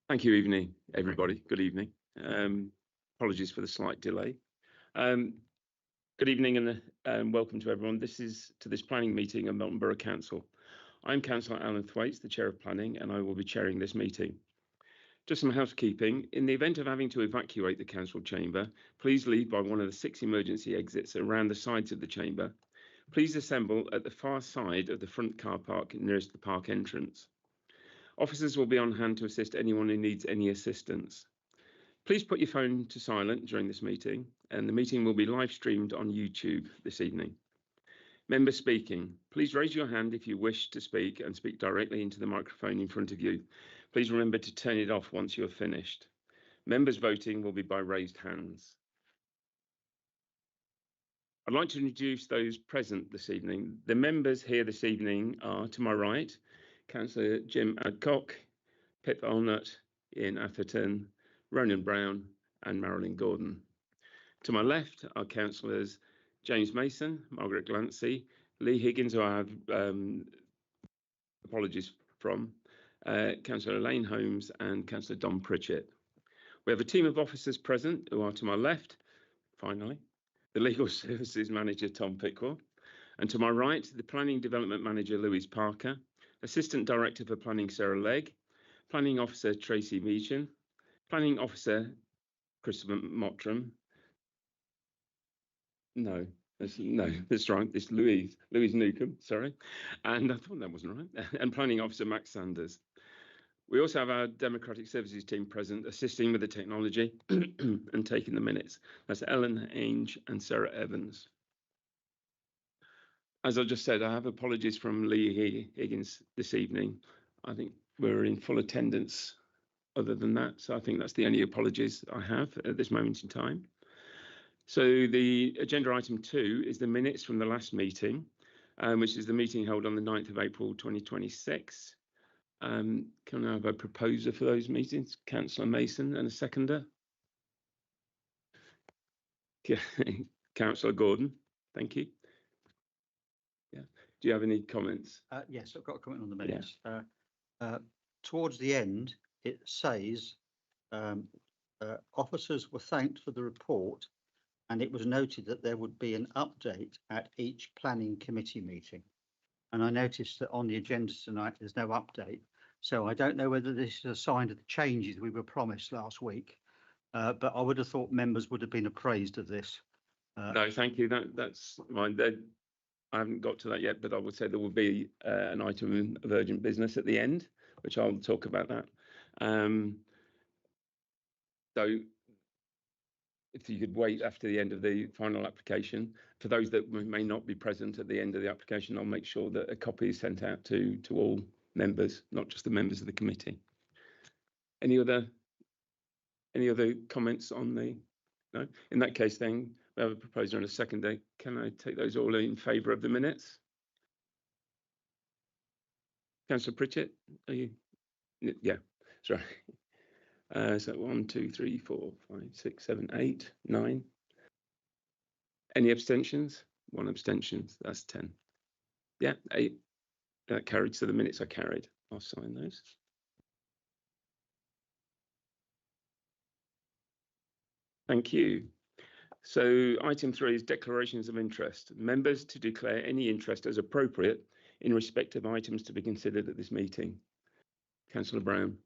Thank you, everybody. Good evening. Apologies for the slight delay. Good evening and welcome to everyone. This planning meeting of Melton Borough Council. I'm Councillor Alan Thwaites, the Chair of Planning, and I will be chairing this meeting. Just some housekeeping. In the event of having to evacuate the council chamber, please leave by one of the 6 emergency exits around the sides of the chamber. Please assemble at the far side of the front car park nearest the park entrance. Officers will be on hand to assist anyone who needs any assistance. Please put your phone to silent during this meeting, and the meeting will be live streamed on YouTube this evening. Members speaking, please raise your hand if you wish to speak and speak directly into the microphone in front of you. Please remember to turn it off once you're finished. Members voting will be by raised hands. I'd like to introduce those present this evening. The members here this evening are, to my right, Councillor Jim Adcock, Pip Allnutt, Ian Atherton, Ronan Brown and Marilyn Gordon. To my left are Councillors James Mason, Margaret Glancy, Lee Higgins, who I have apologies from, Councillor Elaine Holmes and Councillor Don Pritchett. We have a team of officers present who are to my left, finally, the Legal Services Manager Tom Pickwell, and to my right, the Planning Development Manager Louise Parker, Assistant Director for Planning Sarah Legg, Planning Officer Tracy Meechan, Planning Officer Christopher Mottram. That's right. It's Louise Newcomb, sorry. And I thought that wasn't right. And Planning Officer Max Sanders. We also have our Democratic Services team present, assisting with the technology and taking the minutes. That's Ellen Ainge and Sarah Evans. As I just said, I have apologies from Lee Higgins this evening. I think we're in full attendance other than that. So I think that's the only apologies I have at this moment in time. So the agenda item 2 is the minutes from the last meeting, which is the meeting held on the 9th of April 2026. Can I have a proposer for those meetings? Councillor Mason and a seconder. Councillor Gordon, thank you. Yeah. Do you have any comments? Yes, I've got a comment on the minutes. Yeah. Towards the end, it says officers were thanked for the report, and it was noted that there would be an update at each planning committee meeting. And I noticed that on the agenda tonight, there's no update. So I don't know whether this is a sign of the changes we were promised last week, but I would have thought members would have been appraised of this. No, thank you. That's fine. I haven't got to that yet, but I would say there will be an item of urgent business at the end, which I'll talk about that. So if you could wait after the end of the final application, for those that may not be present at the end of the application, I'll make sure that a copy is sent out to all members, not just the members of the committee. Any other comments on the? No? In that case, then we have a proposer and a seconder. Can I take those all in favour of the minutes? Councillor Pritchett, are you? Yeah, sorry. So 1, 2, 3, 4, 5, 6, 7, 8, 9. Any abstentions? 1 abstention. That's 10. Yeah, 8. That carried. So the minutes are carried. I'll sign those. Thank you. So item 3 is declarations of interest. Members to declare any interest as appropriate in respect of items to be considered at this meeting. Councillor Brown.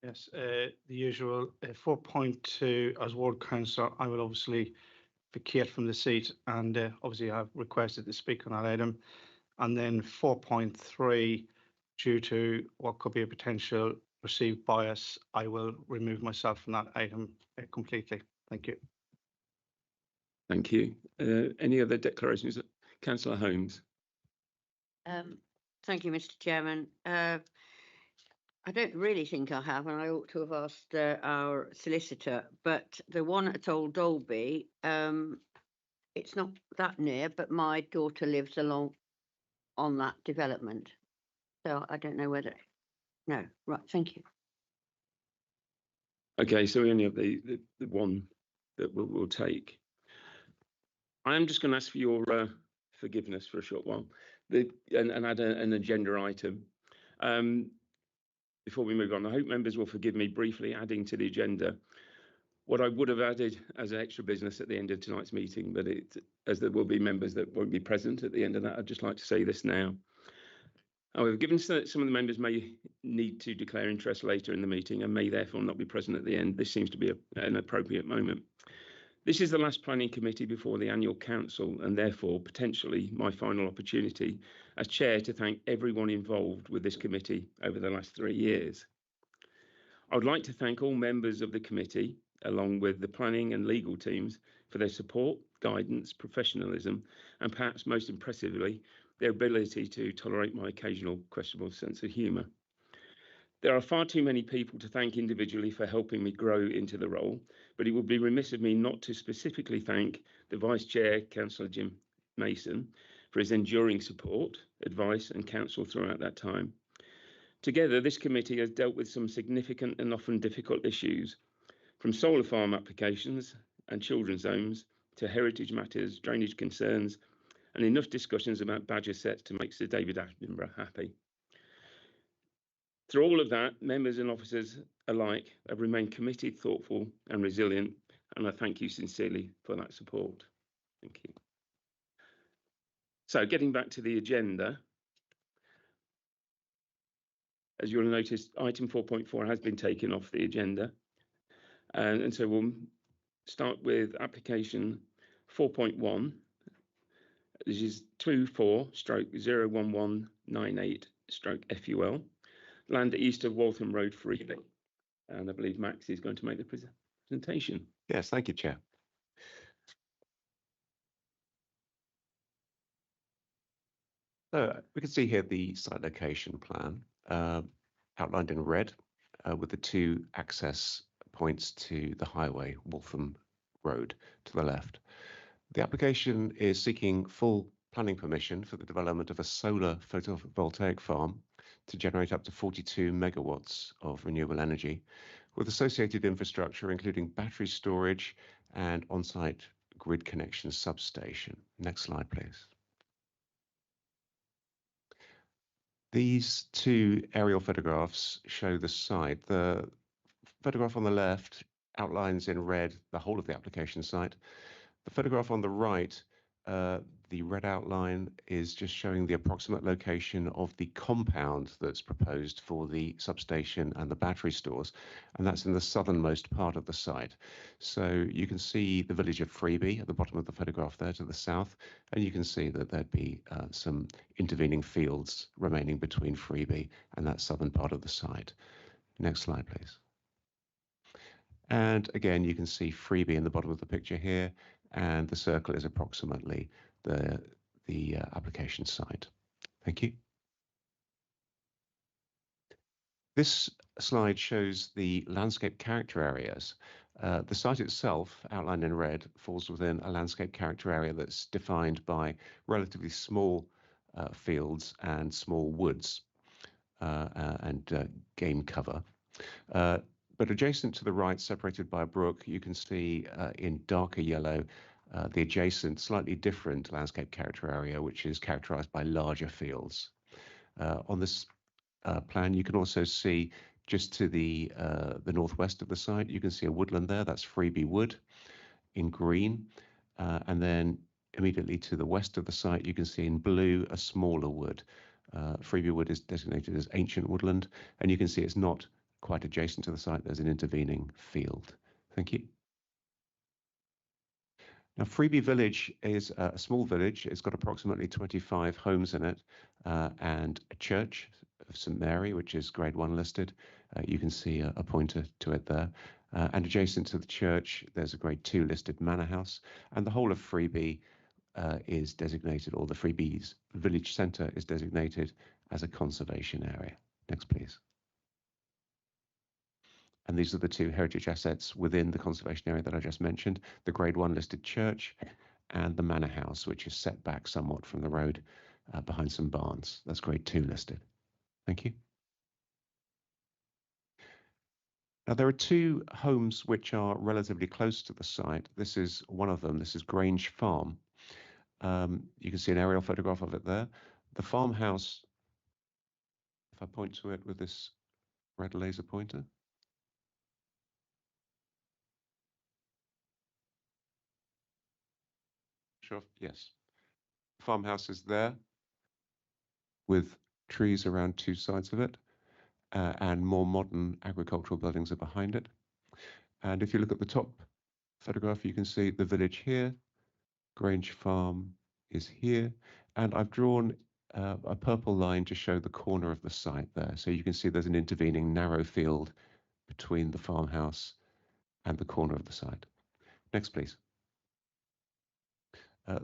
Yes, the usual 4.2 as ward councillor, I will obviously vacate from the seat, and obviously I've requested to speak on that item. And then 4.3, due to what could be a potential perceived bias, I will remove myself from that item completely. Thank you. Thank you. Any other declarations? Councillor Holmes. Thank you, Mr. Chairman. I don't really think I have, and I ought to have asked our solicitor, but the one at Old Dalby, it's not that near, but my daughter lives along on that development. So I don't know whether, no, right, thank you. Okay, so we only have the one that we'll take. I am just going to ask for your forgiveness for a short while and add an agenda item. before we move on, I hope members will forgive me briefly adding to the agenda what I would have added as an extra business at the end of tonight's meeting, but as there will be members that won't be present at the end of that, I'd just like to say this now. However, given that some of the members may need to declare interest later in the meeting and may therefore not be present at the end, this seems to be an appropriate moment. This is the last planning committee before the annual council, and therefore potentially my final opportunity as chair to thank everyone involved with this committee over the last 3 years. I would like to thank all members of the committee, along with the planning and legal teams, for their support, guidance, professionalism, and perhaps most impressively, their ability to tolerate my occasional questionable sense of humour. There are far too many people to thank individually for helping me grow into the role, but it would be remiss of me not to specifically thank the Vice Chair, Councillor Jim Mason, for his enduring support, advice and counsel throughout that time. Together, this committee has dealt with some significant and often difficult issues, from solar farm applications and children's homes to heritage matters, drainage concerns, and enough discussions about badger sets to make Sir David Attenborough happy. Through all of that, members and officers alike have remained committed, thoughtful and resilient, and I thank you sincerely for that support. Thank you. So getting back to the agenda, as you'll notice, item 4.4 has been taken off the agenda. And so we'll start with application 4.1. This is 24/01198/FUL. Land east of Waltham Road, Freely. And I believe Max is going to make the presentation. Yes, thank you, Chair. So we can see here the site location plan outlined in red with the 2 access points to the highway, Waltham Road, to the left. The application is seeking full planning permission for the development of a solar photovoltaic farm to generate up to 42 megawatts of renewable energy, with associated infrastructure including battery storage and on-site grid connection substation. Next slide, please. These 2 aerial photographs show the site. The photograph on the left outlines in red the whole of the application site. The photograph on the right, the red outline is just showing the approximate location of the compound that's proposed for the substation and the battery stores, and that's in the southernmost part of the site. So you can see the village of Freeby at the bottom of the photograph there to the south, and you can see that there'd be some intervening fields remaining between Freeby and that southern part of the site. Next slide, please. And again, you can see Freeby in the bottom of the picture here, and the circle is approximately the application site. Thank you. This slide shows the landscape character areas. The site itself, outlined in red, falls within a landscape character area that's defined by relatively small fields and small woods and game cover. But adjacent to the right, separated by a brook, you can see in darker yellow the adjacent, slightly different landscape character area, which is characterized by larger fields. On this plan, you can also see just to the northwest of the site, you can see a woodland there. That's Freeby Wood in green. And then immediately to the west of the site, you can see in blue a smaller wood. Freeby Wood is designated as ancient woodland, and you can see it's not quite adjacent to the site. There's an intervening field. Thank you. Now, Freeby Village is a small village. It's got approximately 25 homes in it and a church of St Mary, which is Grade 1 listed. You can see a pointer to it there. And adjacent to the church, there's a Grade 2 listed manor house. And the whole of Freeby is designated, or the Freeby's village centre is designated as a conservation area. Next, please. And these are the 2 heritage assets within the conservation area that I just mentioned, the Grade 1 listed church and the manor house, which is set back somewhat from the road behind some barns. That's Grade 2 listed. Thank you. Now, there are 2 homes which are relatively close to the site. This is one of them. This is Grange Farm. You can see an aerial photograph of it there. The farmhouse, if I point to it with this red laser pointer. Sure, yes. Farmhouse is there with trees around two sides of it, and more modern agricultural buildings are behind it. And if you look at the top photograph, you can see the village here, Grange Farm is here, and I've drawn a purple line to show the corner of the site there. So you can see there's an intervening narrow field between the farmhouse and the corner of the site. Next, please.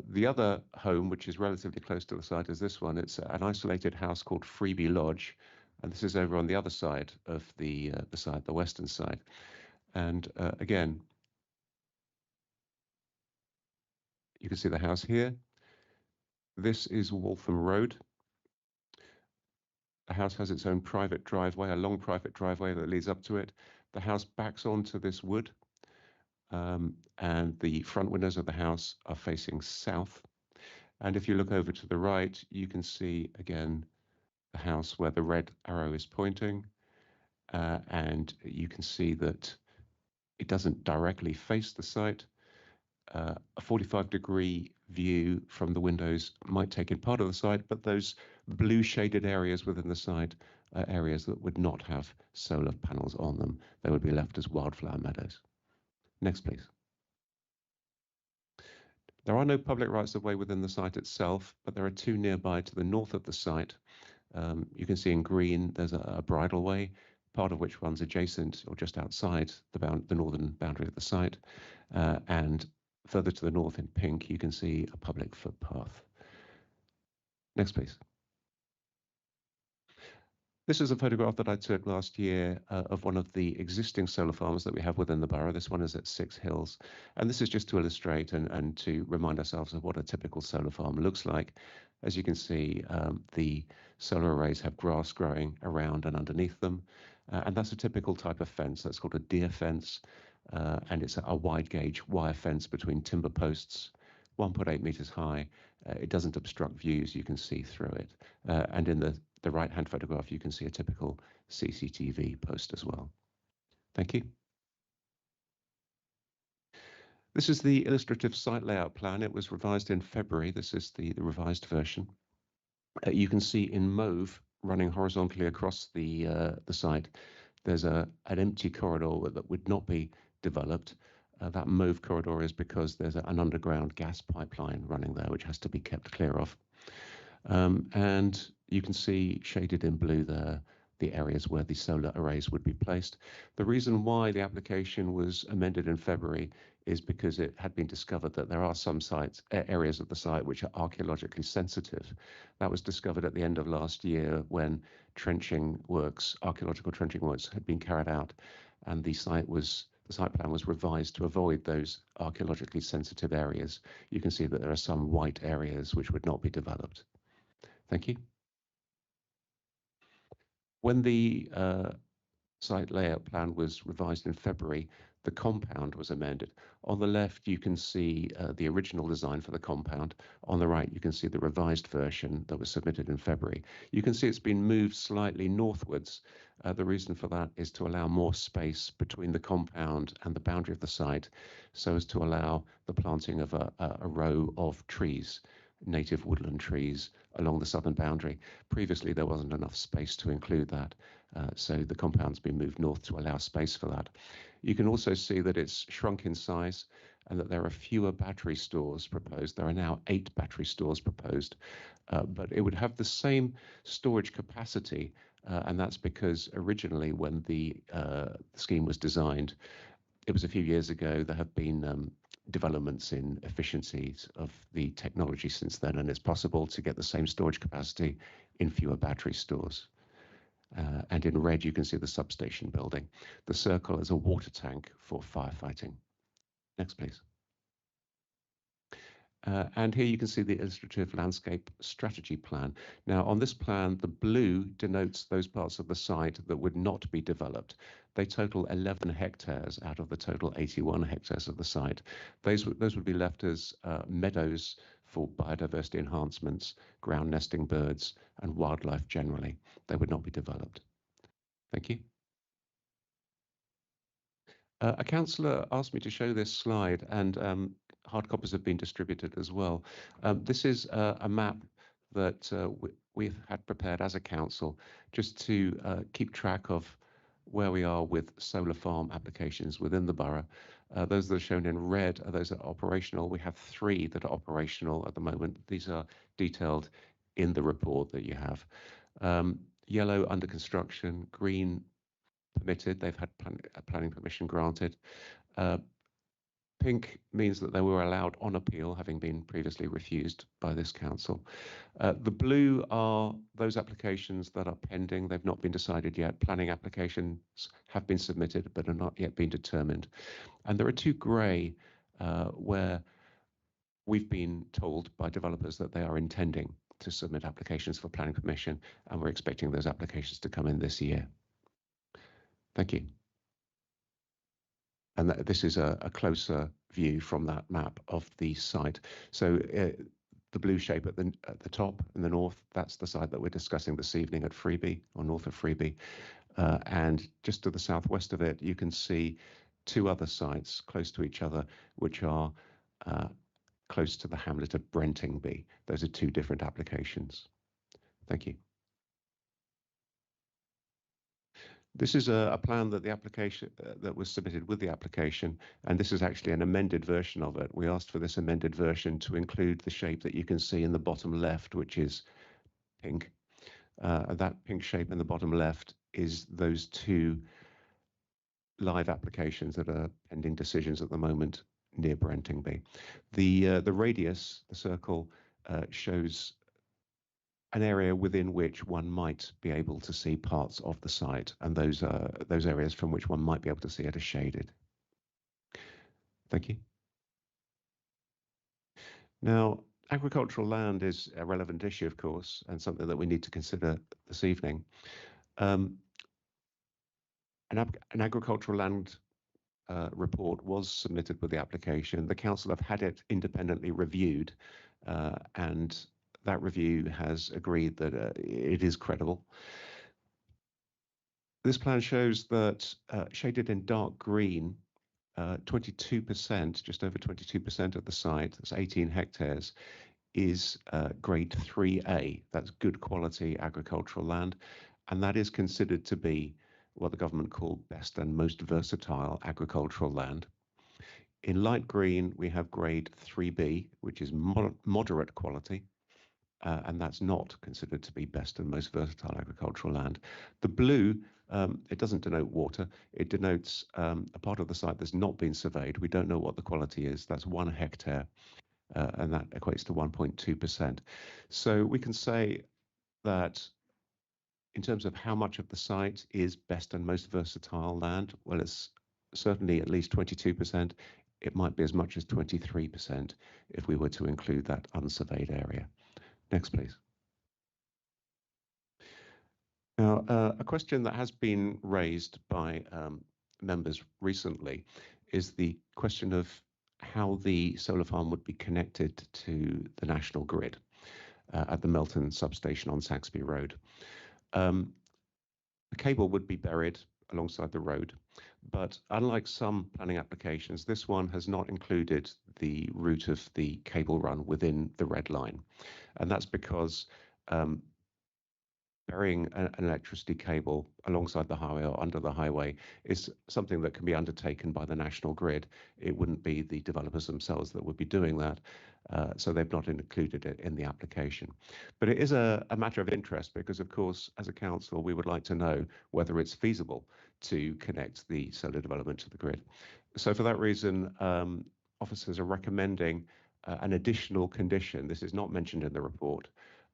The other home, which is relatively close to the site, is this one. It's an isolated house called Freebie Lodge, and this is over on the other side of the site, the western side. And again, you can see the house here. This is Waltham Road. The house has its own private driveway, a long private driveway that leads up to it. The house backs onto this wood, and the front windows of the house are facing south. And if you look over to the right, you can see again the house where the red arrow is pointing, and you can see that it doesn't directly face the site. A 45-degree view from the windows might take in part of the site, but those blue shaded areas within the site are areas that would not have solar panels on them. They would be left as wildflower meadows. Next, please. There are no public rights of way within the site itself, but there are two nearby to the north of the site. You can see in green there's a bridleway, part of which runs adjacent or just outside the northern boundary of the site, and further to the north in pink, you can see a public footpath. Next, please. This is a photograph that I took last year of one of the existing solar farms that we have within the borough. This one is at 6 Hills. And this is just to illustrate and to remind ourselves of what a typical solar farm looks like. As you can see, the solar arrays have grass growing around and underneath them. And that's a typical type of fence. That's called a deer fence. And it's a wide gauge wire fence between timber posts, 1.8 meters high. It doesn't obstruct views, you can see through it. And in the right-hand photograph, you can see a typical CCTV post as well. Thank you. This is the illustrative site layout plan. It was revised in February. This is the revised version. You can see in mauve running horizontally across the site, there's an empty corridor that would not be developed. That mauve corridor is because there's an underground gas pipeline running there, which has to be kept clear of. And you can see shaded in blue there the areas where the solar arrays would be placed. The reason why the application was amended in February is because it had been discovered that there are some areas of the site which are archaeologically sensitive. That was discovered at the end of last year when archaeological trenching works had been carried out, and the site plan was revised to avoid those archaeologically sensitive areas. You can see that there are some white areas which would not be developed. Thank you. When the site layout plan was revised in February, the compound was amended. On the left, you can see the original design for the compound. On the right, you can see the revised version that was submitted in February. You can see it's been moved slightly northwards. The reason for that is to allow more space between the compound and the boundary of the site, so as to allow the planting of a row of trees, native woodland trees, along the southern boundary. Previously, there wasn't enough space to include that, so the compound's been moved north to allow space for that. You can also see that it's shrunk in size and that there are fewer battery stores proposed. There are now 8 battery stores proposed, but it would have the same storage capacity, and that's because originally when the scheme was designed, it was a few years ago, there have been developments in efficiencies of the technology since then, and it's possible to get the same storage capacity in fewer battery stores. And in red, you can see the substation building. The circle is a water tank for firefighting. Next, please. And here you can see the illustrative landscape strategy plan. Now, on this plan, the blue denotes those parts of the site that would not be developed. They total 11 hectares out of the total 81 hectares of the site. Those would be left as meadows for biodiversity enhancements, ground nesting birds, and wildlife generally. They would not be developed. Thank you. A councillor asked me to show this slide, and hard copies have been distributed as well. This is a map that we've had prepared as a council just to keep track of where we are with solar farm applications within the borough. Those that are shown in red are those that are operational. We have 3 that are operational at the moment. These are detailed in the report that you have. Yellow under construction, green permitted, they've had planning permission granted. Pink means that they were allowed on appeal, having been previously refused by this council. The blue are those applications that are pending. They've not been decided yet. Planning applications have been submitted but are not yet been determined. And there are 2 grey where we've been told by developers that they are intending to submit applications for planning permission, and we're expecting those applications to come in this year. Thank you. And this is a closer view from that map of the site. So the blue shape at the top in the north, that's the site that we're discussing this evening at Freeby, or north of Freeby. And just to the southwest of it, you can see 2 other sites close to each other, which are close to the hamlet of Brentingby. Those are 2 different applications. Thank you. This is a plan that the application that was submitted with the application, and this is actually an amended version of it. We asked for this amended version to include the shape that you can see in the bottom left, which is pink. That pink shape in the bottom left is those 2 live applications that are pending decisions at the moment near Brentingby. The radius, the circle, shows an area within which one might be able to see parts of the site, and those areas from which one might be able to see it are shaded. Thank you. Now, agricultural land is a relevant issue, of course, and something that we need to consider this evening. An agricultural land report was submitted with the application. The council have had it independently reviewed, and that review has agreed that it is credible. This plan shows that shaded in dark green, 22%, just over 22% of the site, that's 18 hectares, is grade 3A. That's good quality agricultural land, and that is considered to be what the government called best and most versatile agricultural land. In light green, we have grade 3B, which is moderate quality, and that's not considered to be best and most versatile agricultural land. The blue, it doesn't denote water. It denotes a part of the site that's not been surveyed. We don't know what the quality is. That's 1 hectare, and that equates to 1.2%. So we can say that in terms of how much of the site is best and most versatile land, well, it's certainly at least 22%. It might be as much as 23% if we were to include that unsurveyed area. Next, please. Now, a question that has been raised by members recently is the question of how the solar farm would be connected to the national grid at the Melton substation on Saxby Road. The cable would be buried alongside the road, but unlike some planning applications, this one has not included the route of the cable run within the red line. And that's because burying an electricity cable alongside the highway or under the highway is something that can be undertaken by the national grid. It wouldn't be the developers themselves that would be doing that, so they've not included it in the application. But it is a matter of interest because, of course, as a council, we would like to know whether it's feasible to connect the solar development to the grid. So for that reason, officers are recommending an additional condition. This is not mentioned in the report,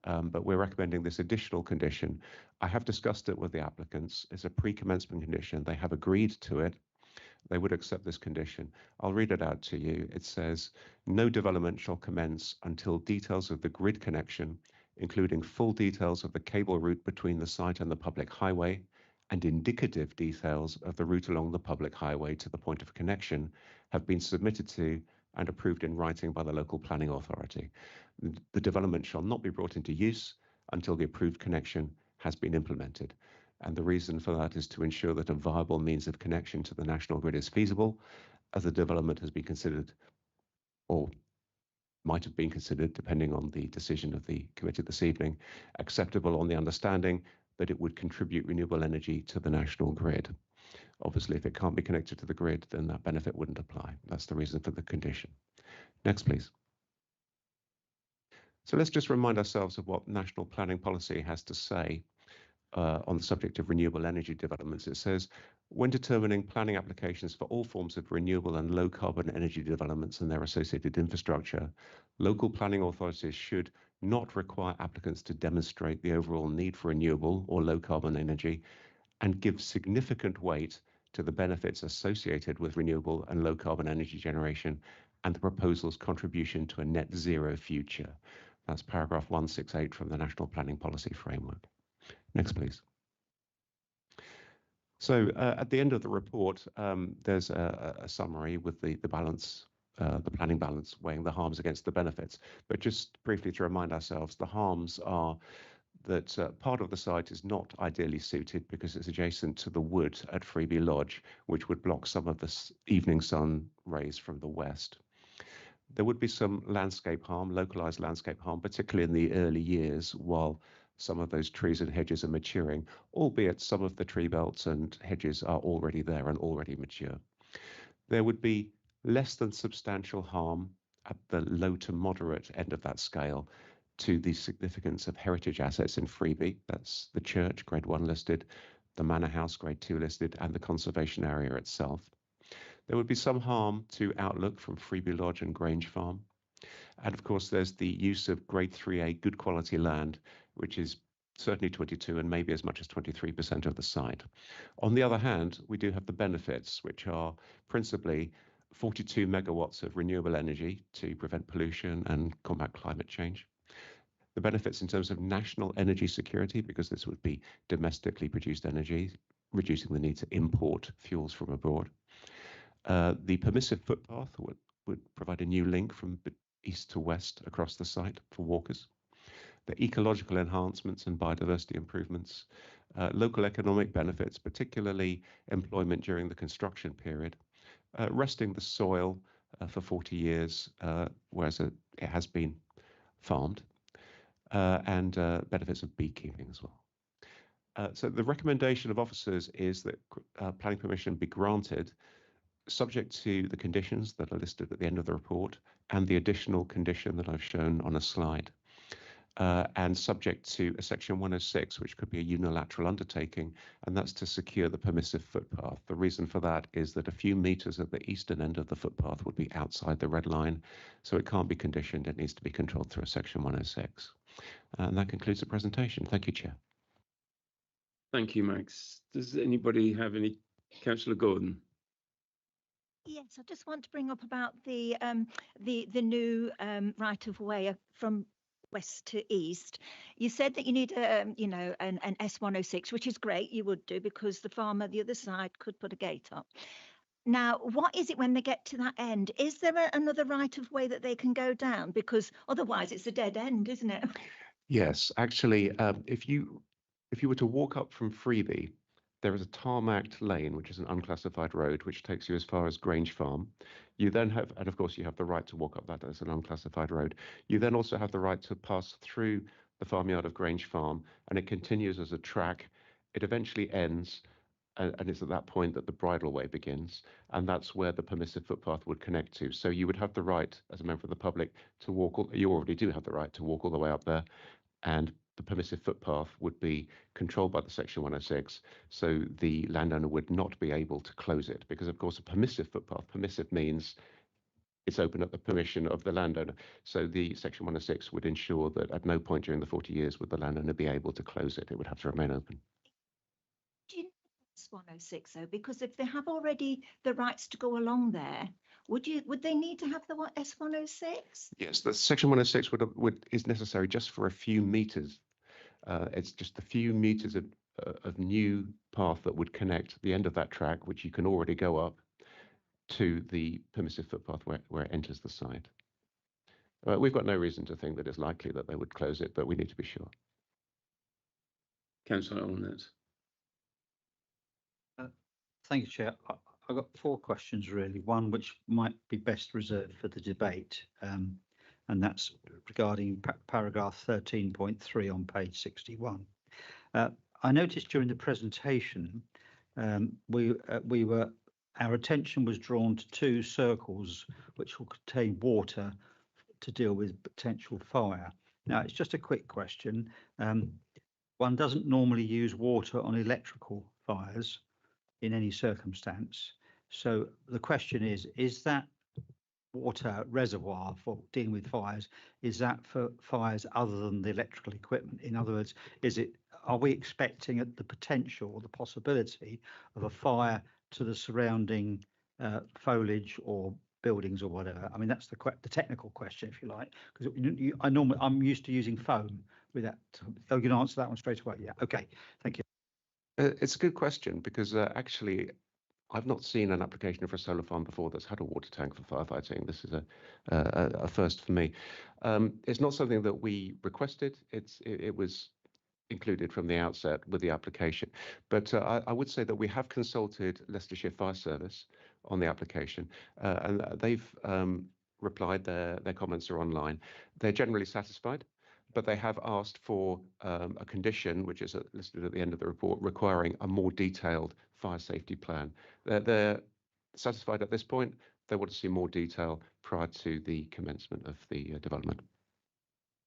but we're recommending this additional condition. I have discussed it with the applicants. It's a pre-commencement condition. They have agreed to it. They would accept this condition. I'll read it out to you. It says, no development shall commence until details of the grid connection, including full details of the cable route between the site and the public highway, and indicative details of the route along the public highway to the point of connection, have been submitted to and approved in writing by the local planning authority. The development shall not be brought into use until the approved connection has been implemented. And the reason for that is to ensure that a viable means of connection to the national grid is feasible, as the development has been considered, or might have been considered, depending on the decision of the committee this evening, acceptable on the understanding that it would contribute renewable energy to the national grid. Obviously, if it can't be connected to the grid, then that benefit wouldn't apply. That's the reason for the condition. Next, please. So let's just remind ourselves of what national planning policy has to say on the subject of renewable energy developments. It says, when determining planning applications for all forms of renewable and low carbon energy developments and their associated infrastructure, local planning authorities should not require applicants to demonstrate the overall need for renewable or low carbon energy and give significant weight to the benefits associated with renewable and low carbon energy generation and the proposal's contribution to a net zero future. That's paragraph 168 from the National Planning Policy Framework. Next, please. So at the end of the report, there's a summary with the balance, the planning balance, weighing the harms against the benefits. But just briefly to remind ourselves, the harms are that part of the site is not ideally suited because it's adjacent to the wood at Freeby Lodge, which would block some of the evening sun rays from the west. There would be some landscape harm, localized landscape harm, particularly in the early years while some of those trees and hedges are maturing, albeit some of the tree belts and hedges are already there and already mature. There would be less than substantial harm at the low to moderate end of that scale to the significance of heritage assets in Freeby. That's the church, grade 1 listed, the manor house, grade 2 listed, and the conservation area itself. There would be some harm to outlook from Freeby Lodge and Grange Farm. And of course, there's the use of grade 3A good quality land, which is certainly 22 and maybe as much as 23% of the site. On the other hand, we do have the benefits, which are principally 42 megawatts of renewable energy to prevent pollution and combat climate change. The benefits in terms of national energy security, because this would be domestically produced energy, reducing the need to import fuels from abroad. The permissive footpath would provide a new link from east to west across the site for walkers. The ecological enhancements and biodiversity improvements, local economic benefits, particularly employment during the construction period, resting the soil for 40 years, whereas it has been farmed, and benefits of beekeeping as well. So the recommendation of officers is that planning permission be granted subject to the conditions that are listed at the end of the report and the additional condition that I've shown on a slide, and subject to a section 106, which could be a unilateral undertaking, and that's to secure the permissive footpath. The reason for that is that a few meters at the eastern end of the footpath would be outside the red line, so it can't be conditioned, it needs to be controlled through a section 106. And that concludes the presentation. Thank you, Chair. Thank you, Max. Does anybody have any? Councillor Gordon. Yes, I just want to bring up about the new right of way from west to east. You said that you need an S106, which is great. You would do because the farmer the other side could put a gate up. Now, what is it when they get to that end? Is there another right of way that they can go down? Because otherwise, it's a dead end, isn't it? Yes, actually, if you were to walk up from Freeby, there is a tarmacked lane, which is an unclassified road, which takes you as far as Grange Farm. You then have, and of course you have the right to walk up that as an unclassified road. You then also have the right to pass through the farmyard of Grange Farm, and it continues as a track. It eventually ends, and it's at that point that the bridleway begins, and that's where the permissive footpath would connect to. So you would have the right, as a member of the public, to walk, you already do have the right to walk all the way up there, and the permissive footpath would be controlled by the section 106, so the landowner would not be able to close it, because of course a permissive footpath, permissive means it's open at the permission of the landowner. So the section 106 would ensure that at no point during the 40 years would the landowner be able to close it. It would have to remain open. Do you know it's 106 though? Because if they have already the rights to go along there, would they need to have the S106? Yes, the section 106 is necessary just for a few meters. It's just a few meters of new path that would connect the end of that track, which you can already go up, to the permissive footpath where it enters the site. We've got no reason to think that it's likely that they would close it, but we need to be sure. Councillor Allnett. Thank you, Chair. I've got 4 questions really. One which might be best reserved for the debate, and that's regarding paragraph 13.3 on page 61. I noticed during the presentation, our attention was drawn to 2 circles which will contain water to deal with potential fire. Now, it's just a quick question. One doesn't normally use water on electrical fires in any circumstance. So the question is that water reservoir for dealing with fires, is that for fires other than the electrical equipment? In other words, are we expecting the potential or the possibility of a fire to the surrounding foliage or buildings or whatever? I mean, that's the technical question, if you like, because I'm used to using foam with that. Oh, you can answer that one straight away. Yeah. Okay. Thank you. It's a good question because actually, I've not seen an application for a solar farm before that's had a water tank for firefighting. This is a first for me. It's not something that we requested. It was included from the outset with the application. But I would say that we have consulted Leicestershire Fire Service on the application, and they've replied. Their comments are online. They're generally satisfied, but they have asked for a condition, which is listed at the end of the report, requiring a more detailed fire safety plan. They're satisfied at this point. They want to see more detail prior to the commencement of the development.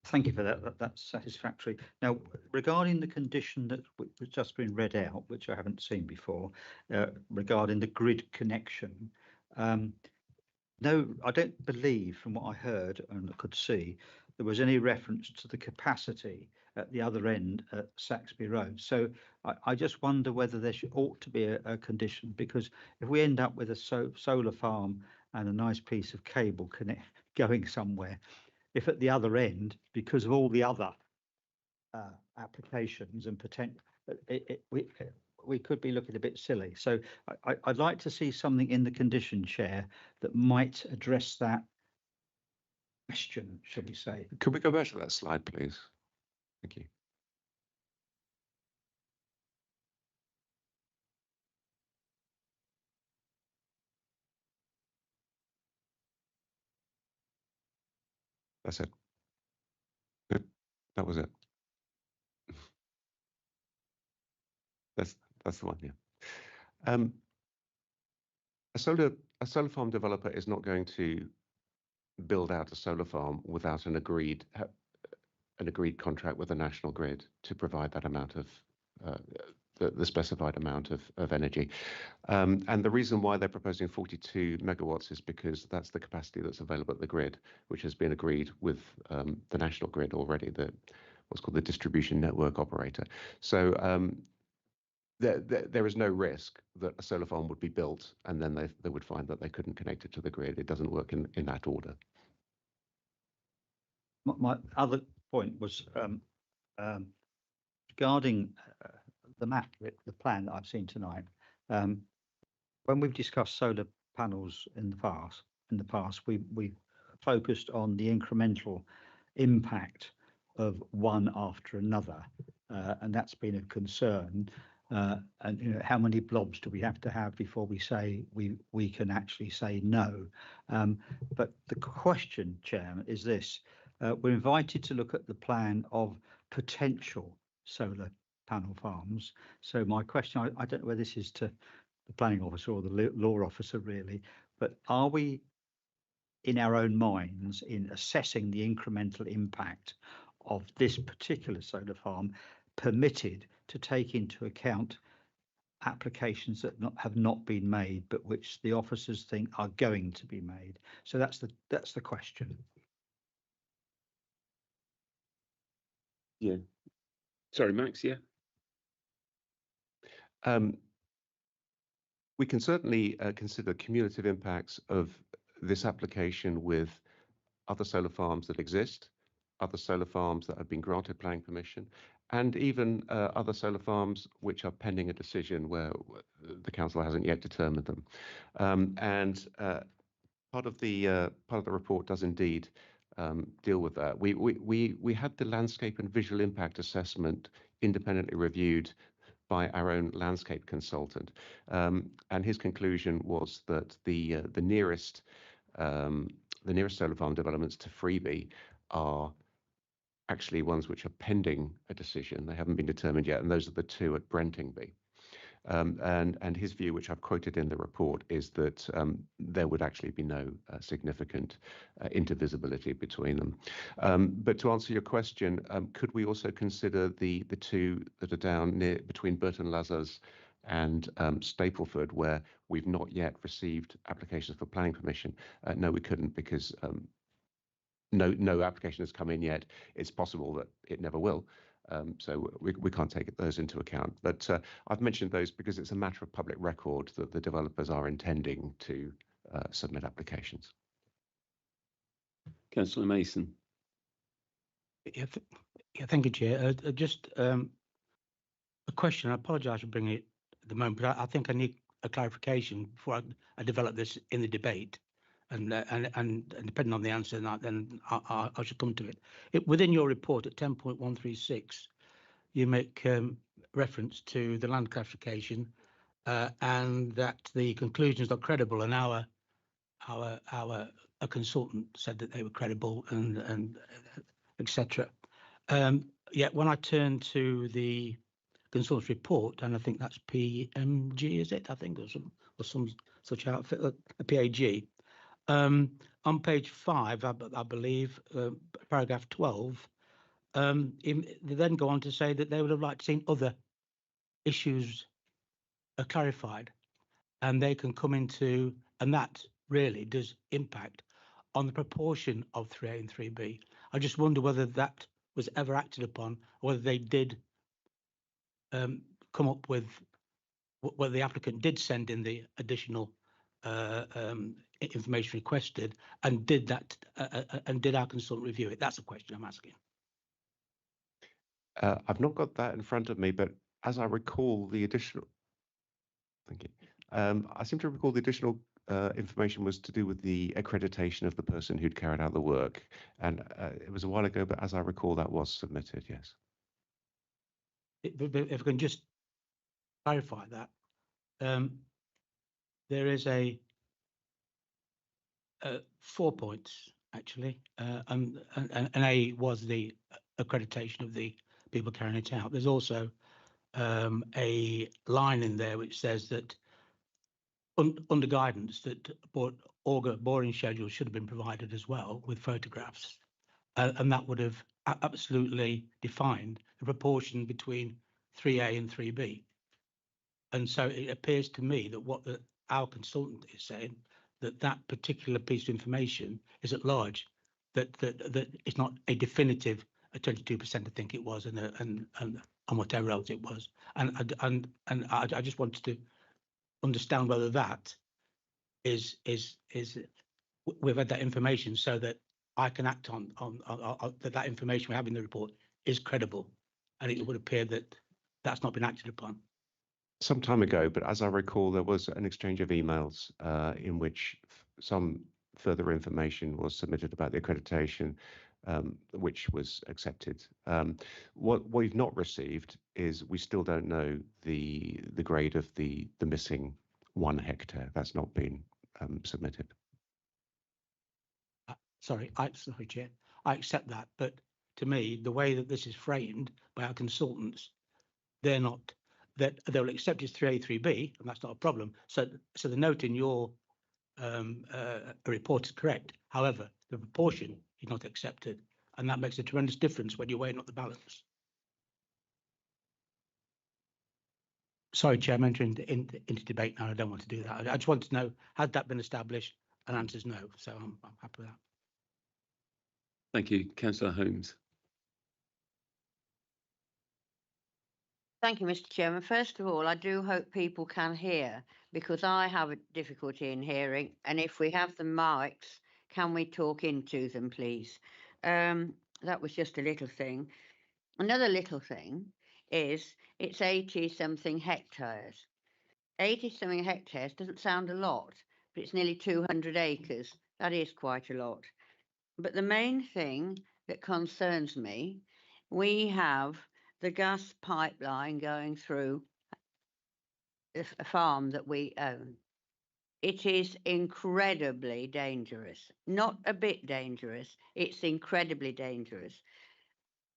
Thank you for that. That's satisfactory. Now, regarding the condition that was just been read out, which I haven't seen before, regarding the grid connection, no, I don't believe from what I heard and could see, there was any reference to the capacity at the other end at Saxby Road. So I just wonder whether there ought to be a condition, because if we end up with a solar farm and a nice piece of cable going somewhere, if at the other end, because of all the other applications and potential, we could be looking a bit silly. So I'd like to see something in the condition, Chair, that might address that question, should we say. Could we go back to that slide, please? Thank you. That's it. Good. That was it. That's the one, yeah. A solar farm developer is not going to build out a solar farm without an agreed contract with the National Grid to provide that amount of the specified amount of energy. And the reason why they're proposing 42 megawatts is because that's the capacity that's available at the grid, which has been agreed with the National Grid already, what's called the distribution network operator. So there is no risk that a solar farm would be built and then they would find that they couldn't connect it to the grid. It doesn't work in that order. My other point was regarding the map, the plan that I've seen tonight. When we've discussed solar panels in the past, we focused on the incremental impact of one after another, and that's been a concern. And how many blobs do we have to have before we say we can actually say no? But the question, Chairman, is this: we're invited to look at the plan of potential solar panel farms. So my question, I don't know whether this is to the planning officer or the law officer really, but are we in our own minds in assessing the incremental impact of this particular solar farm permitted to take into account applications that have not been made, but which the officers think are going to be made? So that's the question. Yeah. Sorry, Max. Yeah. We can certainly consider cumulative impacts of this application with other solar farms that exist, other solar farms that have been granted planning permission, and even other solar farms which are pending a decision where the council hasn't yet determined them. And part of the report does indeed deal with that. We had the landscape and visual impact assessment independently reviewed by our own landscape consultant, and his conclusion was that the nearest solar farm developments to Freeby are actually ones which are pending a decision. They haven't been determined yet, and those are the two at Brentingby. And his view, which I've quoted in the report, is that there would actually be no significant intervisibility between them. But to answer your question, could we also consider the two that are down near between Burton Lazars and Stapleford, where we've not yet received applications for planning permission? No, we couldn't, because no application has come in yet. It's possible that it never will. So we can't take those into account. But I've mentioned those because it's a matter of public record that the developers are intending to submit applications. Councillor Mason. Yeah, thank you, Chair. Just a question. I apologise for bringing it at the moment, but I think I need a clarification before I develop this in the debate. And depending on the answer, then I should come to it. Within your report at 10.136, you make reference to the land classification and that the conclusions are credible, and a consultant said that they were credible and etc. Yet when I turn to the consultant's report, and I think that's PMG, is it? I think or some such outfit, a PAG. On page 5, I believe, paragraph 12, they then go on to say that they would have liked to seen other issues clarified, and they can come into, and that really does impact on the proportion of 3A and 3B. I just wonder whether that was ever acted upon, or whether they did come up with, whether the applicant did send in the additional information requested, and did that, and did our consultant review it? That's a question I'm asking. I've not got that in front of me, but as I recall, the additional, thank you. I seem to recall the additional information was to do with the accreditation of the person who'd carried out the work, and it was a while ago, but as I recall, that was submitted. Yes. If I can just clarify that, there is a 4 points actually, and A was the accreditation of the people carrying it out. There's also a line in there which says that under guidance that auger boring schedules should have been provided as well with photographs, and that would have absolutely defined the proportion between 3A and 3B. And so it appears to me that what our consultant is saying, that particular piece of information is at large, that it's not a definitive 22%, I think it was, and whatever else it was, and I just wanted to understand whether that is we've had that information so that I can act on that information we have in the report is credible, and it would appear that that's not been acted upon. Some time ago, but as I recall, there was an exchange of emails in which some further information was submitted about the accreditation, which was accepted. What we've not received is we still don't know the grade of the missing 1 hectare. That's not been submitted. Sorry, Chair. I accept that, but to me, the way that this is framed by our consultants, they're not. That they'll accept it's 3A, 3B, and that's not a problem. So the note in your report is correct. However, the proportion is not accepted, and that makes a tremendous difference when you're weighing up the balance. Sorry, Chair, I'm entering into debate now. I don't want to do that. I just want to know, has that been established? And answer is no. So I'm happy with that. Thank you, Councillor Holmes. Thank you, Mr. Chairman. First of all, I do hope people can hear, because I have a difficulty in hearing. And if we have the mics, can we talk into them, please? That was just a little thing. Another little thing is it's 80-something hectares. 80-something hectares doesn't sound a lot, but it's nearly 200 acres. That is quite a lot. But the main thing that concerns me, we have the gas pipeline going through a farm that we own. It is incredibly dangerous. Not a bit dangerous. It's incredibly dangerous.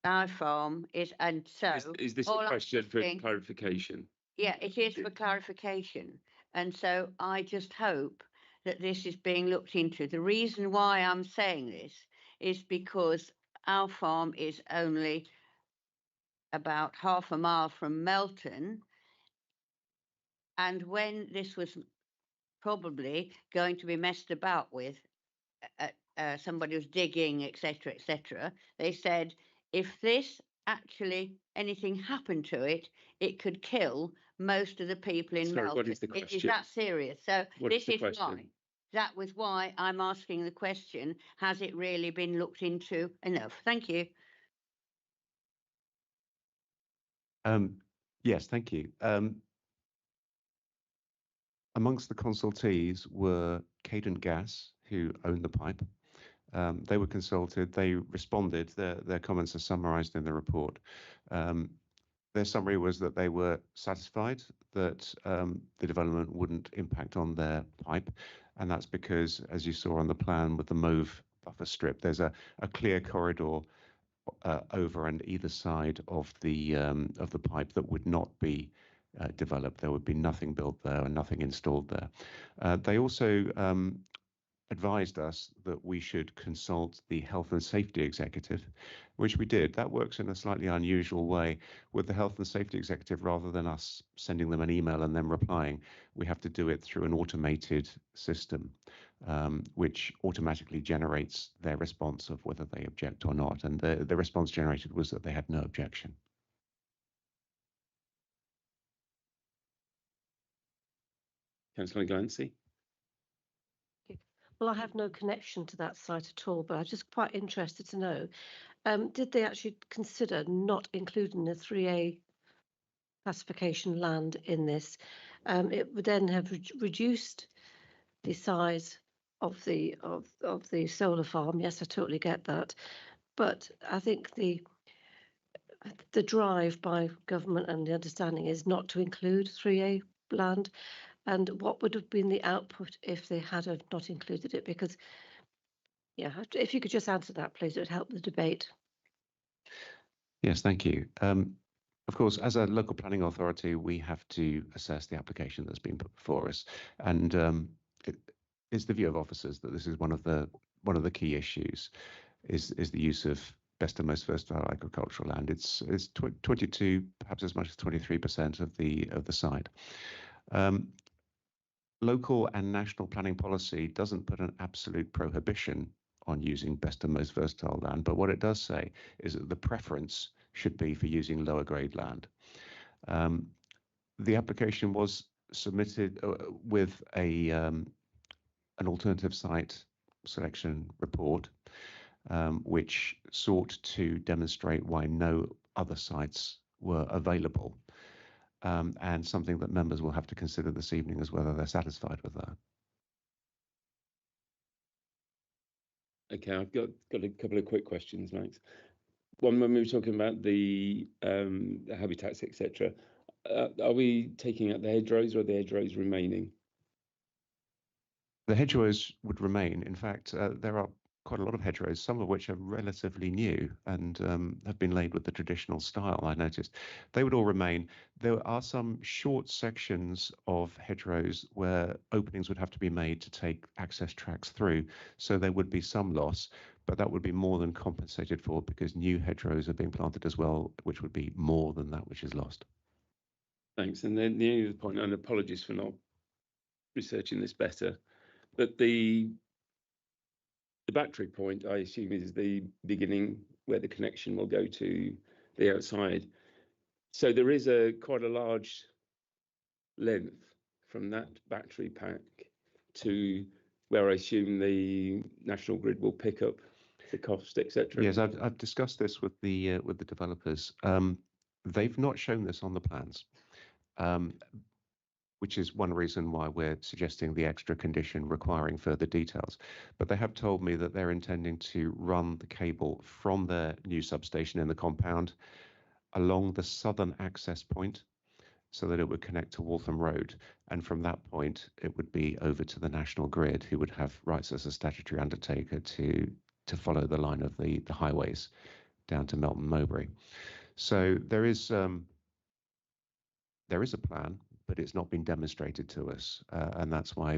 Our farm is, and so Is this all a I'm question for asking- clarification? yeah, it is for clarification. And so I just hope that this is being looked into. The reason why I'm saying this is because our farm is only about half a mile from Melton. And when this was probably going to be messed about with, somebody was digging, etc., they said if this actually anything happened to it, it could kill most of the people in Sorry, Melton. what is the Is question? that serious? So What is this the is why. question? That was why I'm asking the question. Has it really been looked into enough? Thank you. Yes, thank you. Amongst the consultees were Cadent Gas, who owned the pipe. They were consulted, they responded, their comments are summarised in the report. Their summary was that they were satisfied that the development wouldn't impact on their pipe, and that's because, as you saw on the plan with the mauve buffer strip, there's a clear corridor over and either side of the pipe that would not be developed. There would be nothing built there and nothing installed there. They also advised us that we should consult the health and safety executive, which we did. That works in a slightly unusual way. With the health and safety executive, rather than us sending them an email and them replying, we have to do it through an automated system, which automatically generates their response of whether they object or not. And the response generated was that they had no objection. Councillor Glancy? Well, I have no connection to that site at all, but I'm just quite interested to know, did they actually consider not including the 3A classification land in this? It would then have reduced the size of the solar farm. Yes, I totally get that, but I think the drive by government and the understanding is not to include 3A land. And what would have been the output if they had not included it? Because, yeah, if you could just answer that, please, it would help the debate. Yes, thank you. Of course, as a local planning authority, we have to assess the application that's been put before us, and it is the view of officers that this is one of the key issues, is the use of best and most versatile agricultural land. It's 22, perhaps as much as 23% of the site. Local and national planning policy doesn't put an absolute prohibition on using best and most versatile land, but what it does say is that the preference should be for using lower grade land. The application was submitted with an alternative site selection report, which sought to demonstrate why no other sites were available. And something that members will have to consider this evening is whether they're satisfied with that. Okay, I've got a couple of quick questions, Max. One, when we were talking about the habitats, etc., are we taking out the hedgerows or are the hedgerows remaining? The hedgerows would remain. In fact, there are quite a lot of hedgerows, some of which are relatively new and have been laid with the traditional style, I noticed. They would all remain. There are some short sections of hedgerows where openings would have to be made to take access tracks through, so there would be some loss, but that would be more than compensated for because new hedgerows are being planted as well, which would be more than that which is lost. Thanks. And then the only other point, and apologies for not researching this better, but the battery point, I assume, is the beginning where the connection will go to the outside. So there is quite a large length from that battery pack to where I assume the National Grid will pick up the cost, etc. Yes, I've discussed this with the developers. They've not shown this on the plans, which is one reason why we're suggesting the extra condition requiring further details. But they have told me that they're intending to run the cable from their new substation in the compound along the southern access point so that it would connect to Waltham Road. And from that point, it would be over to the National Grid, who would have rights as a statutory undertaker to follow the line of the highways down to Melton Mowbray. So there is a plan, but it's not been demonstrated to us, and that's why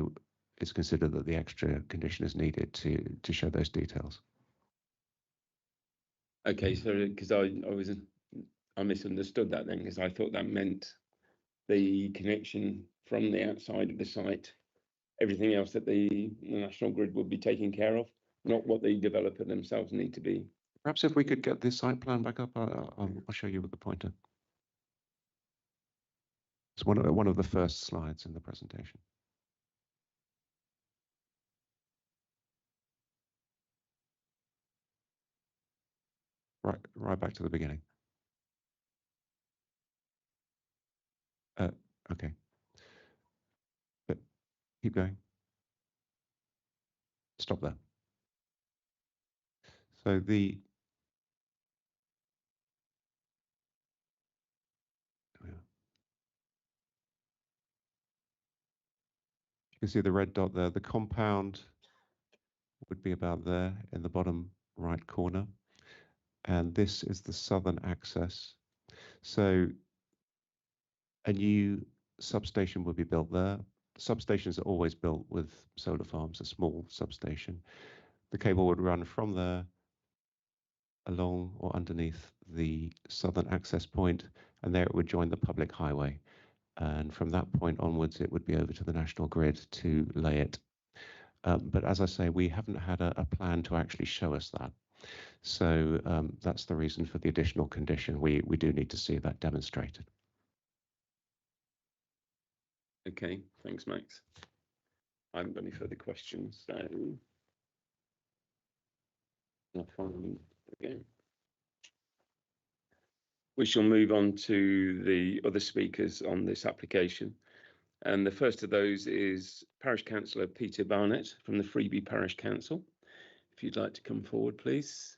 it's considered that the extra condition is needed to show those details. Okay, so because I misunderstood that then, because I thought that meant the connection from the outside of the site, everything else that the National Grid would be taking care of, not what the developer themselves need to be. Perhaps if we could get this site plan back up, I'll show you with the pointer. It's one of the first slides in the presentation. Right back to the beginning. Okay. But keep going. Stop there. So you can see the red dot there. The compound would be about there in the bottom right corner. And this is the southern access. So a new substation will be built there. Substations are always built with solar farms, a small substation. The cable would run from there along or underneath the southern access point, and there it would join the public highway. And from that point onwards, it would be over to the National Grid to lay it. But as I say, we haven't had a plan to actually show us that. So that's the reason for the additional condition. We do need to see that demonstrated. Okay, thanks, Max. I haven't got any further questions, so again. We shall move on to the other speakers on this application. And the first of those is Parish Councillor Peter Barnett from the Freeby Parish Council. If you'd like to come forward, please.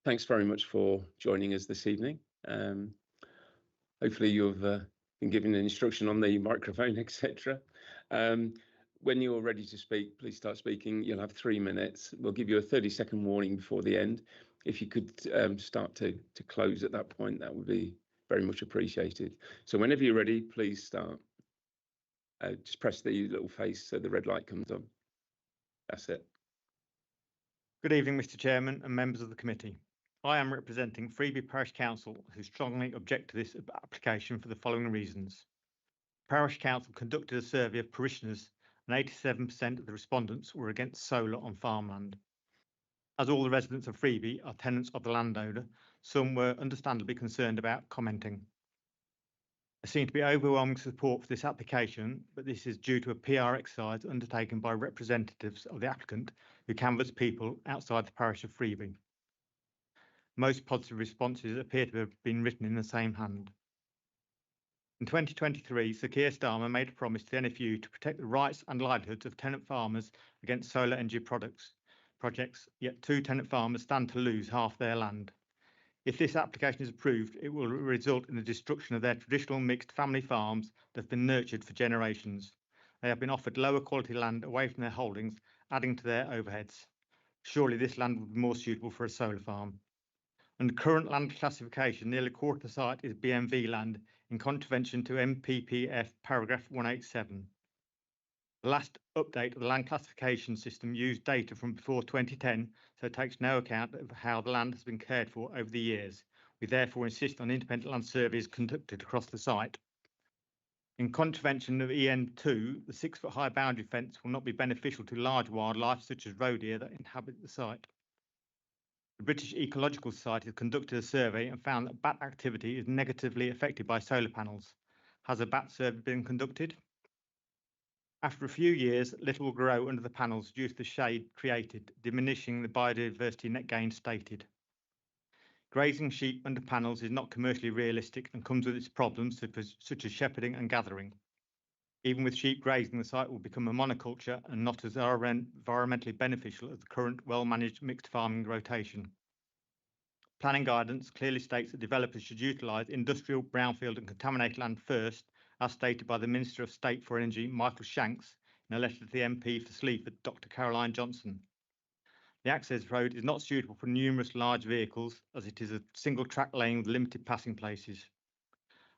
Thanks very much for joining us this evening. Hopefully you've been given an instruction on the microphone, etc. When you're ready to speak, please start speaking. You'll have 3 minutes. We'll give you a 30-second warning before the end. If you could start to close at that point, that would be very much appreciated. So whenever you're ready, please start. Just press the little face so the red light comes on. That's it. Good evening, Mr. Chairman and members of the committee. I am representing Freeby Parish Council, who strongly object to this application for the following reasons. Parish Council conducted a survey of parishioners, and 87% of the respondents were against solar on farmland. As all the residents of Freeby are tenants of the landowner, some were understandably concerned about commenting. There seemed to be overwhelming support for this application, but this is due to a PR exercise undertaken by representatives of the applicant who canvassed people outside the parish of Freeby. Most positive responses appear to have been written in the same hand. In 2023, Sir Keir Starmer made a promise to the NFU to protect the rights and livelihoods of tenant farmers against solar energy projects, yet 2 tenant farmers stand to lose half their land. If this application is approved, it will result in the destruction of their traditional mixed family farms that have been nurtured for generations. They have been offered lower quality land away from their holdings, adding to their overheads. Surely this land would be more suitable for a solar farm. Under current land classification, nearly a quarter of the site is BMV land in contravention to MPPF paragraph 187. The last update of the land classification system used data from before 2010, so it takes no account of how the land has been cared for over the years. We therefore insist on independent land surveys conducted across the site. In contravention of EN2, the 6-foot high boundary fence will not be beneficial to large wildlife such as roe deer that inhabit the site. The British Ecological Society has conducted a survey and found that bat activity is negatively affected by solar panels. Has a bat survey been conducted? After a few years, little will grow under the panels due to the shade created, diminishing the biodiversity net gain stated. Grazing sheep under panels is not commercially realistic and comes with its problems such as shepherding and gathering. Even with sheep grazing, the site will become a monoculture and not as environmentally beneficial as the current well-managed mixed farming rotation. Planning guidance clearly states that developers should utilise industrial, brownfield and contaminated land first, as stated by the Minister of State for Energy, Michael Shanks, in a letter to the MP for Sleaford, Dr. Caroline Johnson. The access road is not suitable for numerous large vehicles, as it is a single track lane with limited passing places.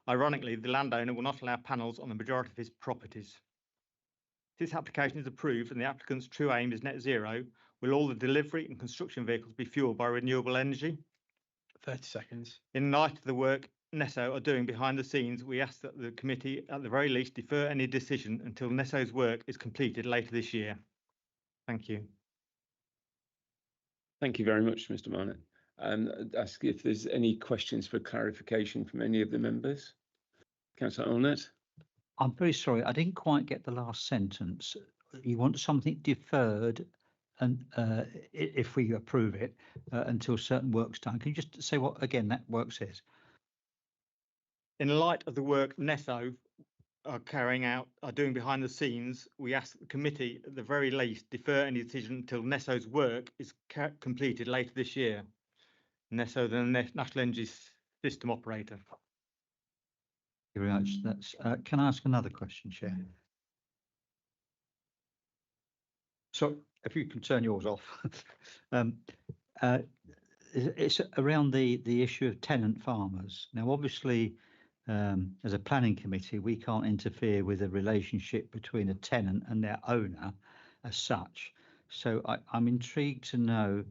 Ironically, the landowner will not allow panels on the majority of his properties. If this application is approved and the applicant's true aim is net zero, will all the delivery and construction vehicles be fuelled by renewable energy? 30 seconds. In light of the work NESO are doing behind the scenes, we ask that the committee, at the very least, defer any decision until NESO's work is completed later this year. Thank you. Thank you very much, Mr. Barnett. I'd ask if there's any questions for clarification from any of the members. Councillor Allnett. I'm very sorry, I didn't quite get the last sentence. You want something deferred and if we approve it until certain work's done. Can you just say what again that work says? In light of the work NESO are doing behind the scenes, we ask the committee at the very least defer any decision until NESO's work is completed later this year. NESO, the National Energy System Operator. Thank you very much. That's, can I ask another question, Chair? So if you can turn yours off. It's around the issue of tenant farmers. Now, obviously, as a planning committee, we can't interfere with the relationship between a tenant and their owner as such. So I'm intrigued to know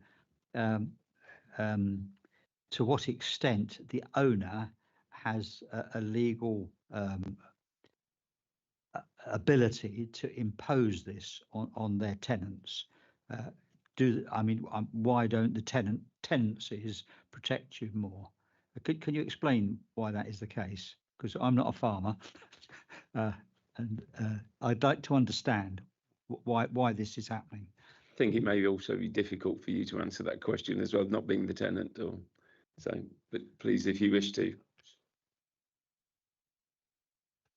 to what extent the owner has a legal ability to impose this on their tenants. Why don't the tenancies protect you more? Can you explain why that is the case? Because I'm not a farmer, and I'd like to understand why this is happening. I think it may also be difficult for you to answer that question as well, not being the tenant, or so. But please, if you wish to.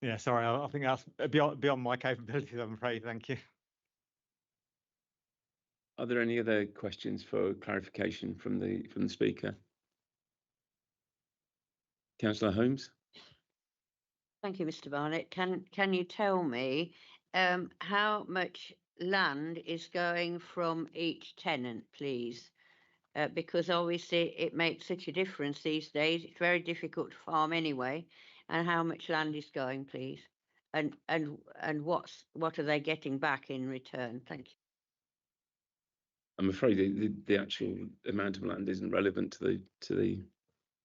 Yeah, sorry, I think that's beyond my capabilities, I'm afraid. Thank you. Are there any other questions for clarification from the speaker? Councillor Holmes. Thank you, Mr. Barnett. Can you tell me how much land is going from each tenant, please? Because obviously it makes such a difference these days. It's very difficult to farm anyway. And how much land is going, please? And what are they getting back in return? Thank you. I'm afraid the actual amount of land isn't relevant to the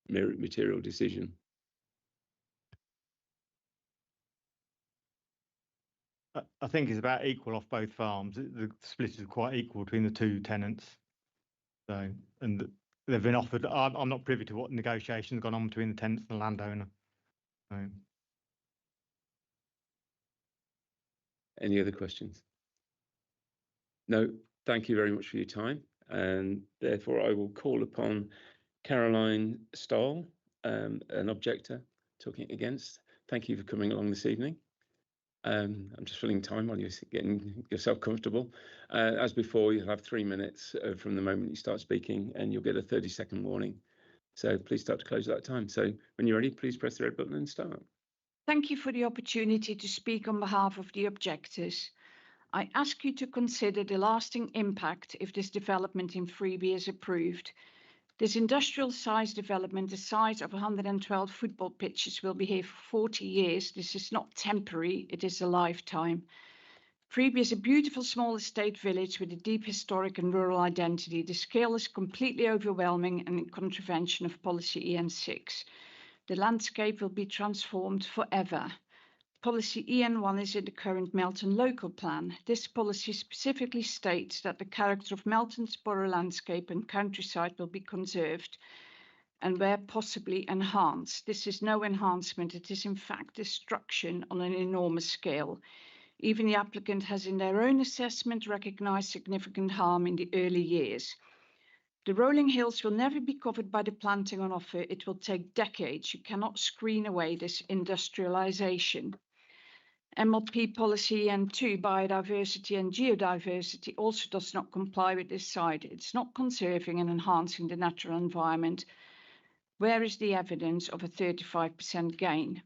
material decision. I think it's about equal off both farms. The split is quite equal between the two tenants. So, and they've been offered. I'm not privy to what negotiations gone on between the tenants and the landowner. So. Any other questions? No. Thank you very much for your time, and therefore I will call upon Caroline Stahl, an objector, talking against. Thank you for coming along this evening. I'm just filling time while you're getting yourself comfortable. As before, you'll have 3 minutes from the moment you start speaking, and you'll get a 30-second warning. So please start to close that time. So when you're ready, please press the red button and start. Thank you for the opportunity to speak on behalf of the objectors. I ask you to consider the lasting impact if this development in Freeby is approved. This industrial size development, the size of 112 football pitches, will be here for 40 years. This is not temporary, it is a lifetime. Freeby is a beautiful small estate village with a deep historic and rural identity. The scale is completely overwhelming and in contravention of policy EN6. The landscape will be transformed forever. Policy EN1 is in the current Melton local plan. This policy specifically states that the character of Melton's borough landscape and countryside will be conserved and where possibly enhanced. This is no enhancement, it is in fact destruction on an enormous scale. Even the applicant has in their own assessment recognised significant harm in the early years. The rolling hills will never be covered by the planting on offer. It will take decades. You cannot screen away this industrialisation. MLP policy N2 biodiversity and geodiversity also does not comply with this site. It's not conserving and enhancing the natural environment. Where is the evidence of a 35% gain?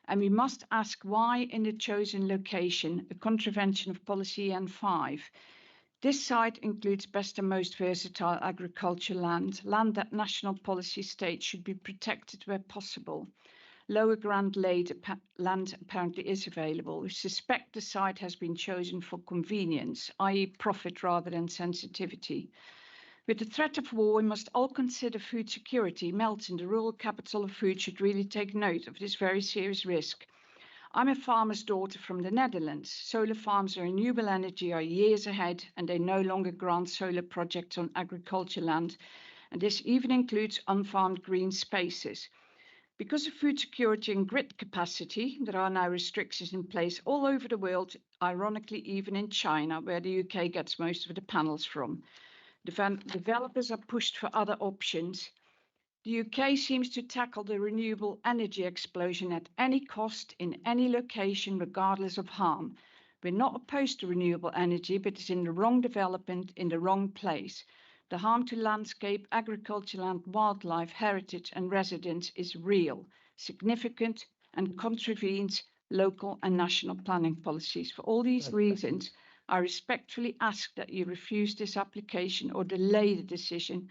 And we must ask why in the chosen location, a contravention of policy N5. This site includes best and most versatile agricultural land, land that national policy states should be protected where possible. Lower Grand Lade land apparently is available. We suspect the site has been chosen for convenience, i.e. profit rather than sensitivity. With the threat of war, we must all consider food security. Melton, the rural capital of food, should really take note of this very serious risk. I'm a farmer's daughter from the Netherlands. Solar farms and renewable energy are years ahead, and they no longer grant solar projects on agricultural land. And this even includes unfarmed green spaces. Because of food security and grid capacity, there are now restrictions in place all over the world, ironically even in China, where the UK gets most of the panels from. Developers are pushed for other options. The UK seems to tackle the renewable energy explosion at any cost in any location, regardless of harm. We're not opposed to renewable energy, but it's in the wrong development, in the wrong place. The harm to landscape, agriculture, and wildlife, heritage and residents is real, significant, and contravenes local and national planning policies. For all these reasons, I respectfully ask that you refuse this application or delay the decision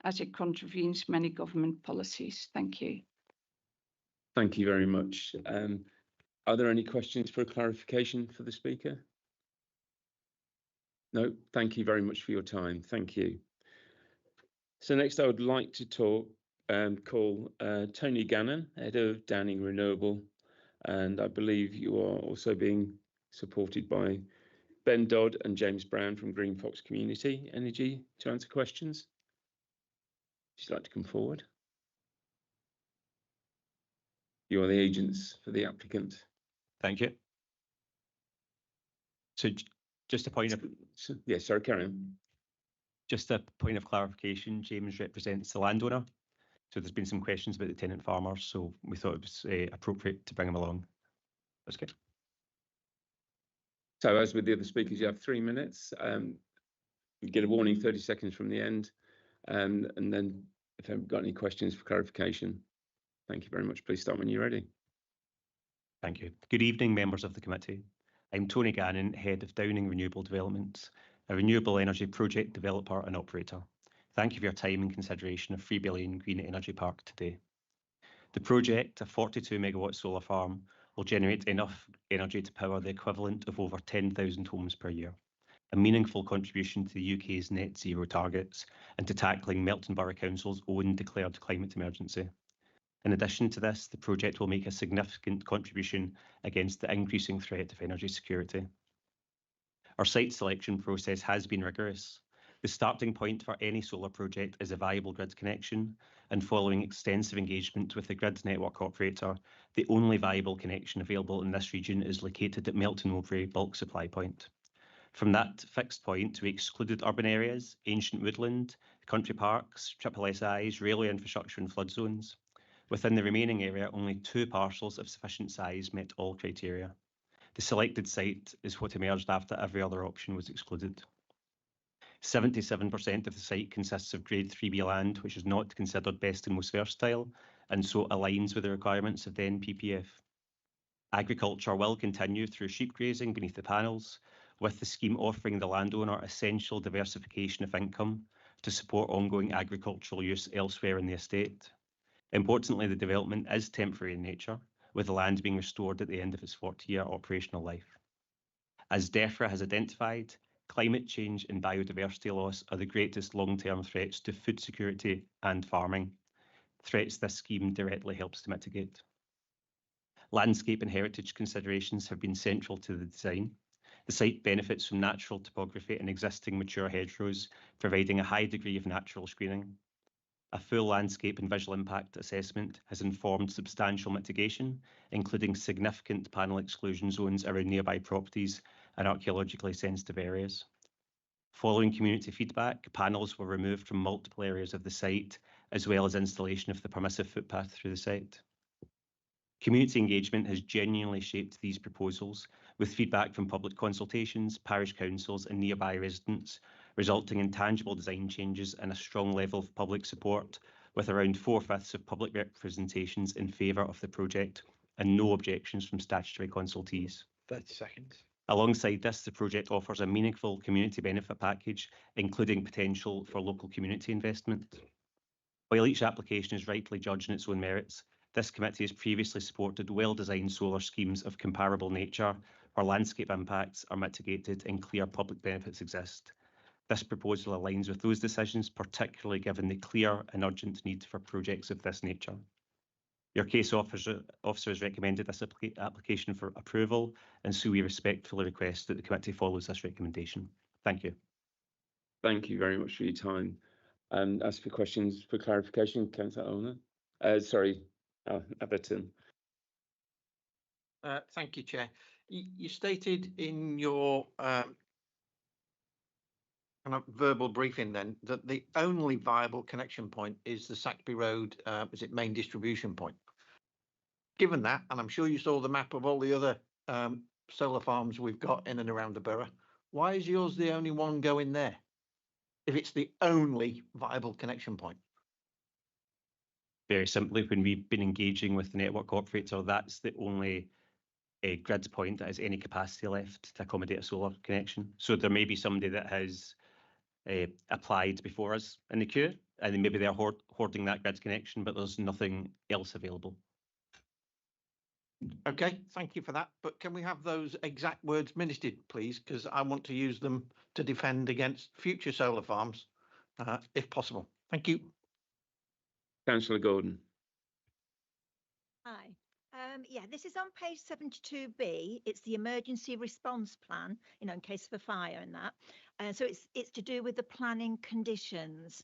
as it contravenes many government policies. Thank you. Thank you very much. Are there any questions for clarification for the speaker? No, thank you very much for your time. Thank you. So next I would like to call Tony Gannon, Head of Downing Renewable, and I believe you are also being supported by Ben Dodd and James Brown from Green Fox Community Energy to answer questions. Would you like to come forward? You are the agents for the applicant. Thank you. So just a point of... Yes, sorry, carry on. Just a point of clarification, James represents the landowner. So there's been some questions about the tenant farmers, so we thought it was appropriate to bring him along. That's good. So as with the other speakers, you have 3 minutes. You get a warning 30 seconds from the end. And then if you've got any questions for clarification, thank you very much. Please start when you're ready. Thank you. Good evening, members of the committee. I'm Tony Gannon, Head of Downing Renewable Developments, a renewable energy project developer and operator. Thank you for your time and consideration of Freeby Lane Green Energy Park today. The project, a 42 megawatt solar farm, will generate enough energy to power the equivalent of over 10,000 homes per year, a meaningful contribution to the UK's net zero targets and to tackling Melton Borough Council's own declared climate emergency. In addition to this, the project will make a significant contribution against the increasing threat of energy security. Our site selection process has been rigorous. The starting point for any solar project is a viable grid connection, and following extensive engagement with the grid network operator, the only viable connection available in this region is located at Melton Mowbray bulk supply point. From that fixed point, we excluded urban areas, ancient woodland, country parks, SSSIs, railway infrastructure and flood zones. Within the remaining area, only 2 parcels of sufficient size met all criteria. The selected site is what emerged after every other option was excluded. 77% of the site consists of Grade 3B land, which is not considered best and most versatile, and so aligns with the requirements of the NPPF. Agriculture will continue through sheep grazing beneath the panels, with the scheme offering the landowner essential diversification of income to support ongoing agricultural use elsewhere in the estate. Importantly, the development is temporary in nature, with the land being restored at the end of its 40-year operational life. As DEFRA has identified, climate change and biodiversity loss are the greatest long-term threats to food security and farming, threats this scheme directly helps to mitigate. Landscape and heritage considerations have been central to the design. The site benefits from natural topography and existing mature hedgerows, providing a high degree of natural screening. A full landscape and visual impact assessment has informed substantial mitigation, including significant panel exclusion zones around nearby properties and archaeologically sensitive areas. Following community feedback, panels were removed from multiple areas of the site, as well as installation of the permissive footpath through the site. Community engagement has genuinely shaped these proposals, with feedback from public consultations, parish councils and nearby residents, resulting in tangible design changes and a strong level of public support, with around 4/5 of public representations in favour of the project and no objections from statutory consultees. 30 seconds. Alongside this, the project offers a meaningful community benefit package, including potential for local community investment. While each application is rightly judged on its own merits, this committee has previously supported well-designed solar schemes of comparable nature, where landscape impacts are mitigated and clear public benefits exist. This proposal aligns with those decisions, particularly given the clear and urgent need for projects of this nature. Your case officer has recommended this application for approval, and so we respectfully request that the committee follows this recommendation. Thank you. Thank you very much for your time. As for questions for clarification, Councillor Owner. Atherton. Thank you, Chair. You stated in your kind of verbal briefing then that the only viable connection point is the Saxby Road, main distribution point. Given that, and I'm sure you saw the map of all the other solar farms we've got in and around the borough, why is yours the only one going there if it's the only viable connection point? Very simply, when we've been engaging with the network operator, that's the only grid point that has any capacity left to accommodate a solar connection. So there may be somebody that has applied before us in the queue, and then maybe they're hoarding that grid connection, but there's nothing else available. Okay, thank you for that. But can we have those exact words minuted, please? Because I want to use them to defend against future solar farms, if possible. Thank you. Councillor Gordon. Hi. Yeah, this is on page 72B. It's the emergency response plan, in case of a fire and that. So it's to do with the planning conditions.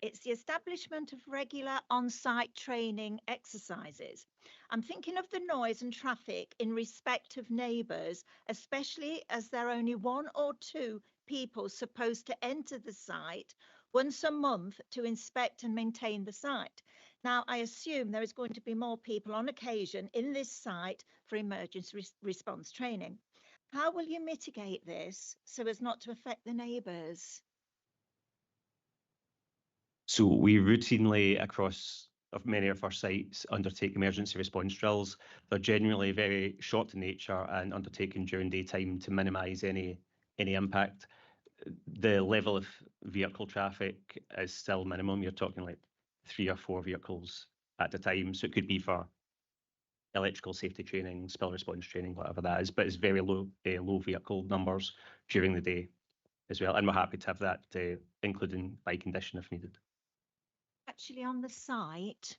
It's the establishment of regular on-site training exercises. I'm thinking of the noise and traffic in respect of neighbours, especially as there are only 1 or 2 people supposed to enter the site once a month to inspect and maintain the site. Now, I assume there is going to be more people on occasion in this site for emergency response training. How will you mitigate this so as not to affect the neighbours? So we routinely, across many of our sites, undertake emergency response drills. They're generally very short in nature and undertaken during daytime to minimise any impact. The level of vehicle traffic is still minimum. You're talking like 3 or 4 vehicles at a time. So it could be for electrical safety training, spill response training, whatever that is, but it's very low vehicle numbers during the day as well. And we're happy to have that including by condition if needed. Actually, on the site,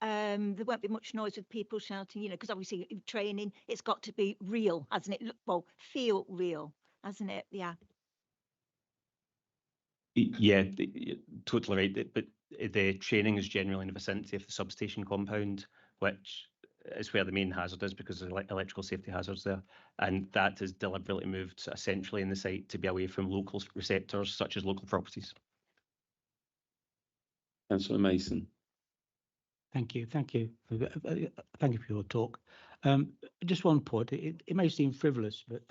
there won't be much noise with people shouting, because obviously training, it's got to be real, hasn't it? Well, feel real, hasn't it? Yeah. Yeah, totally right. But the training is generally in the vicinity of the substation compound, which is where the main hazard is because of electrical safety hazards there. And that is deliberately moved essentially in the site to be away from local receptors such as local properties. Councillor Mason. Thank you. Thank you for your talk. Just one point. It may seem frivolous, but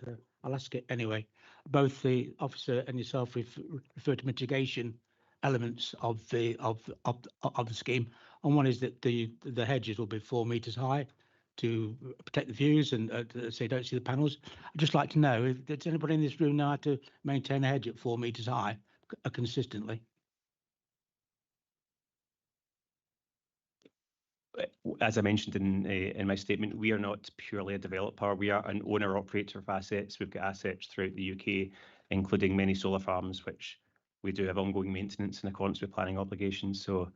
I'll ask it anyway. Both the officer and yourself refer to mitigation elements of the scheme, and one is that the hedges will be 4 metres high to protect the views and so you don't see the panels. I'd just like to know, does anybody in this room know how to maintain a hedge at 4 metres high consistently? As I mentioned in my statement, we are not purely a developer. We are an owner-operator of assets. We've got assets throughout the UK, including many solar farms, which we do have ongoing maintenance in accordance with planning obligations. So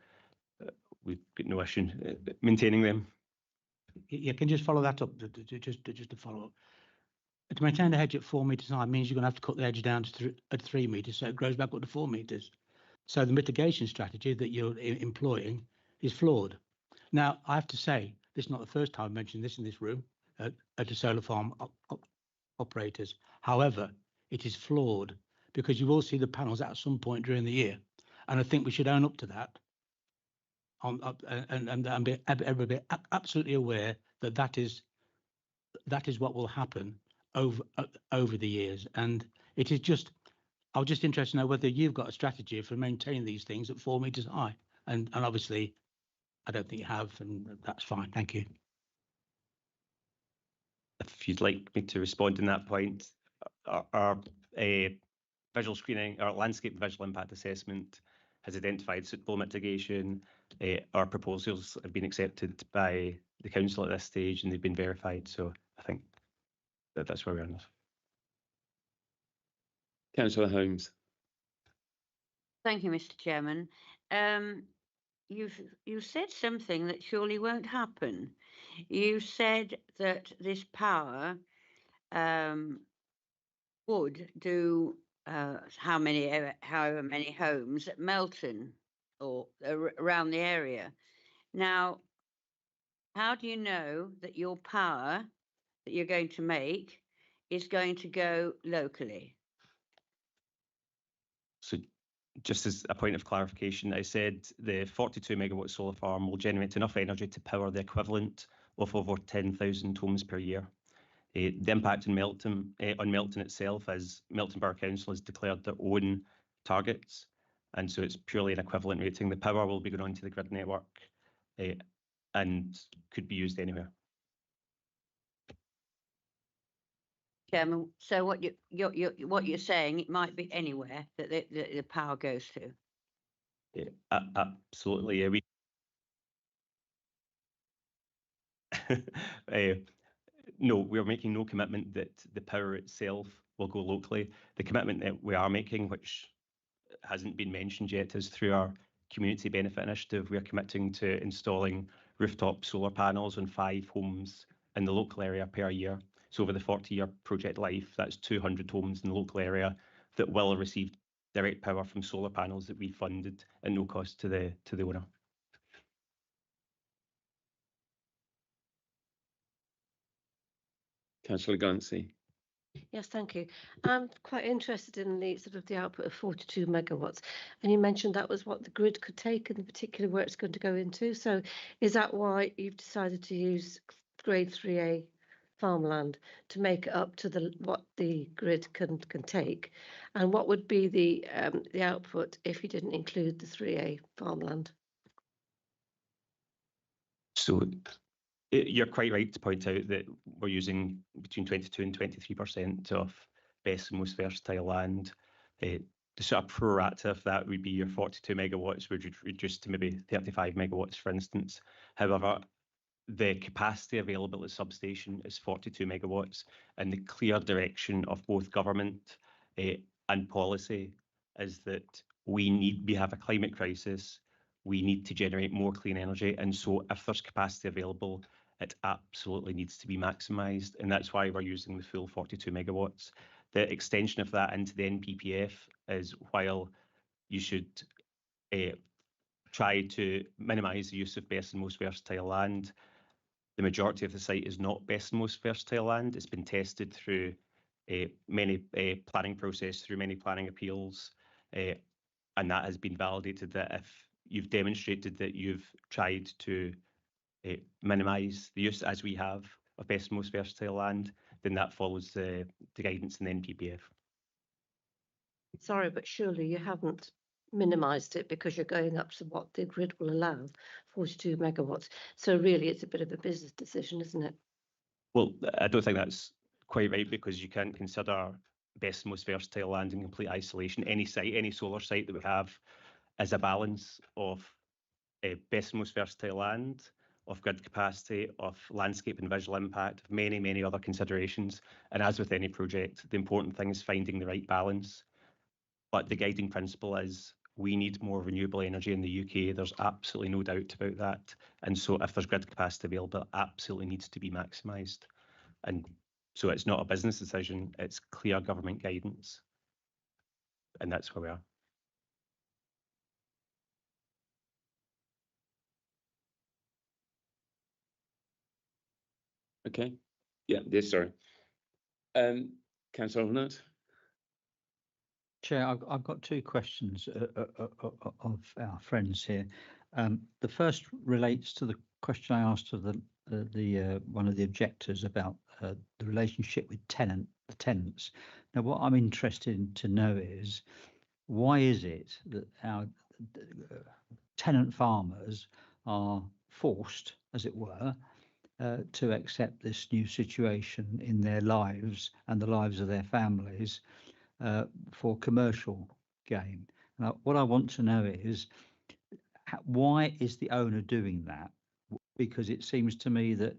we've got no issue maintaining them. Yeah, can you just follow that up? Just to follow up. To maintain the hedge at 4 metres high means you're going to have to cut the hedge down to 3 metres, so it grows back up to 4 metres. So the mitigation strategy that you're employing is flawed. Now, I have to say, this is not the first time I've mentioned this in this room at the solar farm operators. However, it is flawed because you will see the panels at some point during the year. And I think we should own up to that and be everybody absolutely aware that is what will happen over the years. And it is just, I was just interested to know whether you've got a strategy for maintaining these things at 4 meters high. And obviously, I don't think you have, and that's fine. Thank you. If you'd like me to respond on that point, our visual screening, our landscape visual impact assessment has identified suitable mitigation. Our proposals have been accepted by the council at this stage and they've been verified. So I think that's where we are now. Councillor Holmes. Thank you, Mr. Chairman. You said something that surely won't happen. You said that this power would do however many homes at Melton or around the area. Now, how do you know that your power that you're going to make is going to go locally? So just as a point of clarification, I said the 42 megawatt solar farm will generate enough energy to power the equivalent of over 10,000 homes per year. The impact on Melton itself, as Melton Borough Council has declared their own targets, and so it's purely an equivalent rating. The power will be going onto the grid network and could be used anywhere. Chairman, so what you're saying, it might be anywhere that the power goes to. Absolutely, yeah. No, we're making no commitment that the power itself will go locally. The commitment that we are making, which hasn't been mentioned yet, is through our community benefit initiative. We're committing to installing rooftop solar panels on 5 homes in the local area per year. So over the 40-year project life, that's 200 homes in the local area that will receive direct power from solar panels that we funded at no cost to the owner. Councillor Glancy. Yes, thank you. I'm quite interested in the sort of the output of 42 megawatts, and you mentioned that was what the grid could take and the particular where it's going to go into. So is that why you've decided to use grade 3A farmland to make it up to what the grid can take? And what would be the output if you didn't include the 3A farmland? So you're quite right to point out that we're using between 22 and 23% of best and most versatile land. The sort of pro rata of that would be your 42 megawatts would reduce to maybe 35 megawatts, for instance. However, the capacity available at the substation is 42 megawatts, and the clear direction of both government and policy is that we have a climate crisis. We need to generate more clean energy, and so if there's capacity available, it absolutely needs to be maximised, and that's why we're using the full 42 megawatts. The extension of that into the NPPF is while you should try to minimise the use of best and most versatile land, the majority of the site is not best and most versatile land. It's been tested through many planning process, through many planning appeals, and that has been validated that if you've demonstrated that you've tried to minimise the use, as we have, of best and most versatile land, then that follows the guidance in the NPPF. Sorry, but surely you haven't minimised it because you're going up to what the grid will allow, 42 megawatts. So really it's a bit of a business decision, isn't it? Well, I don't think that's quite right, because you can't consider best and most versatile land in complete isolation. Any site, any solar site that we have is a balance of best and most versatile land, of grid capacity, of landscape and visual impact, of many, many other considerations. And as with any project, the important thing is finding the right balance. But the guiding principle is we need more renewable energy in the UK. There's absolutely no doubt about that. And so if there's grid capacity available, it absolutely needs to be maximised. And so it's not a business decision, it's clear government guidance. And that's where we are. Okay. Yeah, yes, sorry. Councillor Arnott. Chair, I've got 2 questions of our friends here. The first relates to the question I asked of the one of the objectors about the relationship with the tenants. Now, what I'm interested to know is, why is it that our tenant farmers are forced, as it were, to accept this new situation in their lives and the lives of their families for commercial gain? Now, what I want to know is, why is the owner doing that? Because it seems to me that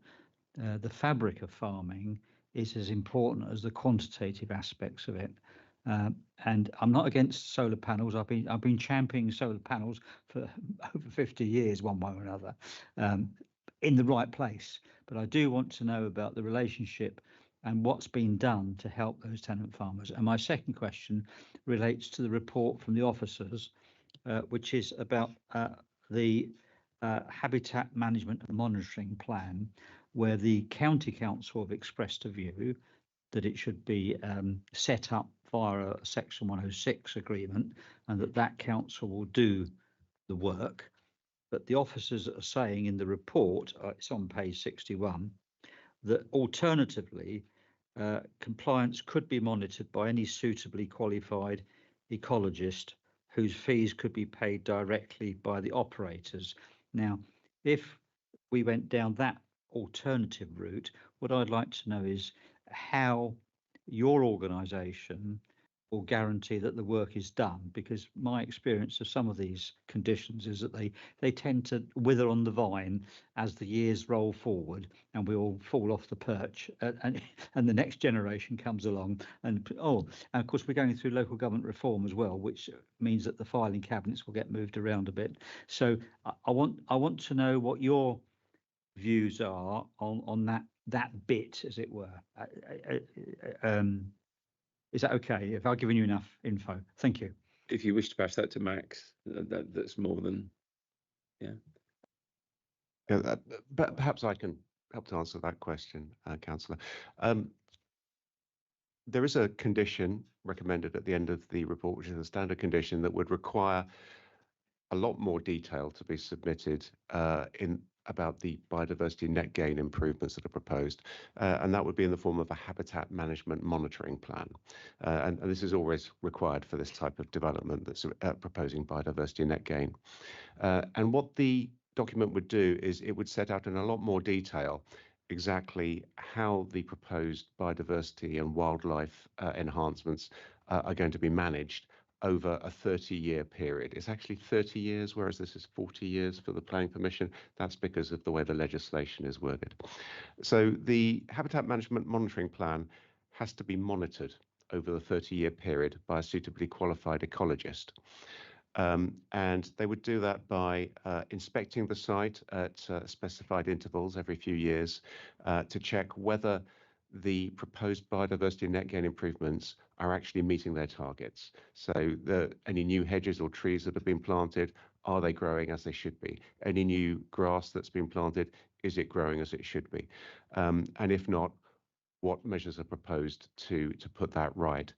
the fabric of farming is as important as the quantitative aspects of it. And I'm not against solar panels. I've been championing solar panels for over 50 years, one way or another, in the right place. But I do want to know about the relationship and what's been done to help those tenant farmers. And my second question relates to the report from the officers, which is about the habitat management and monitoring plan, where the county council have expressed a view that it should be set up via a Section 106 agreement, and that council will do the work. But the officers are saying in the report, it's on page 61, that alternatively, compliance could be monitored by any suitably qualified ecologist whose fees could be paid directly by the operators. Now, if we went down that alternative route, what I'd like to know is how your organisation will guarantee that the work is done, because my experience of some of these conditions is that they tend to wither on the vine as the years roll forward, and we all fall off the perch, and the next generation comes along, and of course we're going through local government reform as well, which means that the filing cabinets will get moved around a bit. So I want to know what your views are on that bit, as it were. Is that okay if I've given you enough info? Thank you. If you wish to pass that to Max, that's more than, yeah. But perhaps I can help to answer that question, Councillor. There is a condition recommended at the end of the report, which is a standard condition that would require a lot more detail to be submitted about the biodiversity net gain improvements that are proposed, and that would be in the form of a habitat management monitoring plan. And this is always required for this type of development that's proposing biodiversity net gain. And what the document would do is it would set out in a lot more detail exactly how the proposed biodiversity and wildlife enhancements are going to be managed over a 30-year period. It's actually 30 years, whereas this is 40 years for the planning permission. That's because of the way the legislation is worded. So the habitat management monitoring plan has to be monitored over the 30-year period by a suitably qualified ecologist. And they would do that by inspecting the site at specified intervals every few years to check whether the proposed biodiversity net gain improvements are actually meeting their targets. So any new hedges or trees that have been planted, are they growing as they should be? Any new grass that's been planted, is it growing as it should be? And if not, what measures are proposed to put that right?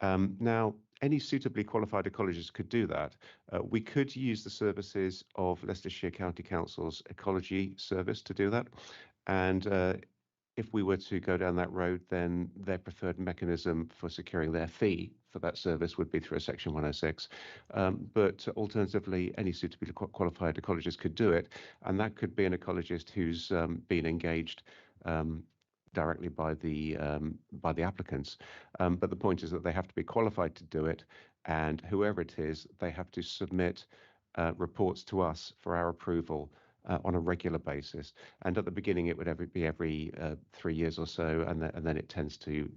Now, any suitably qualified ecologist could do that. We could use the services of Leicestershire County Council's ecology service to do that. And if we were to go down that road, then their preferred mechanism for securing their fee for that service would be through a Section 106. But alternatively, any suitably qualified ecologist could do it, and that could be an ecologist who's been engaged directly by the applicants. But the point is that they have to be qualified to do it, and whoever it is, they have to submit reports to us for our approval on a regular basis. And at the beginning, it would be every 3 years or so, and then it tends to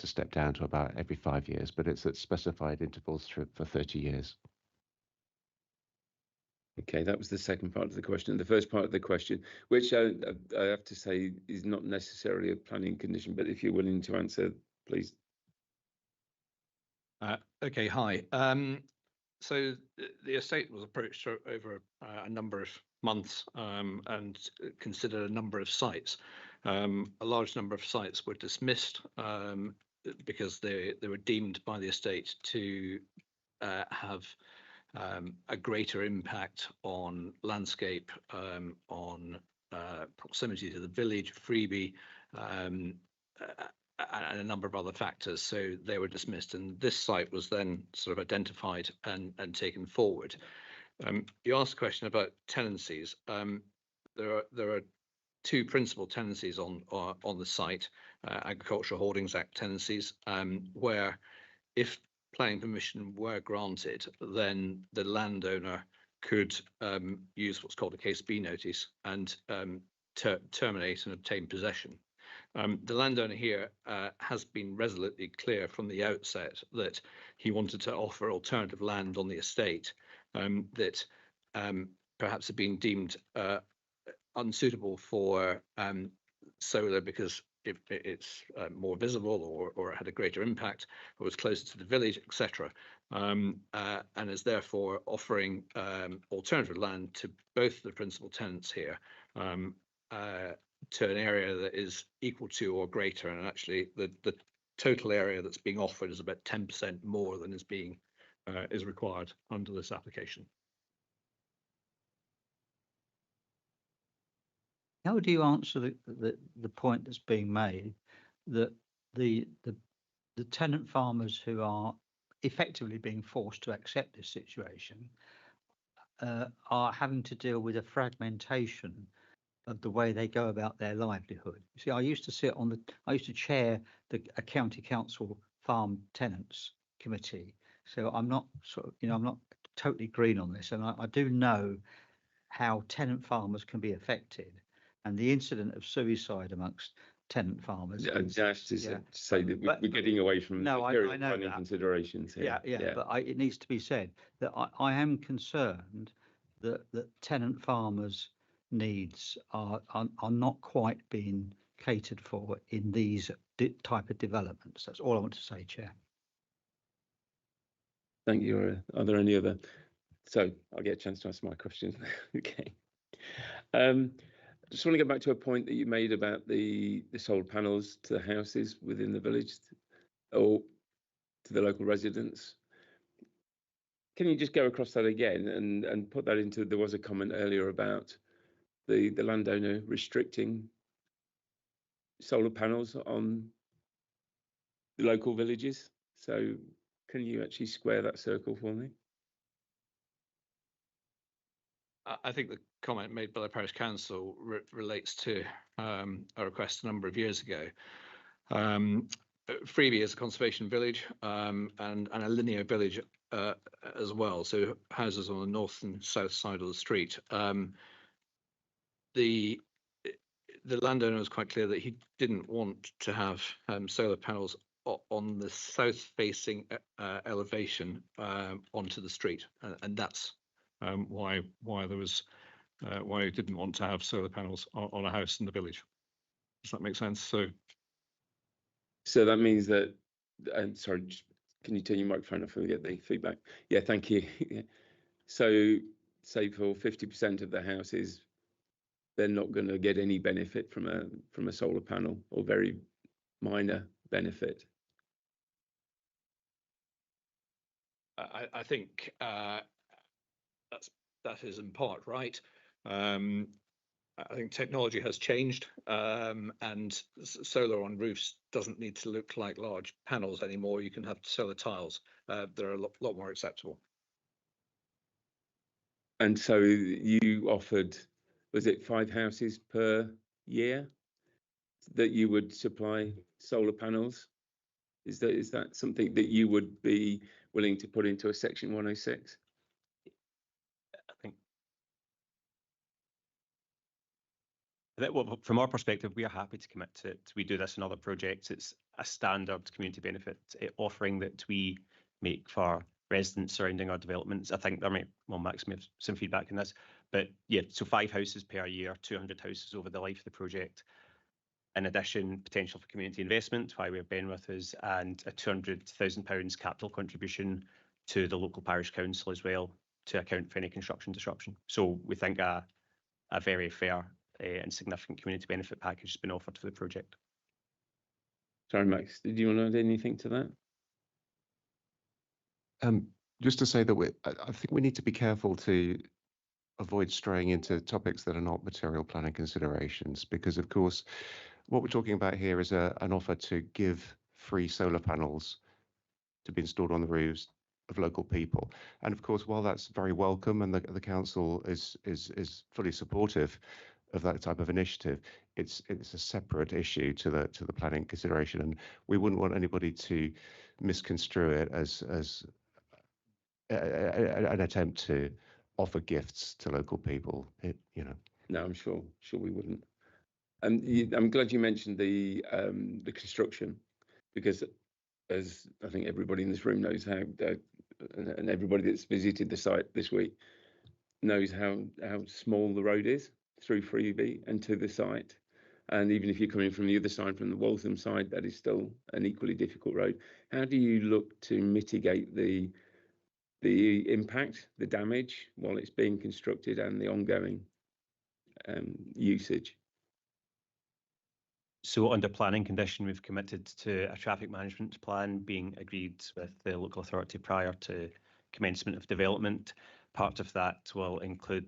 step down to about every 5 years. But it's at specified intervals for 30 years. Okay, that was the second part of the question. The first part of the question, which I have to say is not necessarily a planning condition, but if you're willing to answer, please. Okay, hi. So the estate was approached over a number of months and considered a number of sites. A large number of sites were dismissed because they were deemed by the estate to have a greater impact on landscape, on proximity to the village, freebie, and a number of other factors. So they were dismissed, and this site was then sort of identified and taken forward. You asked a question about tenancies. There are two principal tenancies on the site, Agricultural Holdings Act tenancies, where if planning permission were granted, then the landowner could use what's called a case B notice and terminate and obtain possession. The landowner here has been resolutely clear from the outset that he wanted to offer alternative land on the estate that perhaps had been deemed unsuitable for solar because it's more visible or had a greater impact, or was closer to the village, etc. And is therefore offering alternative land to both the principal tenants here to an area that is equal to or greater. And actually the total area that's being offered is about 10% more than is required under this application. How do you answer the point that's being made that the tenant farmers who are effectively being forced to accept this situation are having to deal with a fragmentation of the way they go about their livelihood? You see, I used to chair a county council farm tenants committee, so I'm not I'm not totally green on this, and I do know how tenant farmers can be affected. And the incident of suicide amongst tenant farmers. Just to say that we're getting away from I know planning considerations here. But it needs to be said that I am concerned that tenant farmers' needs are not quite being catered for in these type of developments. That's all I want to say, Chair. Thank you. Are there any other? So I'll get a chance to ask my questions. Okay. Just want to go back to a point that you made about the solar panels to the houses within the village or to the local residents. Can you just go across that again and put that into, there was a comment earlier about the landowner restricting solar panels on the local villages. So can you actually square that circle for me? I think the comment made by the Parish Council relates to a request a number of years ago. Freebie is a conservation village and a linear village as well, so houses on the north and south side of the street. The landowner was quite clear that he didn't want to have solar panels on the south-facing elevation onto the street, and that's why there was why he didn't want to have solar panels on a house in the village. Does that make sense? So that means that, sorry, can you turn your microphone off and get the feedback? Yeah, thank you. So say for 50% of the houses, they're not going to get any benefit from a solar panel, or very minor benefit. I think that is in part right. I think technology has changed, and solar on roofs doesn't need to look like large panels anymore. You can have solar tiles. They're a lot more acceptable. And so you offered, was it 5 houses per year that you would supply solar panels? Is that something that you would be willing to put into a Section 106? I think that, well, from our perspective, we are happy to commit to it. We do this in other projects. It's a standard community benefit offering that we make for residents surrounding our developments. I think there might, well, Max may have some feedback on this, but yeah, so 5 houses per year, 200 houses over the life of the project. In addition, potential for community investment, why we're Benwith is, and a £200,000 capital contribution to the local parish council as well to account for any construction disruption. So we think a very fair and significant community benefit package has been offered for the project. Sorry, Max, did you want to add anything to that? Just to say that I think we need to be careful to avoid straying into topics that are not material planning considerations, because of course, what we're talking about here is an offer to give free solar panels to be installed on the roofs of local people. And of course, while that's very welcome and the council is fully supportive of that type of initiative, it's a separate issue to the planning consideration, and we wouldn't want anybody to misconstrue it as an attempt to offer gifts to local people. No, I'm sure we wouldn't. And I'm glad you mentioned the construction, because as I think everybody in this room knows how, and everybody that's visited the site this week knows how small the road is through Freeby and to the site. And even if you're coming from the other side, from the Waltham side, that is still an equally difficult road. How do you look to mitigate the impact, the damage while it's being constructed, and the ongoing usage? So under planning condition, we've committed to a traffic management plan being agreed with the local authority prior to commencement of development. Part of that will include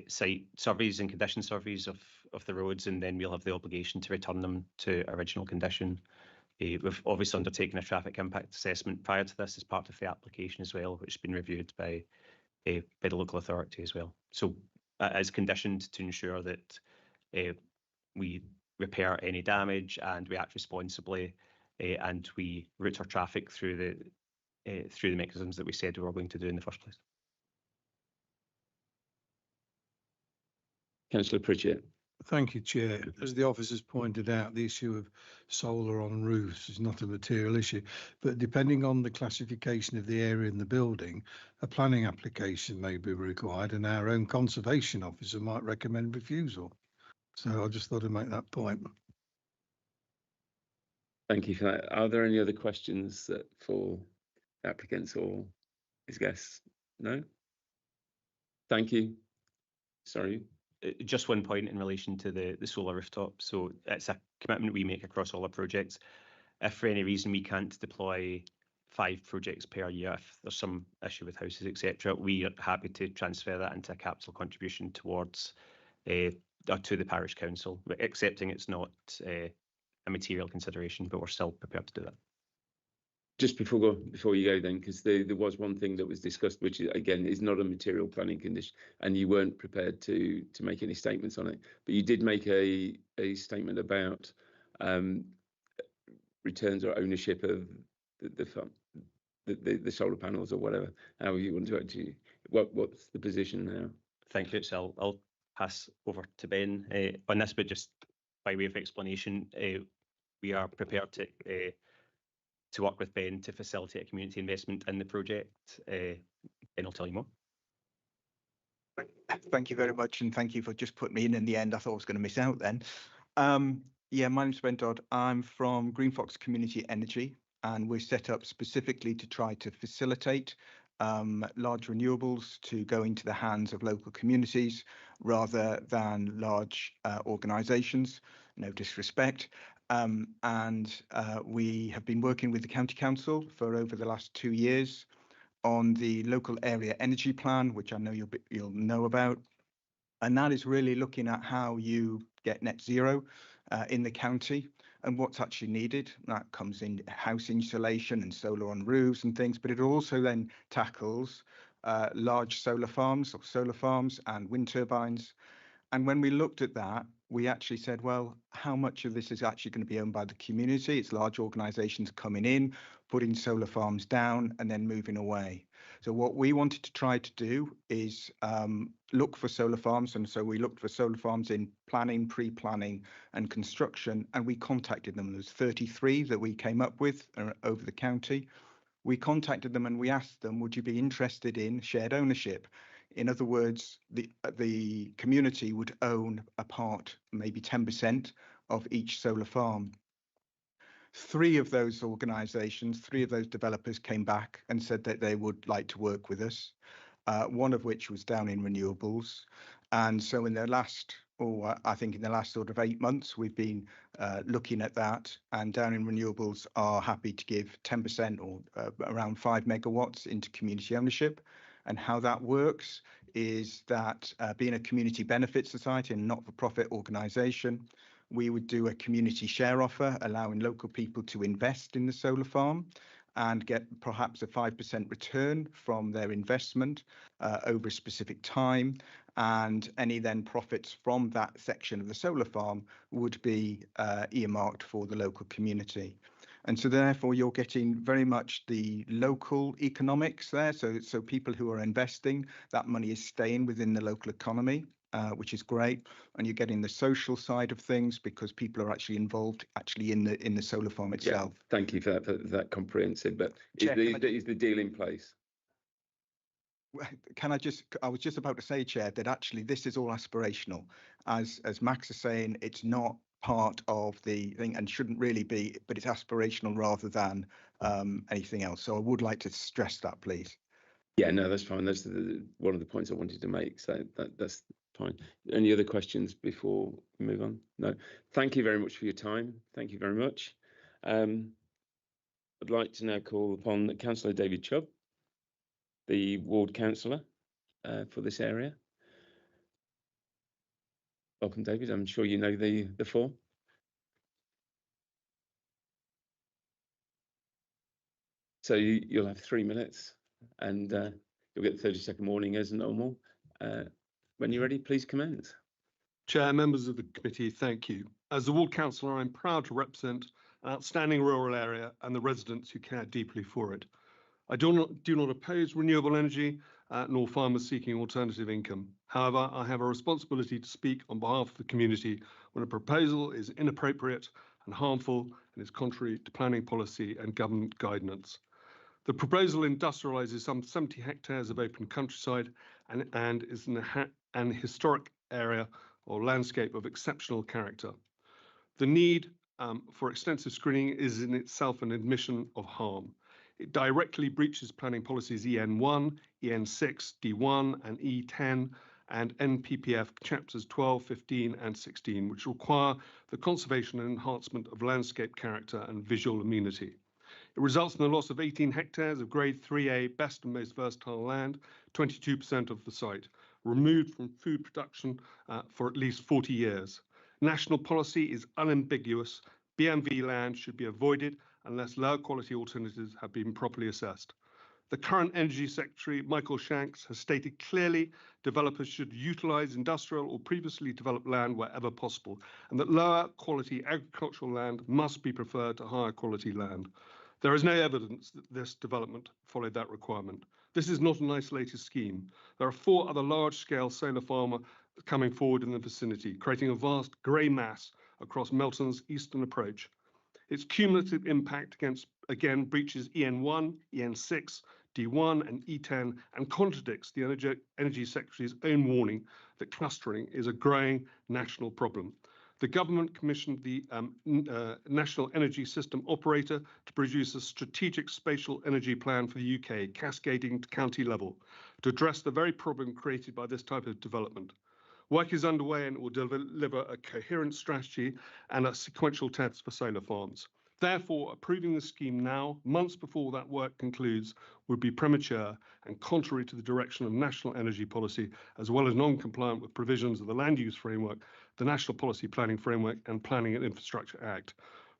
site surveys and condition surveys of the roads, and then we'll have the obligation to return them to original condition. We've obviously undertaken a traffic impact assessment prior to this as part of the application as well, which has been reviewed by the local authority as well. So as conditioned to ensure that we repair any damage and we act responsibly, and we route our traffic through the mechanisms that we said we were going to do in the first place. Councillor Pritchett. Thank you, Chair. As the officers pointed out, the issue of solar on roofs is not a material issue, but depending on the classification of the area in the building, a planning application may be required, and our own conservation officer might recommend refusal. So I just thought I'd make that point. Thank you for that. Are there any other questions for applicants or his guests? No? Thank you. Sorry. Just one point in relation to the solar rooftop. So it's a commitment we make across all our projects. If for any reason we can't deploy 5 projects per year, if there's some issue with houses, etc., we are happy to transfer that into a capital contribution towards to the parish council, accepting it's not a material consideration, but we're still prepared to do that. Just before you go then, because there was one thing that was discussed, which again is not a material planning condition, and you weren't prepared to make any statements on it, but you did make a statement about returns or ownership of the solar panels or whatever. How you want to actually, what's the position now? Thank you. So I'll pass over to Ben on this, but just by way of explanation, we are prepared to work with Ben to facilitate a community investment in the project. Ben will tell you more. Thank you very much, and thank you for just putting me in the end. I thought I was going to miss out then. Yeah, my name's Ben Dodd. I'm from Green Fox Community Energy, and we're set up specifically to try to facilitate large renewables to go into the hands of local communities rather than large organisations. No disrespect. And we have been working with the County Council for over the last 2 years on the local area energy plan, which I know you'll know about. And that is really looking at how you get net zero in the county and what's actually needed. That comes in house insulation and solar on roofs and things, but it also then tackles large solar farms and wind turbines. And when we looked at that, we actually said, well, how much of this is actually going to be owned by the community? It's large organisations coming in, putting solar farms down and then moving away. So what we wanted to try to do is look for solar farms. And so we looked for solar farms in planning, pre-planning and construction, and we contacted them. There's 33 that we came up with over the county. We contacted them and we asked them, would you be interested in shared ownership? In other words, the community would own a part, maybe 10% of each solar farm. 3 of those organisations, 3 of those developers came back and said that they would like to work with us, one of which was down in renewables. And so in the last, I think in the last sort of 8 months, we've been looking at that, and down in renewables are happy to give 10% or around 5 megawatts into community ownership. And how that works is that being a community benefit society and not-for-profit organisation, we would do a community share offer, allowing local people to invest in the solar farm and get perhaps a 5% return from their investment over a specific time. And any then profits from that section of the solar farm would be earmarked for the local community. And so therefore you're getting very much the local economics there. So people who are investing, that money is staying within the local economy, which is great. And you're getting the social side of things because people are actually involved in the solar farm itself. Yeah, thank you for that comprehensive. But Chair, is the deal in place? I was just about to say, Chair, that actually this is all aspirational. As Max is saying, it's not part of the thing and shouldn't really be, but it's aspirational rather than anything else. So I would like to stress that, please. Yeah, no, that's fine. That's one of the points I wanted to make. So that's fine. Any other questions before we move on? No. Thank you very much for your time. Thank you very much. I'd like to now call upon Councillor David Chubb, the ward councillor for this area. Welcome, David. I'm sure you know the form. So you'll have 3 minutes, and you'll get the 30-second warning as normal. When you're ready, please commence. Chair, members of the committee, thank you. As the ward councillor, I'm proud to represent an outstanding rural area and the residents who care deeply for it. I do not oppose renewable energy, nor farmers seeking alternative income. However, I have a responsibility to speak on behalf of the community when a proposal is inappropriate and harmful and is contrary to planning policy and government guidance. The proposal industrialises some 70 hectares of open countryside and is an historic area or landscape of exceptional character. The need for extensive screening is in itself an admission of harm. It directly breaches planning policies EN1, EN6, D1 and E10 and NPPF chapters 12, 15 and 16, which require the conservation and enhancement of landscape character and visual amenity. It results in the loss of 18 hectares of grade 3A best and most versatile land, 22% of the site, removed from food production for at least 40 years. National policy is unambiguous. BMV land should be avoided unless lower quality alternatives have been properly assessed. The current Energy Secretary, Michael Shanks, has stated clearly developers should utilise industrial or previously developed land wherever possible, and that lower quality agricultural land must be preferred to higher quality land. There is no evidence that this development followed that requirement. This is not an isolated scheme. There are 4 other large-scale solar farmers coming forward in the vicinity, creating a vast grey mass across Melton's eastern approach. Its cumulative impact again breaches EN1, EN6, D1 and E10 and contradicts the Energy Secretary's own warning that clustering is a growing national problem. The government commissioned the National Energy System Operator to produce a strategic spatial energy plan for the UK, cascading to county level, to address the very problem created by this type of development. Work is underway and it will deliver a coherent strategy and a sequential test for solar farms. Therefore, approving the scheme now, months before that work concludes, would be premature and contrary to the direction of national energy policy, as well as non-compliant with provisions of the Land Use Framework, the National Policy Planning Framework and Planning and Infrastructure Act.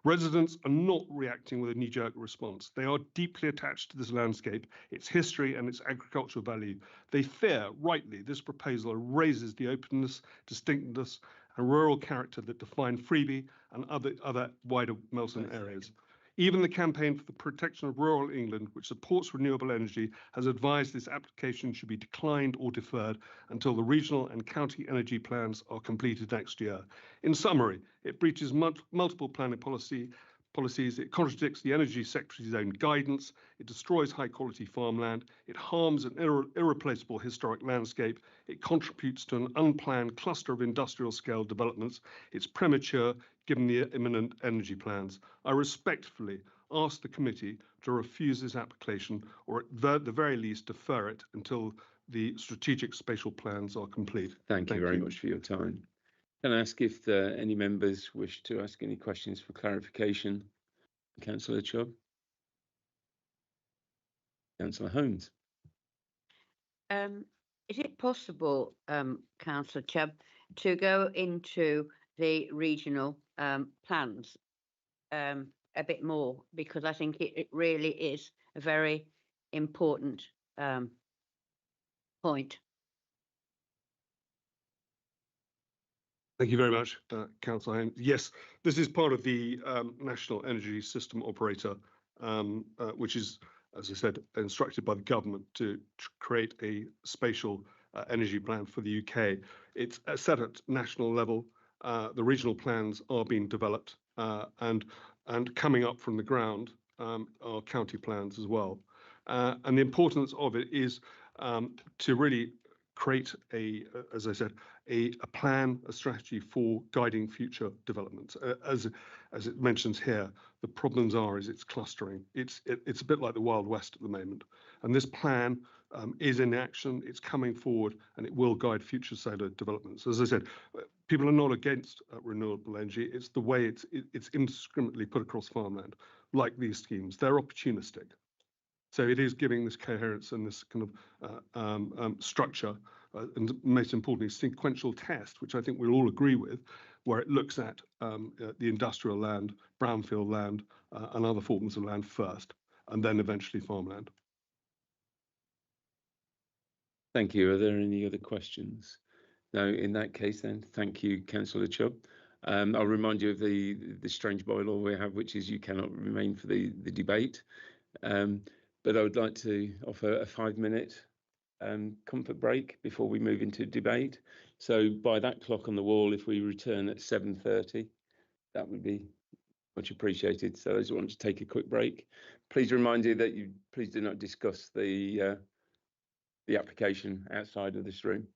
Residents are not reacting with a knee-jerk response. They are deeply attached to this landscape, its history and its agricultural value. They fear, rightly, this proposal raises the openness, distinctness and rural character that define Freeby and other wider Melton areas. Even the Campaign for the Protection of Rural England, which supports renewable energy, has advised this application should be declined or deferred until the regional and county energy plans are completed next year. In summary, it breaches multiple planning policies, it contradicts the Energy Secretary's own guidance, it destroys high-quality farmland, it harms an irreplaceable historic landscape, it contributes to an unplanned cluster of industrial-scale developments, it's premature given the imminent energy plans. I respectfully ask the committee to refuse this application or at the very least defer it until the strategic spatial plans are complete. Thank you very much for your time. Can I ask if any members wish to ask any questions for clarification? Councillor Chubb. Councillor Holmes. Is it possible, Councillor Chubb, to go into the regional plans a bit more? Because I think it really is a very important point. Thank you very much, Councillor Hain. Yes, this is part of the National Energy System Operator, which is, as I said, instructed by the government to create a spatial energy plan for the UK. It's set at national level. The regional plans are being developed and coming up from the ground are county plans as well. And the importance of it is to really create as I said, a plan, a strategy for guiding future developments. As it mentions here, the problems is it's clustering. It's a bit like the Wild West at the moment. And this plan is in action, it's coming forward, and it will guide future solar developments. As I said, people are not against renewable energy. It's the way it's indiscriminately put across farmland, like these schemes. They're opportunistic. So it is giving this coherence and this kind of structure, and most importantly, sequential test, which I think we'll all agree with, where it looks at the industrial land, brownfield land, and other forms of land first, and then eventually farmland. Thank you. Are there any other questions? No, in that case then, thank you, Councillor Chubb. I'll remind you of the strange bylaw we have, which is you cannot remain for the debate. But I would like to offer a 5-minute comfort break before we move into debate. So by that clock on the wall, if we return at 7:30, that would be much appreciated. So those who want to take a quick break, please remind you that you please do not discuss the application outside of this room.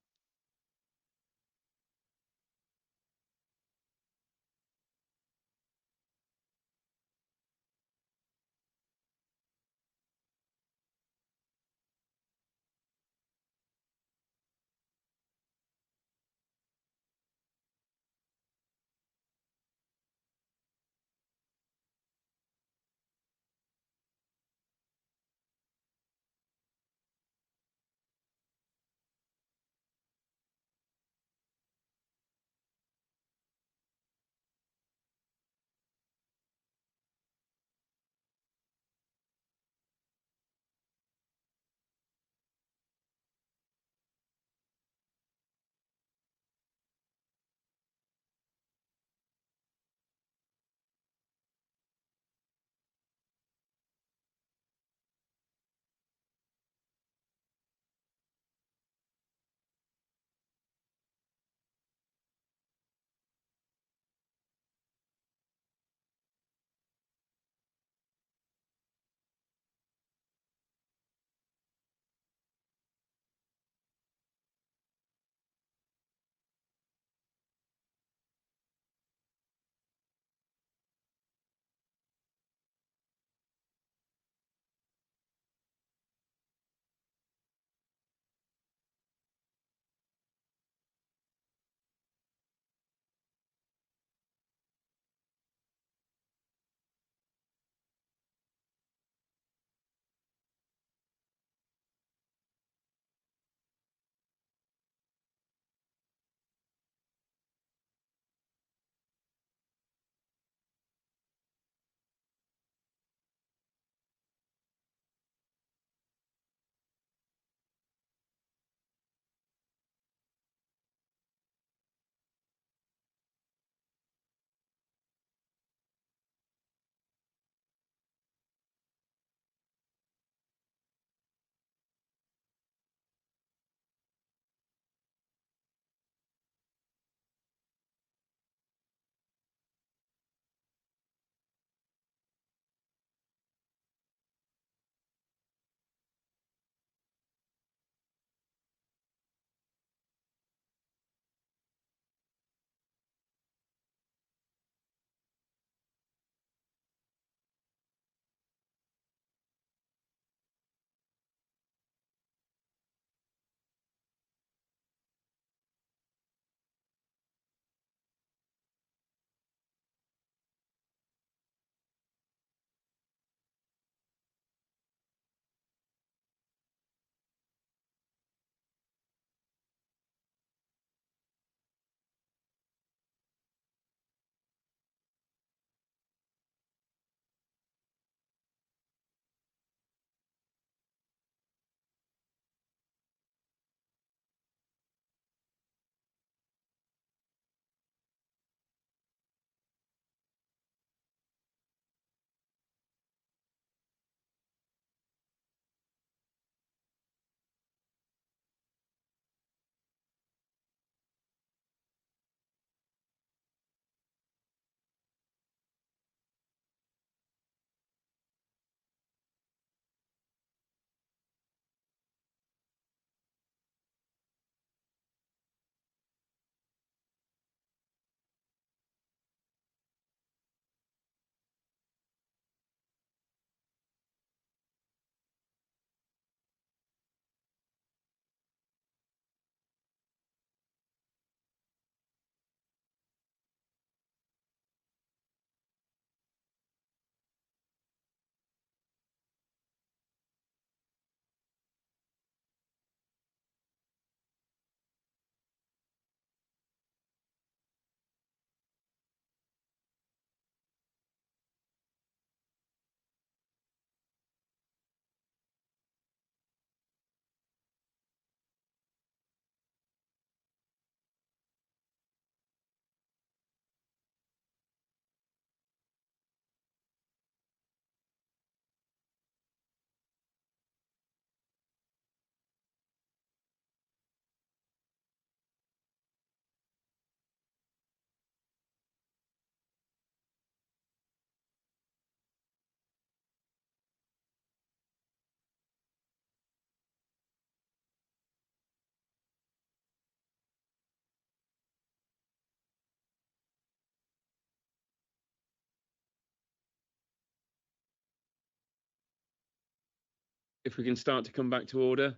if we can start to come back to order,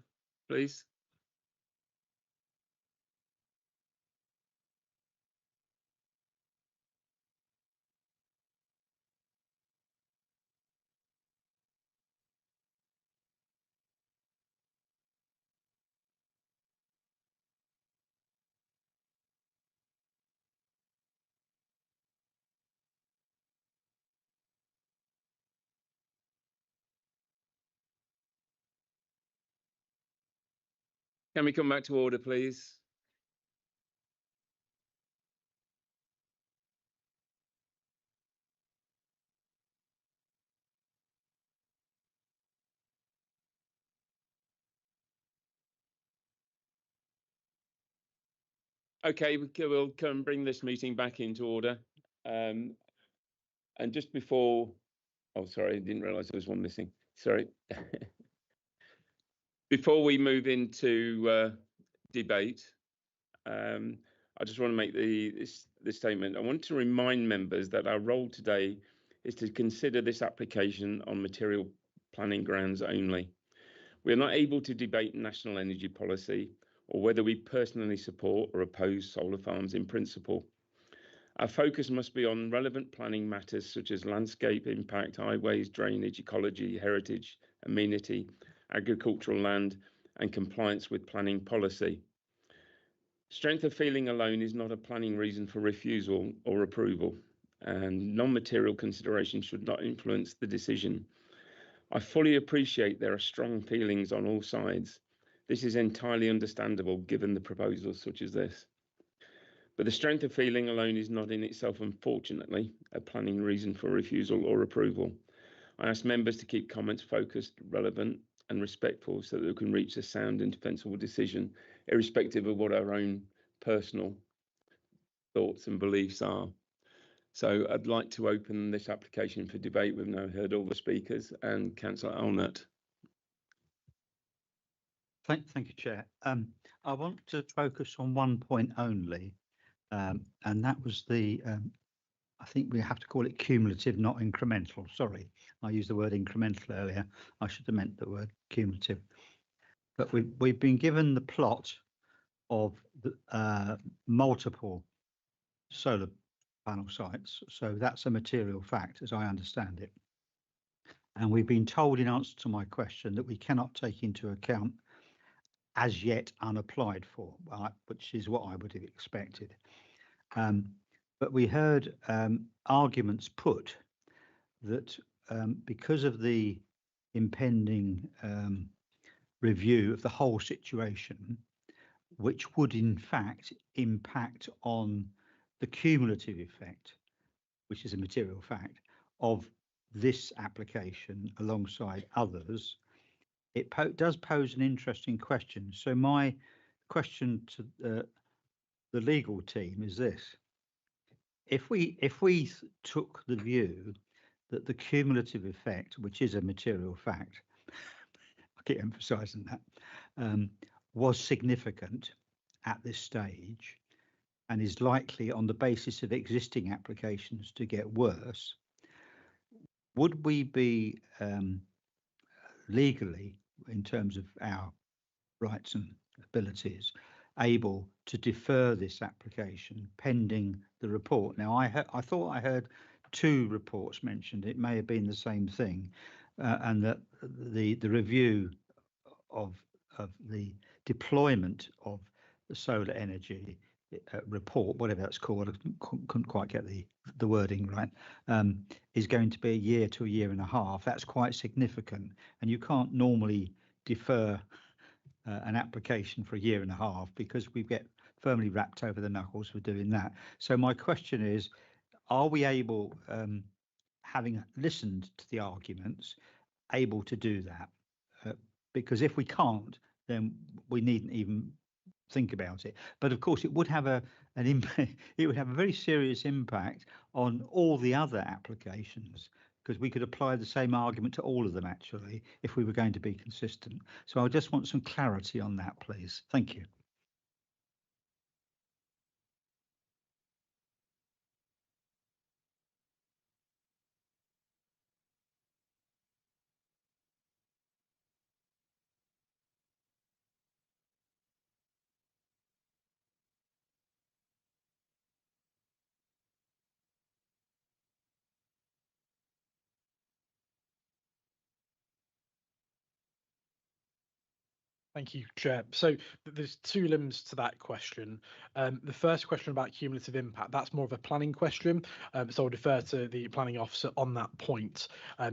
please. Can we come back to order, please? Okay, we'll come bring this meeting back into order. And just before, oh, sorry, I didn't realise there was one missing. Sorry. Before we move into debate, I just want to make this statement. I want to remind members that our role today is to consider this application on material planning grounds only. We are not able to debate national energy policy or whether we personally support or oppose solar farms in principle. Our focus must be on relevant planning matters such as landscape impact, highways, drainage, ecology, heritage, amenity, agricultural land, and compliance with planning policy. Strength of feeling alone is not a planning reason for refusal or approval, and non-material considerations should not influence the decision. I fully appreciate there are strong feelings on all sides. This is entirely understandable given the proposals such as this. But the strength of feeling alone is not in itself, unfortunately, a planning reason for refusal or approval. I ask members to keep comments focused, relevant and respectful so that we can reach a sound and defensible decision, irrespective of what our own personal thoughts and beliefs are. So I'd like to open this application for debate. We've now heard all the speakers and Councillor Allnutt. Thank you, Chair. I want to focus on one point only, and that was the, I think we have to call it cumulative, not incremental. Sorry, I used the word incremental earlier. I should have meant the word cumulative. But we've been given the plot of the, multiple solar panel sites. So that's a material fact, as I understand it. And we've been told in answer to my question that we cannot take into account as yet unapplied for, which is what I would have expected. But we heard arguments put that because of the impending review of the whole situation, which would in fact impact on the cumulative effect, which is a material fact, of this application alongside others, it does pose an interesting question. So my question to the legal team is this: if we took the view that the cumulative effect, which is a material fact, I keep emphasising that, was significant at this stage and is likely on the basis of existing applications to get worse, would we be legally, in terms of our rights and abilities, able to defer this application pending the report? Now, I thought I heard two reports mentioned. It may have been the same thing, and that the review of the deployment of the solar energy report, whatever that's called, I couldn't quite get the wording right, is going to be a year to a year and a half. That's quite significant, and you can't normally defer an application for a year and a half because we get firmly wrapped over the knuckles for doing that. So my question is, are we able, having listened to the arguments, able to do that? Because if we can't, then we needn't even think about it. But of course, it would have an impact. It would have a very serious impact on all the other applications, because we could apply the same argument to all of them actually if we were going to be consistent. So I just want some clarity on that, please. Thank you. Thank you, Chair. So there's two limbs to that question. The first question about cumulative impact, that's more of a planning question. So I'll defer to the planning officer on that point,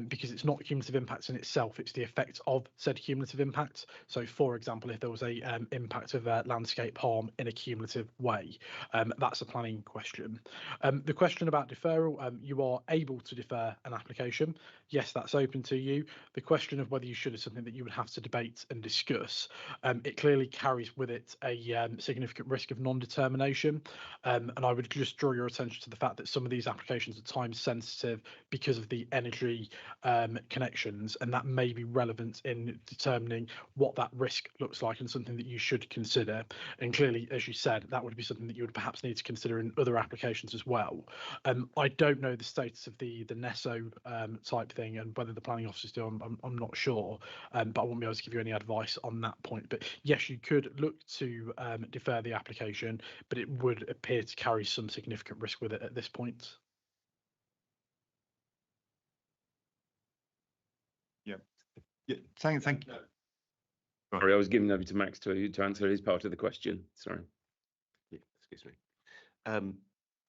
because it's not cumulative impacts in itself, it's the effect of said cumulative impact. So for example, if there was a impact of landscape harm in a cumulative way, that's a planning question. The question about deferral, you are able to defer an application. Yes, that's open to you. The question of whether you should is something that you would have to debate and discuss. It clearly carries with it a significant risk of non-determination, and I would just draw your attention to the fact that some of these applications are time sensitive because of the energy connections, and that may be relevant in determining what that risk looks like and something that you should consider. And clearly, as you said, that would be something that you would perhaps need to consider in other applications as well. I don't know the status of the NESO type thing and whether the planning officers do. I'm not sure, but I won't be able to give you any advice on that point. But yes, you could look to defer the application, but it would appear to carry some significant risk with it at this point. Yeah. Thank you. Sorry, I was giving over to Max to answer his part of the question. Sorry. Yeah, excuse me.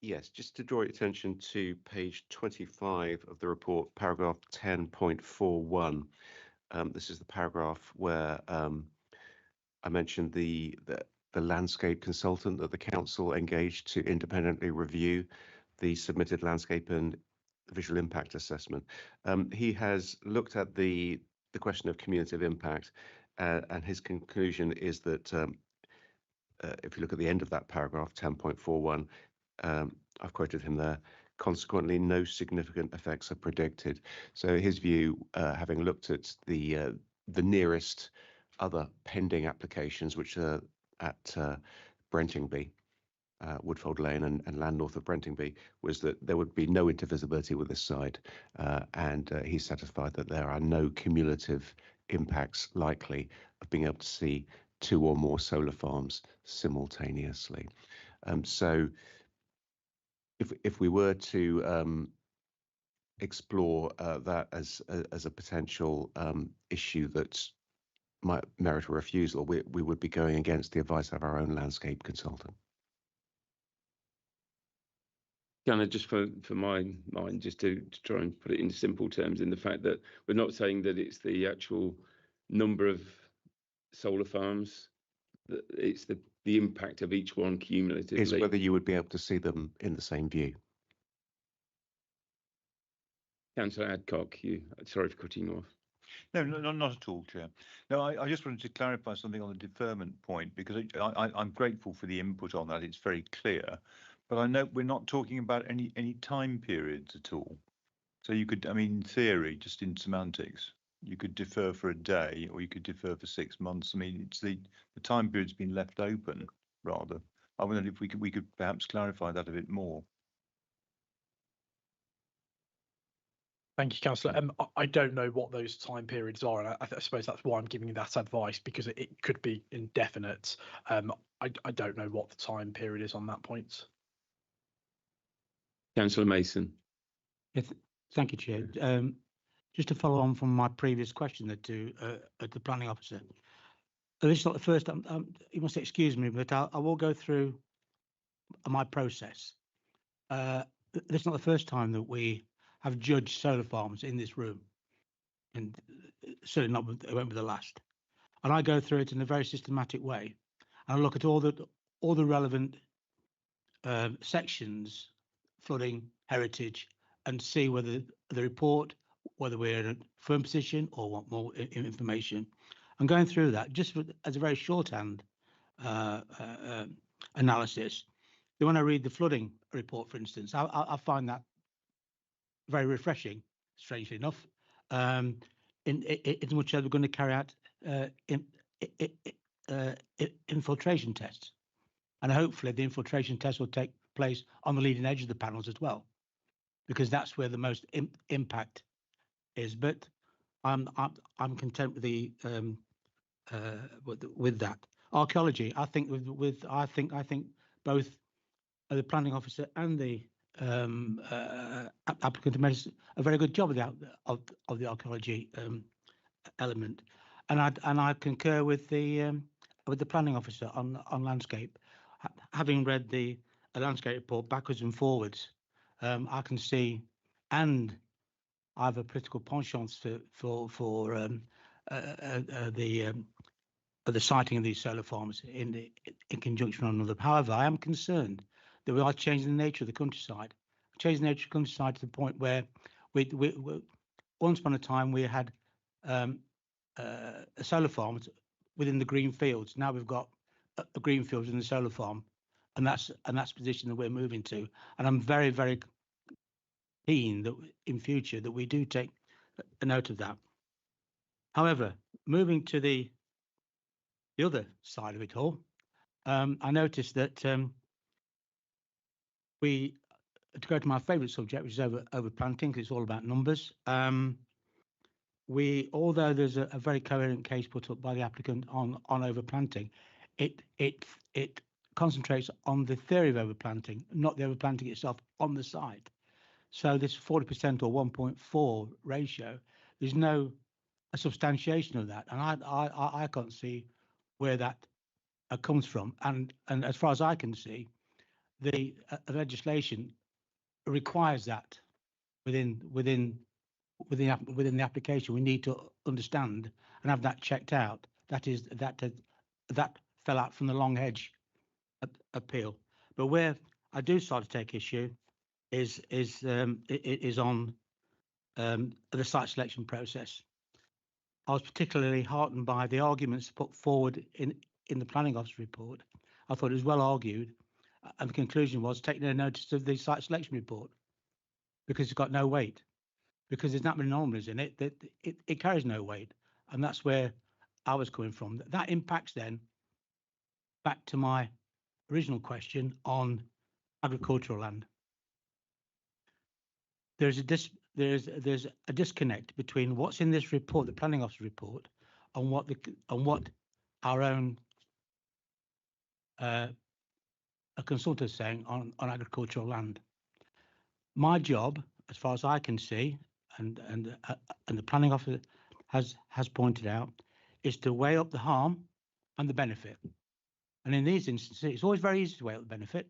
Yes, just to draw your attention to page 25 of the report, paragraph 10.41. This is the paragraph where I mentioned the landscape consultant that the council engaged to independently review the submitted landscape and visual impact assessment. He has looked at the question of cumulative impact, and his conclusion is that if you look at the end of that paragraph, 10.41, I've quoted him there, consequently, no significant effects are predicted. So his view, having looked at the nearest other pending applications, which are at Brentingby, Woodfold Lane and land north of Brentingby, was that there would be no intervisibility with this site, and he's satisfied that there are no cumulative impacts likely of being able to see two or more solar farms simultaneously. So if we were to explore that as a potential issue that might merit a refusal, we would be going against the advice of our own landscape consultant. Kind of just for my mind, just to try and put it in simple terms, in the fact that we're not saying that it's the actual number of solar farms, that it's the impact of each one cumulatively. Is whether you would be able to see them in the same view. Councillor Adcock, sorry for cutting you off. No, not at all, Chair. No, I just wanted to clarify something on the deferment point, because I'm grateful for the input on that. It's very clear. But I know we're not talking about any time periods at all. So you could, I mean, in theory, just in semantics, you could defer for a day or you could defer for 6 months. I mean, it's the time period's been left open, rather. I wondered if we could perhaps clarify that a bit more. Thank you, Councillor. I don't know what those time periods are, and I suppose that's why I'm giving you that advice, because it could be indefinite. I don't know what the time period is on that point. Councillor Mason. Yes, thank you, Chair. Just to follow on from my previous question to the planning officer. This is not the first time. You must excuse me, but I will go through my process. This is not the first time that we have judged solar farms in this room, and certainly not it won't be the last. And I go through it in a very systematic way, and I look at all the relevant sections, flooding, heritage, and see whether the report, whether we're in a firm position or want more information. I'm going through that just as a very shorthand analysis. Then when I read the flooding report, for instance, I find that very refreshing, strangely enough, in as much as we're going to carry out infiltration tests. And hopefully the infiltration tests will take place on the leading edge of the panels as well, because that's where the most impact is. But I'm content with the with that. Archaeology, I think I think both the planning officer and the applicant have made a very good job of the archaeology element. and I concur with the planning officer on landscape. Having read the landscape report backwards and forwards, I can see, and I have a political penchant for the siting of these solar farms in conjunction with another. However, I am concerned that we are changing the nature of the countryside, changing the nature of the countryside to the point where we once upon a time we had solar farms within the green fields. Now we've got a green fields in the solar farm, and that's the position that we're moving to. And I'm very, very keen that in future that we do take a note of that. However, moving to the other side of it all, I noticed that to go to my favourite subject, which is over planting, because it's all about numbers. Although there's a very coherent case put up by the applicant on overplanting, it concentrates on the theory of overplanting, not the overplanting itself on the site. So this 40% or 1.4 ratio, there's no substantiation of that, and I can't see where that comes from. And as far as I can see, the legislation requires that within the application. We need to understand and have that checked out. That is that fell out from the long hedge appeal. But where I do start to take issue is on the site selection process. I was particularly heartened by the arguments put forward in the planning officer report. I thought it was well argued, and the conclusion was take no notice of the site selection report because it's got no weight, because there's that many anomalies in it that it carries no weight, and that's where I was coming from. That impacts then back to my original question on agricultural land. There's a disconnect between what's in this report, the planning officer report, and what our own a consultant is saying on agricultural land. My job, as far as I can see, and the planning officer has pointed out, is to weigh up the harm and the benefit. And in these instances, it's always very easy to weigh up the benefit.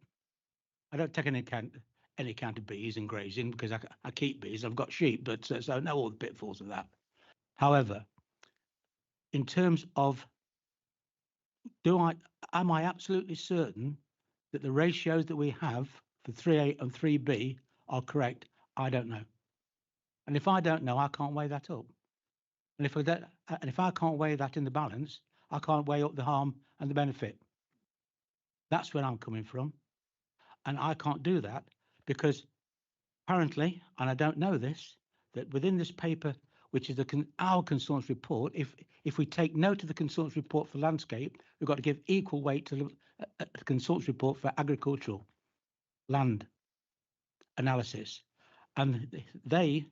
I don't take any account of bees and grazing because I keep bees. I've got sheep, but so I know all the pitfalls of that. However, in terms of am I absolutely certain that the ratios that we have for 3A and 3B are correct? I don't know. And if I don't know, I can't weigh that up. And if I can't weigh that in the balance, I can't weigh up the harm and the benefit. That's where I'm coming from. And I can't do that because apparently, and I don't know this, that within this paper, which is our consultant's report, if we take note of the consultant's report for landscape, we've got to give equal weight to the consultant's report for agricultural land analysis. And the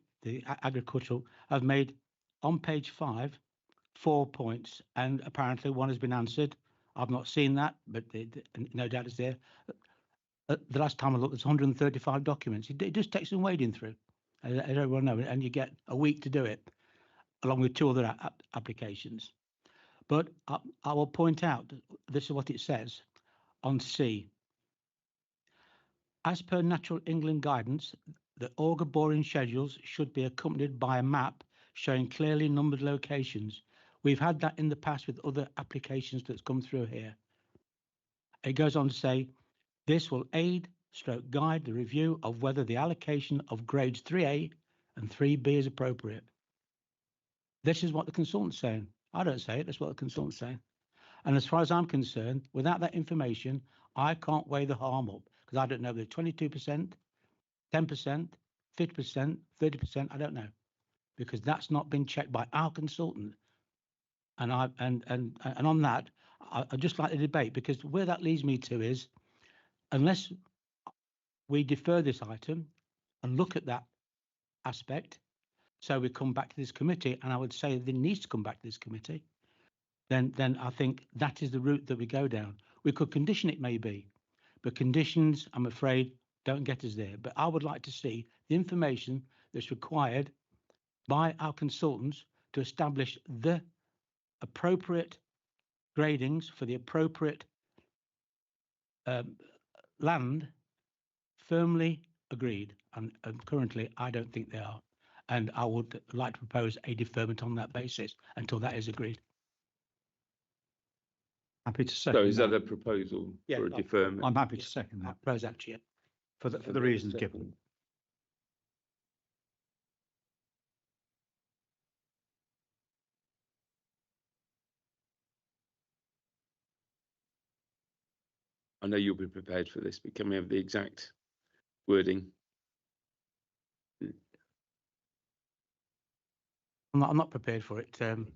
agricultural, have made on page 5 4 points, and apparently one has been answered. I've not seen that, but no doubt it's there. The last time I looked, there's 135 documents. It just takes some wading through, as everyone knows, and you get a week to do it, along with 2 other applications. But I will point out, this is what it says on C. As per Natural England guidance, the auger boring schedules should be accompanied by a map showing clearly numbered locations. We've had that in the past with other applications that's come through here. It goes on to say, this will aid/guide the review of whether the allocation of grades 3A and 3B is appropriate. This is what the consultant's saying. I don't say it, that's what the consultant's saying. And as far as I'm concerned, without that information, I can't weigh the harm up because I don't know whether 22%, 10%, 50%, 30%, I don't know, because that's not been checked by our consultant. And on that, I'd just like to debate, because where that leads me to is, unless we defer this item and look at that aspect, so we come back to this committee, and I would say that it needs to come back to this committee, then I think that is the route that we go down. We could condition it maybe, but conditions, I'm afraid, don't get us there. But I would like to see the information that's required by our consultants to establish the appropriate gradings for the appropriate land firmly agreed, and currently I don't think they are. And I would like to propose a deferment on that basis until that is agreed. Happy to So second is that a proposal Yeah, for a deferment? I'm happy to second that Propose that, Chair. for the reasons given. I know you'll be prepared for this, but can we have the exact wording? I'm not prepared for it. I'm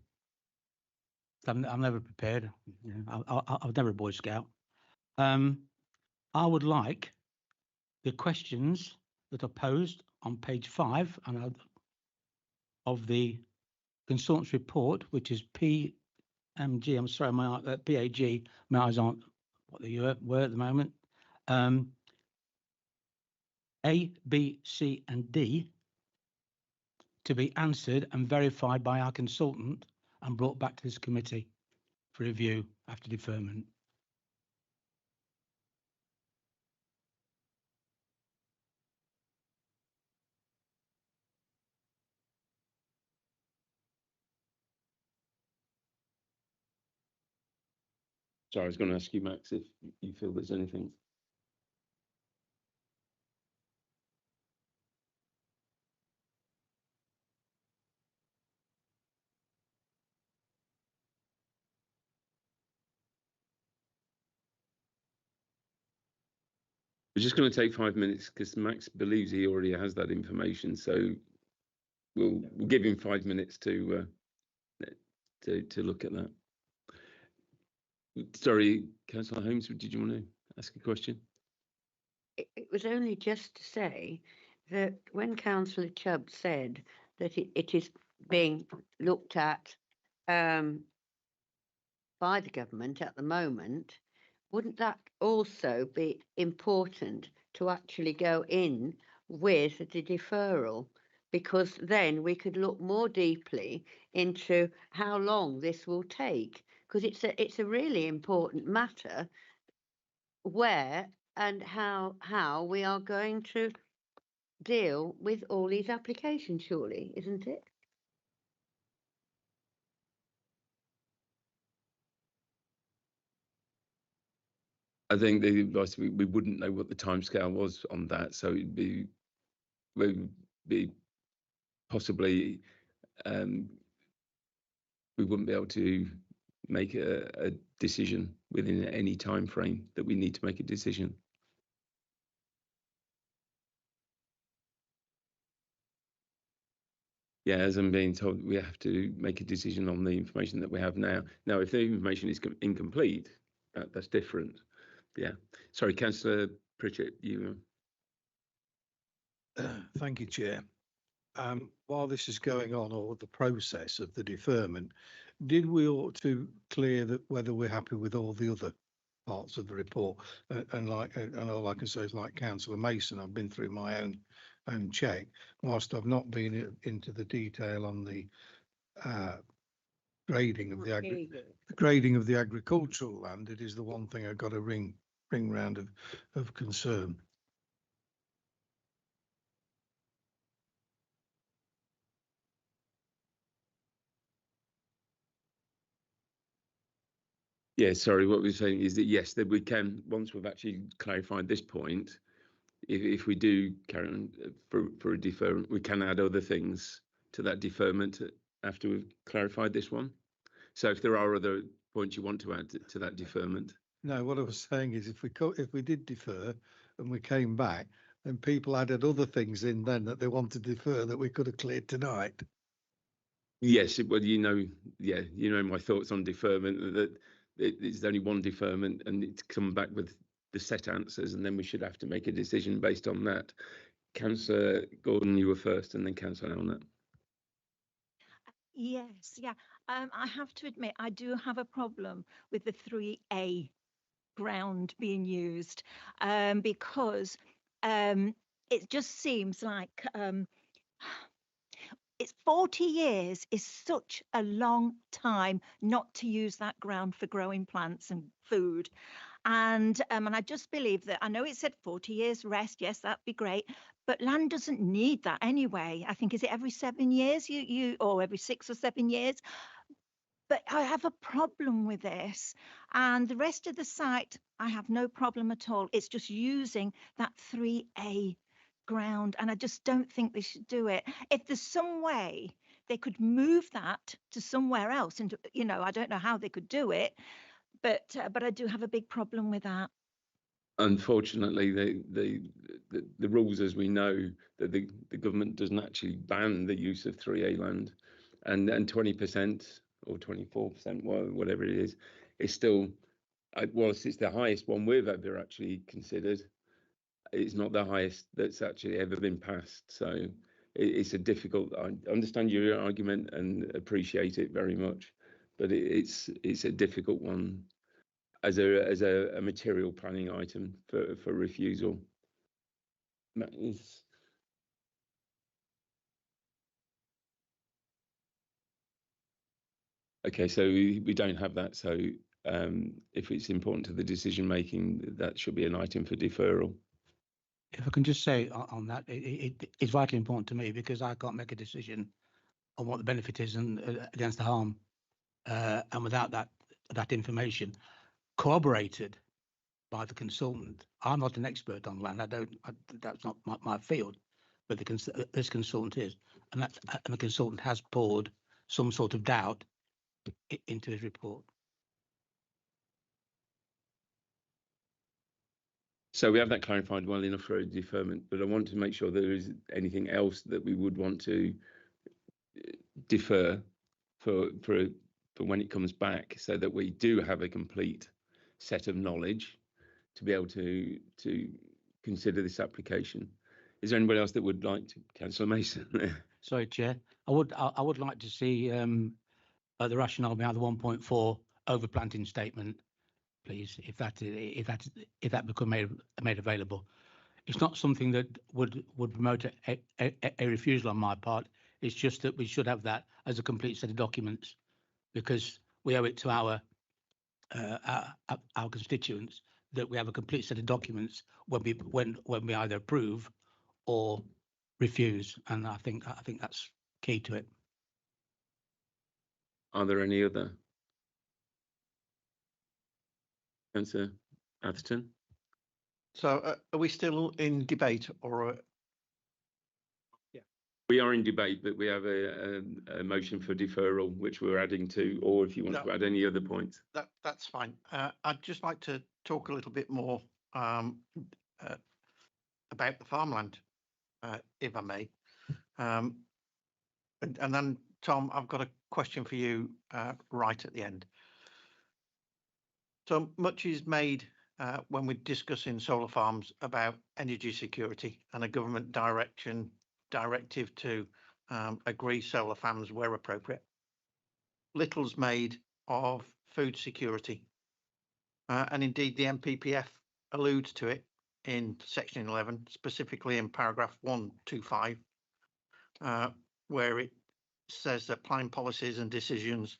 never prepared. You know, I was never a Boy Scout. I would like the questions that are posed on page 5 of the consultant's report, which is PMG. I'm sorry, my PAG. My eyes aren't what they were at the moment. A, B, C, and D to be answered and verified by our consultant and brought back to this committee for review after deferment. Sorry, I was going to ask you, Max, if you feel there's anything. We're just going to take 5 minutes because Max believes he already has that information. So we'll give him 5 minutes to look at that. Sorry, Councillor Holmes, did you want to ask a question? It was only just to say that when Councillor Chubb said that it is being looked at by the government at the moment, wouldn't that also be important to actually go in with the deferral? Because then we could look more deeply into how long this will take, because it's a really important matter where and how we are going to deal with all these applications, surely, isn't it? I think the advice we wouldn't know what the timescale was on that, so it'd be possibly we wouldn't be able to make a decision within any time frame that we need to make a decision. Yeah, as I'm being told, we have to make a decision on the information that we have now. Now, if the information is incomplete, that's different. Yeah. Sorry, Councillor Pritchett, you. Thank you, Chair. While this is going on, or the process of the deferment, did we ought to clear that whether we're happy with all the other parts of the report? And all I can say is, like Councillor Mason, I've been through my own check. Whilst I've not been into the detail on the grading of the agricultural land, it is the one thing I've got a ring round of concern. Yeah, sorry, what we're saying is that yes, that we can, once we've actually clarified this point, if we do carry on for a deferment, we can add other things to that deferment after we've clarified this one. So if there are other points you want to add to that deferment. No, what I was saying is if we did defer and we came back, then people added other things in then that they wanted to defer that we could have cleared tonight. Yes, well, yeah, my thoughts on deferment, that it's only one deferment and it's come back with the set answers, and then we should have to make a decision based on that. Councillor Gordon, you were first, and then Councillor Elnett. Yes, yeah. I have to admit, I do have a problem with the 3A ground being used because it just seems like it's 40 years is such a long time not to use that ground for growing plants and food. And I just believe that, I know it said 40 years rest. Yes, that'd be great. But land doesn't need that anyway. I think, is it every 7 years or every 6 or 7 years? But I have a problem with this. And the rest of the site, I have no problem at all. It's just using that 3A ground. And I just don't think they should do it. If there's some way they could move that to somewhere else, and I don't know how they could do it, but I do have a big problem with that. Unfortunately, the rules, as we know, that the government doesn't actually ban the use of 3A land, and 20% or 24%, whatever it is still, whilst it's the highest one we've ever actually considered, it's not the highest that's actually ever been passed. So it's a difficult. I understand your argument and appreciate it very much, but it's a difficult one as a material planning item for refusal. Okay, so we don't have that. So if it's important to the decision making, that should be an item for deferral. If I can just say on that, it's vitally important to me because I can't make a decision on what the benefit is and against the harm, and without that information corroborated by the consultant. I'm not an expert on land. That's not my field, but this consultant is, and the consultant has poured some sort of doubt into his report. So we have that clarified well enough for a deferment, but I want to make sure there is anything else that we would want to defer for when it comes back, so that we do have a complete set of knowledge to be able to consider this application. Is there anybody else that would like to? Councillor Mason. Sorry, Chair. I would like to see the rationale behind the 1.4 overplanting statement, please, if that become made available. It's not something that would promote a refusal on my part. It's just that we should have that as a complete set of documents, because we owe it to our constituents that we have a complete set of documents when we either approve or refuse, and I think that's key to it. Are there any other? Councillor Atherton. So are we still in debate, or? Yeah, we are in debate, but we have a motion for deferral, which we're adding to, or if you want to add any other points. That's fine. I'd just like to talk a little bit more about the farmland, if I may. And then, Tom, I've got a question for you right at the end. So much is made when we're discussing solar farms about energy security and a government directive to agree solar farms where appropriate. Little's made of food security, and indeed the NPPF alludes to it in section 11, specifically in paragraph 125, where it says that planning policies and decisions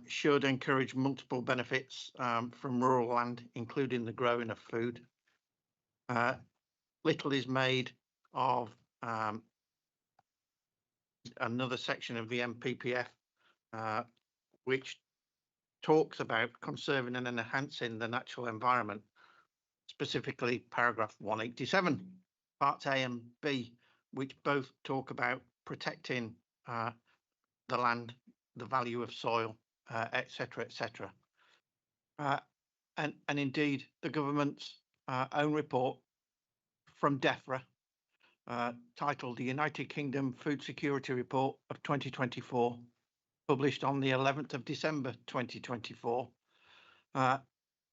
should encourage multiple benefits from rural land, including the growing of food. Little is made of another section of the NPPF, which talks about conserving and enhancing the natural environment, specifically paragraph 187, parts A and B, which both talk about protecting the land, the value of soil, etc., etc. And indeed, the government's own report from DEFRA, titled the United Kingdom Food Security Report of 2024, published on the 11th of December 2024,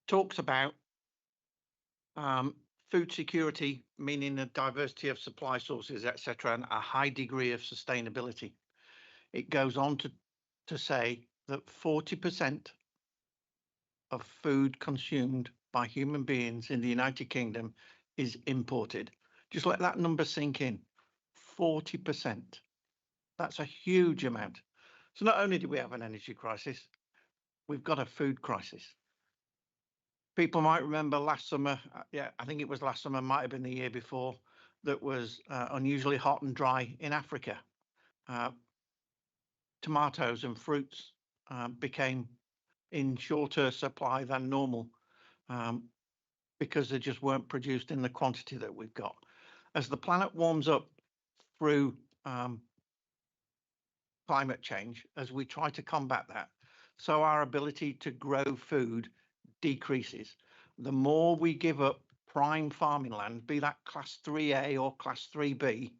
talks about food security, meaning a diversity of supply sources, etc., and a high degree of sustainability. It goes on to say that 40% of food consumed by human beings in the United Kingdom is imported. Just let that number sink in. 40%. That's a huge amount. So not only do we have an energy crisis, we've got a food crisis. People might remember last summer, yeah, I think it was last summer, might have been the year before, that was unusually hot and dry in Africa. Tomatoes and fruits became in shorter supply than normal because they just weren't produced in the quantity that we've got. As the planet warms up through climate change, as we try to combat that, so our ability to grow food decreases. The more we give up prime farming land, be that class 3A or class 3B,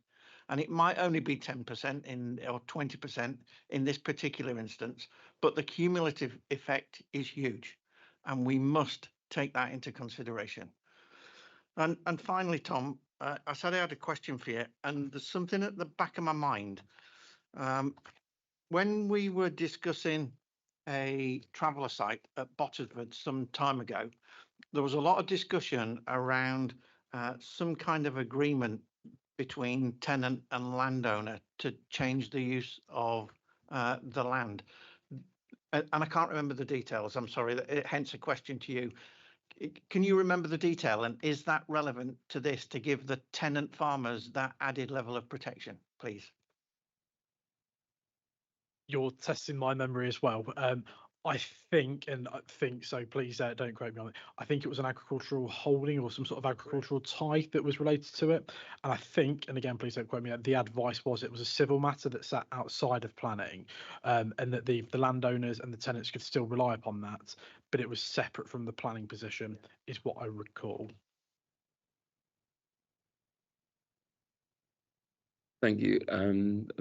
and it might only be 10% in or 20% in this particular instance, but the cumulative effect is huge, and we must take that into consideration. And finally, Tom, I said I had a question for you, and there's something at the back of my mind. When we were discussing a traveller site at Bottisford some time ago, there was a lot of discussion around some kind of agreement between tenant and landowner to change the use of the land. And I can't remember the details, I'm sorry, hence a question to you. Can you remember the detail, and is that relevant to this to give the tenant farmers that added level of protection, please? You're testing my memory as well. I think so. Please don't quote me on it. I think it was an agricultural holding or some sort of agricultural tie that was related to it. And I think, and again, please don't quote me, the advice was it was a civil matter that sat outside of planning, and that the landowners and the tenants could still rely upon that, but it was separate from the planning position, is what I recall. Thank you.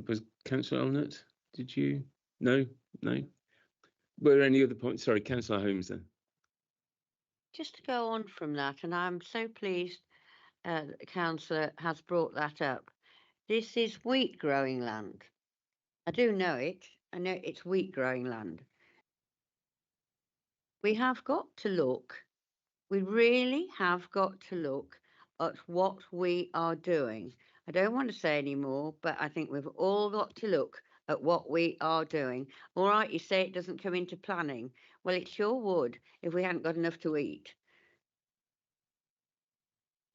Was Councillor Elnett? Did you? No. Were there any other points? Sorry, Councillor Holmes then. Just to go on from that, and I'm so pleased that the councillor has brought that up. This is wheat growing land. I do know it. I know it's wheat growing land. We have got to look, we really have got to look at what we are doing. I don't want to say any more, but I think we've all got to look at what we are doing. All right, you say it doesn't come into planning. Well, it sure would if we hadn't got enough to eat.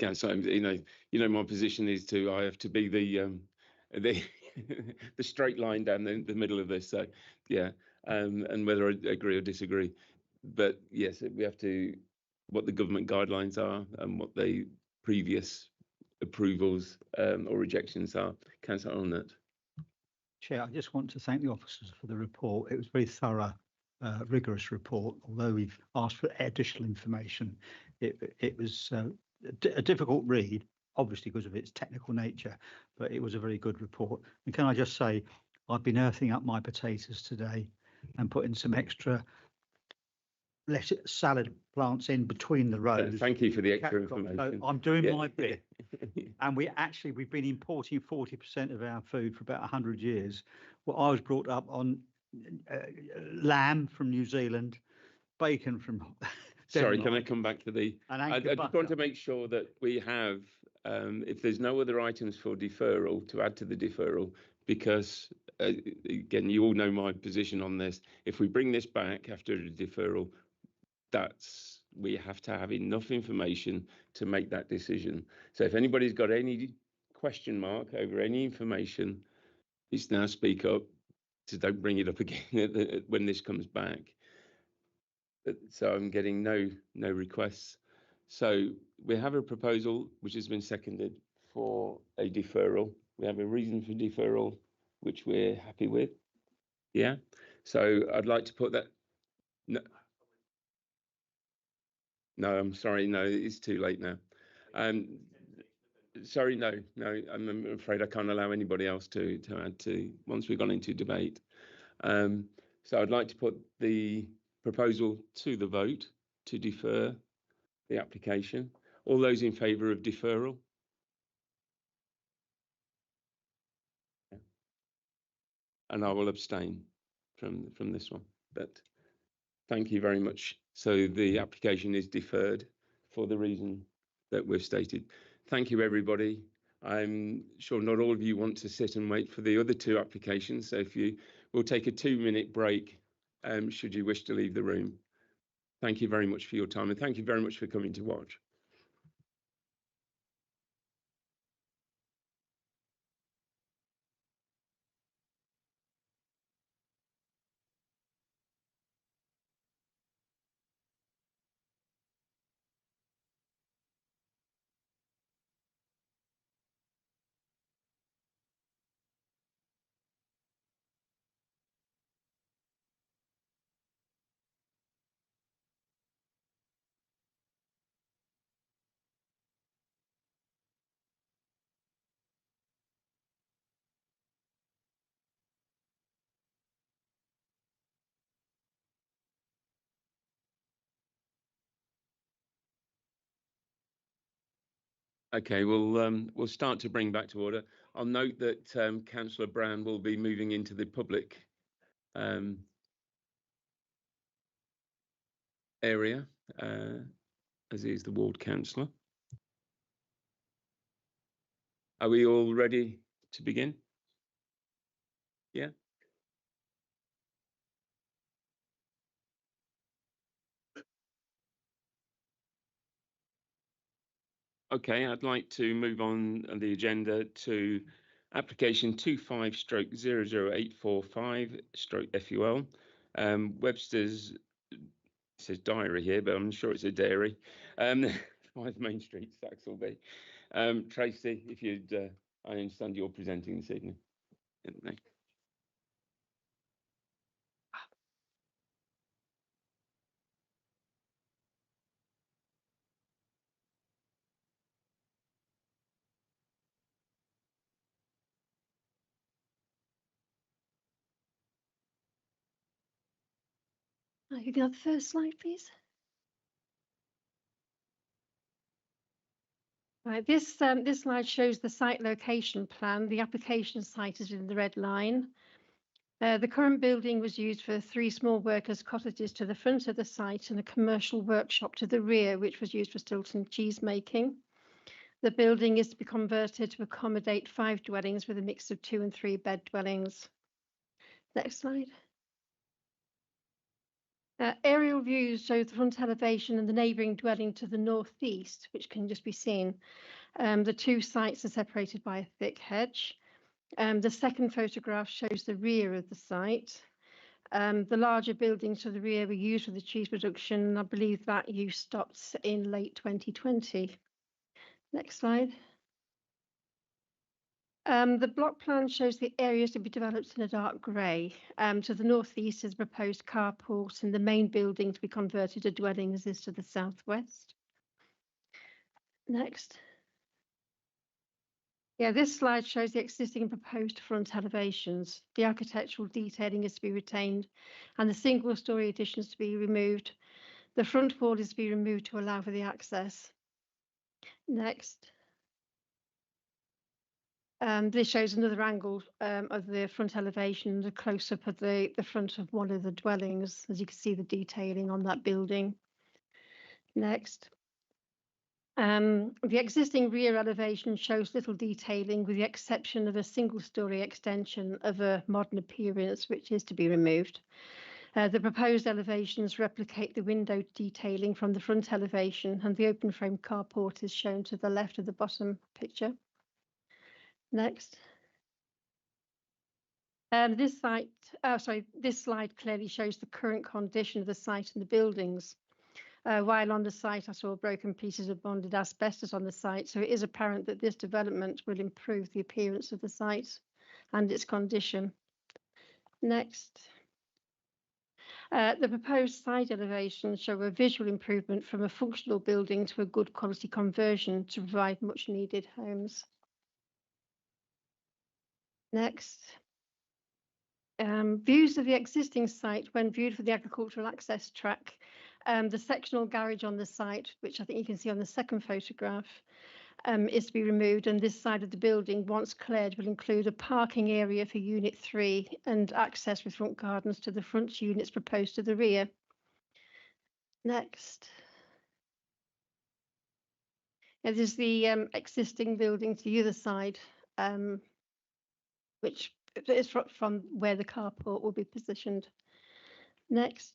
Yeah, so you know my position is I have to be the the straight line down the middle of this. So yeah, and whether I agree or disagree, but yes, we have to what the government guidelines are and what the previous approvals or rejections are. Councillor Elnett. Chair, I just want to thank the officers for the report. It was a very thorough, rigorous report. Although we've asked for additional information, it was a difficult read, obviously because of its technical nature, but it was a very good report. And can I just say, I've been earthing up my potatoes today and putting some extra salad plants in between the rows. Thank you for the extra information. So I'm doing my bit. And we've been importing 40% of our food for about 100 years. Well, I was brought up on lamb from New Zealand, bacon from Sorry, Denmark, can I come back to the... I just want to make sure that we have, if there's no other items for deferral, to add to the deferral, because, again, you all know my position on this. If we bring this back after the deferral, we have to have enough information to make that decision. So if anybody's got any question mark over any information, please now speak up. Just don't bring it up again when this comes back. So I'm getting no requests. So we have a proposal which has been seconded for a deferral. We have a reason for deferral which we're happy with. Yeah. So I'd like to put that. No, I'm sorry. No, it's too late now. Sorry, no. I'm afraid I can't allow anybody else to add to once we've gone into debate. So I'd like to put the proposal to the vote to defer the application. All those in favour of deferral? And I will abstain from this one. But thank you very much. So the application is deferred for the reason that we've stated. Thank you, everybody. I'm sure not all of you want to sit and wait for the other two applications, so if you will take a 2-minute break, should you wish to leave the room. Thank you very much for your time, and thank you very much for coming to watch. Okay, we'll start to bring back to order. I'll note that Councillor Brown will be moving into the public area, as he is the ward councillor. Are we all ready to begin? Yeah. Okay, I'd like to move on the agenda to application 25/00845/FUL. Webster's, it says diary here, but I'm sure it's a dairy. 5 Main Street, Saxelby. Tracy, if you'd, I understand you're presenting this evening. You can have the first slide, please. Right, this slide shows the site location plan. The application site is in the red line. The current building was used for 3 small workers' cottages to the front of the site and a commercial workshop to the rear, which was used for Stilton cheese making. The building is to be converted to accommodate 5 dwellings with a mix of 2 and 3 bed dwellings. Next slide. Aerial views show the front elevation and the neighbouring dwelling to the northeast, which can just be seen. The 2 sites are separated by a thick hedge. The second photograph shows the rear of the site. The larger buildings to the rear were used for the cheese production, and I believe that use stopped in late 2020. Next slide. The block plan shows the areas to be developed in a dark grey. To the northeast is a proposed carport, and the main building to be converted to dwellings is to the southwest. Next. Yeah, this slide shows the existing and proposed front elevations. The architectural detailing is to be retained and the single-storey additions to be removed. The front wall is to be removed to allow for the access. Next. This shows another angle of the front elevation, the close-up of the front of one of the dwellings. As you can see, the detailing on that building. Next. The existing rear elevation shows little detailing with the exception of a single-storey extension of a modern appearance, which is to be removed. The proposed elevations replicate the window detailing from the front elevation, and the open frame carport is shown to the left of the bottom picture. Next. This slide clearly shows the current condition of the site and the buildings. While on the site, I saw broken pieces of bonded asbestos on the site, so it is apparent that this development will improve the appearance of the site and its condition. Next. The proposed side elevations show a visual improvement from a functional building to a good quality conversion to provide much needed homes. Next. Views of the existing site when viewed from the agricultural access track. The sectional garage on the site, which I think you can see on the second photograph, is to be removed, and this side of the building, once cleared, will include a parking area for Unit 3 and access with front gardens to the front units proposed to the rear. Next. Yeah, there's the existing building to the other side, which is from where the carport will be positioned. Next.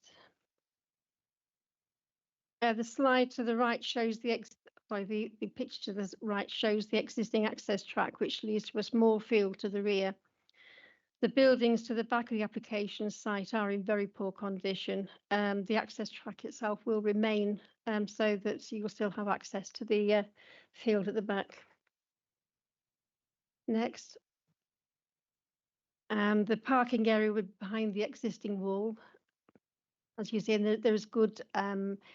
The slide to the right shows the picture to the right shows the existing access track, which leads to a small field to the rear. The buildings to the back of the application site are in very poor condition. The access track itself will remain so that you will still have access to the field at the back. Next. The parking area would behind the existing wall. As you see, there's good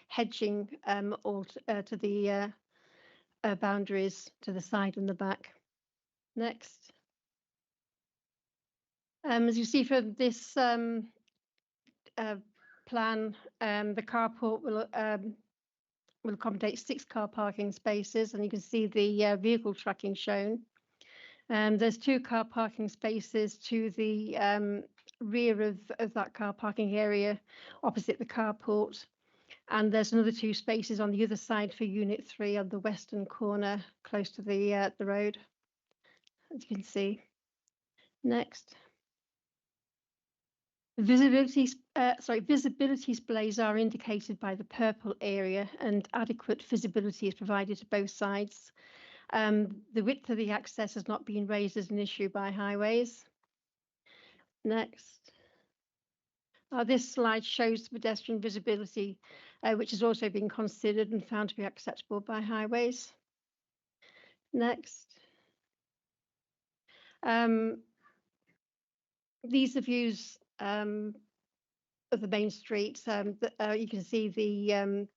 hedging all to the boundaries to the side and the back. Next. As you see from this plan, the carport will accommodate 6 car parking spaces, and you can see the vehicle tracking shown. There's 2 car parking spaces to the rear of that car parking area opposite the carport. And there's another 2 spaces on the other side for Unit 3 on the western corner, close to the road, as you can see. Next. Visibility displays are indicated by the purple area, and adequate visibility is provided to both sides. The width of the access has not been raised as an issue by highways. Next. This slide shows pedestrian visibility, which has also been considered and found to be acceptable by highways. Next. These are views of the main street. You can see the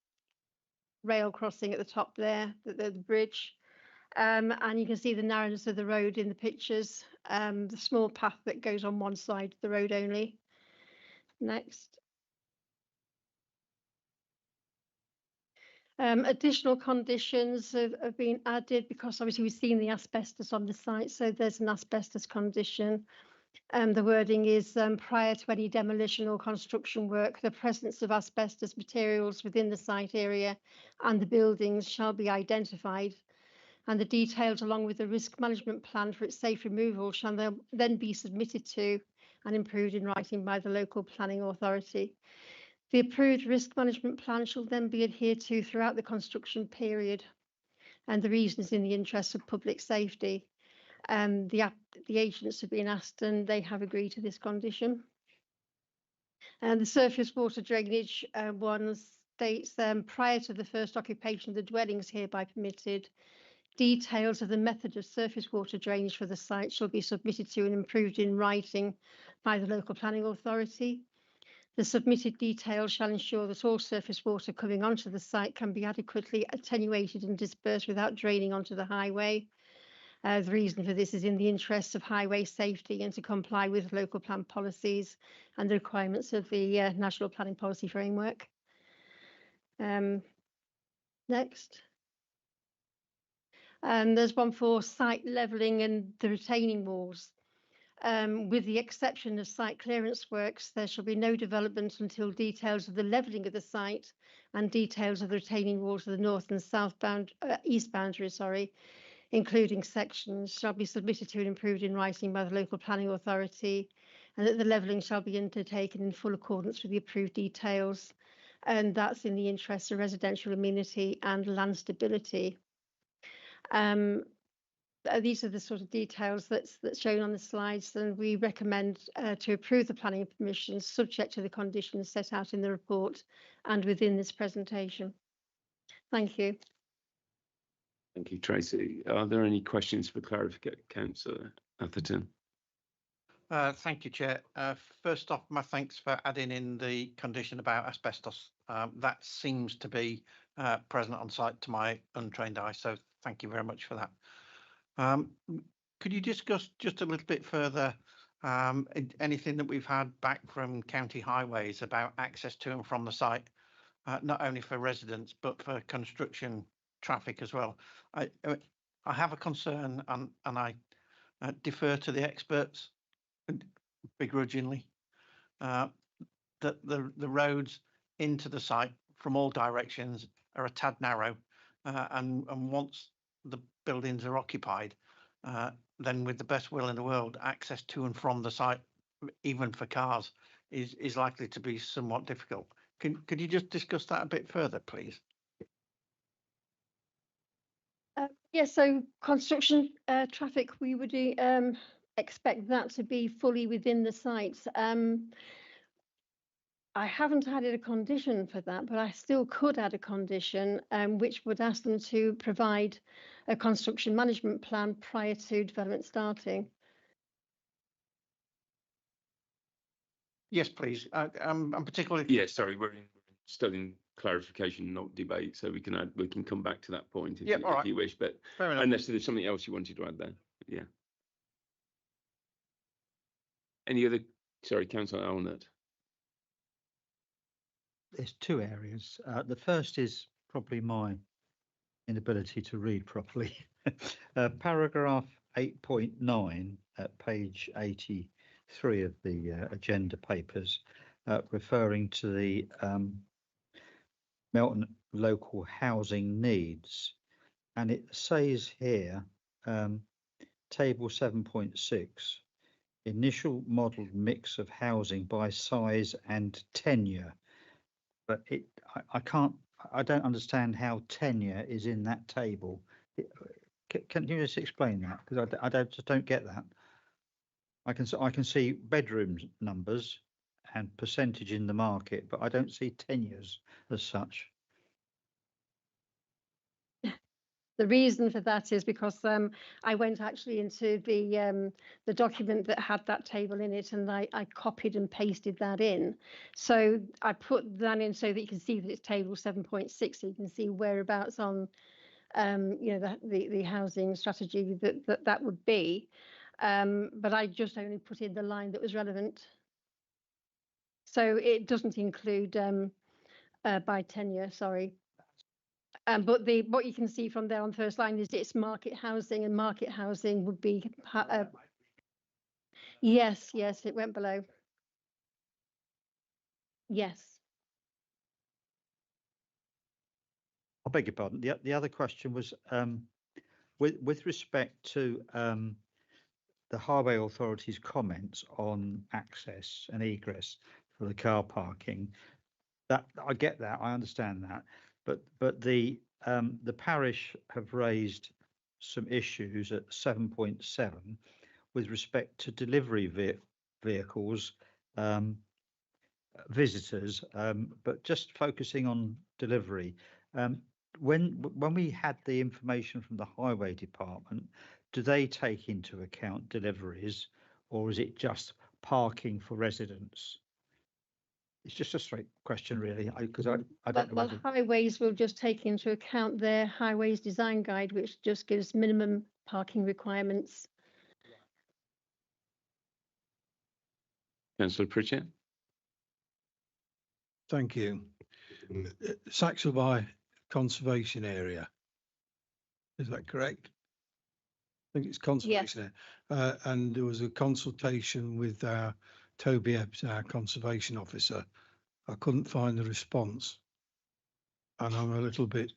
rail crossing at the top there, the bridge. And you can see the narrowness of the road in the pictures, the small path that goes on one side of the road only. Next. Additional conditions have been added because obviously we've seen the asbestos on the site, so there's an asbestos condition. The wording is prior to any demolition or construction work, the presence of asbestos materials within the site area and the buildings shall be identified, and the details along with the risk management plan for its safe removal shall then be submitted to and approved in writing by the local planning authority. The approved risk management plan shall then be adhered to throughout the construction period, and the reason is in the interest of public safety. The agents have been asked and they have agreed to this condition. And the surface water drainage one states prior to the first occupation of the dwellings hereby permitted, details of the method of surface water drainage for the site shall be submitted to and approved in writing by the local planning authority. The submitted details shall ensure that all surface water coming onto the site can be adequately attenuated and dispersed without draining onto the highway. The reason for this is in the interests of highway safety and to comply with local plan policies and the requirements of the National Planning Policy Framework. Next. There's one for site levelling and the retaining walls. With the exception of site clearance works, there shall be no development until details of the levelling of the site and details of the retaining walls of the north and east boundaries, including sections, shall be submitted to and approved in writing by the local planning authority, and that the levelling shall be undertaken in full accordance with the approved details, and that's in the interest of residential amenity and land stability. These are the sort of details that's shown on the slides, and we recommend to approve the planning permissions subject to the conditions set out in the report and within this presentation. Thank you. Thank you, Tracy. Are there any questions for clarification, Councillor Atherton? Thank you, Chair. First off, my thanks for adding in the condition about asbestos. That seems to be present on site to my untrained eye, so thank you very much for that. Could you discuss just a little bit further anything that we've had back from County Highways about access to and from the site, not only for residents but for construction traffic as well? I have a concern, and I defer to the experts begrudgingly, that the roads into the site from all directions are a tad narrow, and once the buildings are occupied, then with the best will in the world, access to and from the site, even for cars, is likely to be somewhat difficult. Could you just discuss that a bit further, please? Yeah, so construction traffic, we would expect that to be fully within the sites. I haven't added a condition for that, but I still could add a condition which would ask them to provide a construction management plan prior to development starting. Yes, please. I'm particularly. Yeah, sorry, we're still in clarification, not debate, so we can come back to that point if, if you wish. But Fair enough. unless there's something else you wanted to add there, yeah. Any other? Sorry, Councillor Alnett. There's two areas. The first is probably my inability to read properly. Paragraph 8.9 at page 83 of the agenda papers, referring to the Melton local housing needs. And it says here, table 7.6, initial modelled mix of housing by size and tenure. But I don't understand how tenure is in that table. Can you just explain that? Because I just don't get that. I can see bedroom numbers and percentage in the market, but I don't see tenures as such. The reason for that is because I went actually into the document that had that table in it, and I copied and pasted that in. So I put that in so that you can see that it's table 7.6, so you can see whereabouts on you know, the housing strategy that would be. But I just only put in the line that was relevant. So it doesn't include by tenure, sorry. But what you can see from there on the first line is it's market housing, and market housing would be yes, it went below. Yes. I beg your pardon. The other question was with respect to the Highway Authority's comments on access and egress for the car parking. That I get that, I understand that. But the parish have raised some issues at 7.7 with respect to delivery vehicles, visitors, but just focusing on delivery. When we had the information from the Highway Department, do they take into account deliveries, or is it just parking for residents? It's just a straight question, really, because I don't know. Well, highways will just take into account their highways design guide, which just gives minimum parking requirements. Councillor Pritchett. Thank you. Saxelby Conservation Area. Is that correct? I think it's conservation. Yes. And there was a consultation with Toby Ebbs, our conservation officer. I couldn't find the response, and I'm a little bit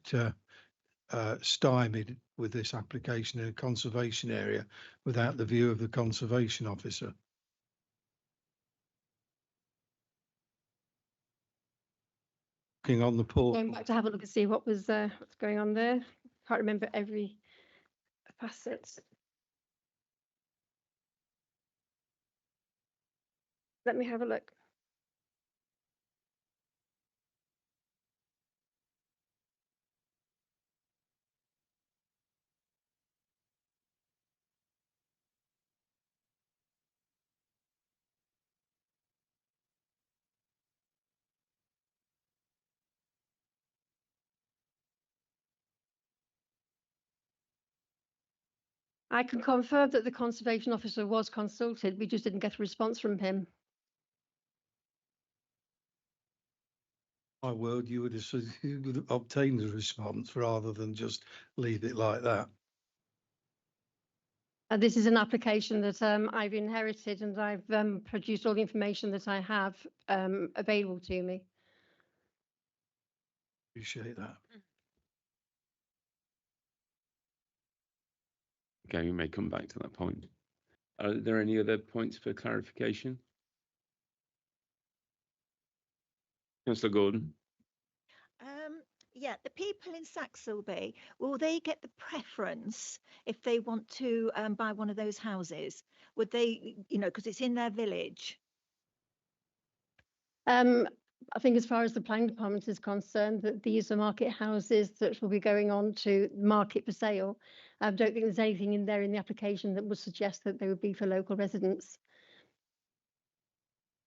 stymied with this application in a conservation area without the view of the conservation officer. Looking on the portal. Going back to have a look and see what's going on there. Can't remember every facet. Let me have a look. I can confirm that the conservation officer was consulted. We just didn't get a response from him. My word, you would have obtained a response rather than just leave it like that. This is an application that I've inherited, and I've produced all the information that I have available to me. Appreciate that. Okay, we may come back to that point. Are there any other points for clarification? Councillor Gordon. Yeah, the people in Saxelby, will they get the preference if they want to buy one of those houses? Would they, you know, because it's in their village? I think as far as the planning department is concerned, that these are market houses that will be going on to market for sale. I don't think there's anything in there in the application that would suggest that they would be for local residents.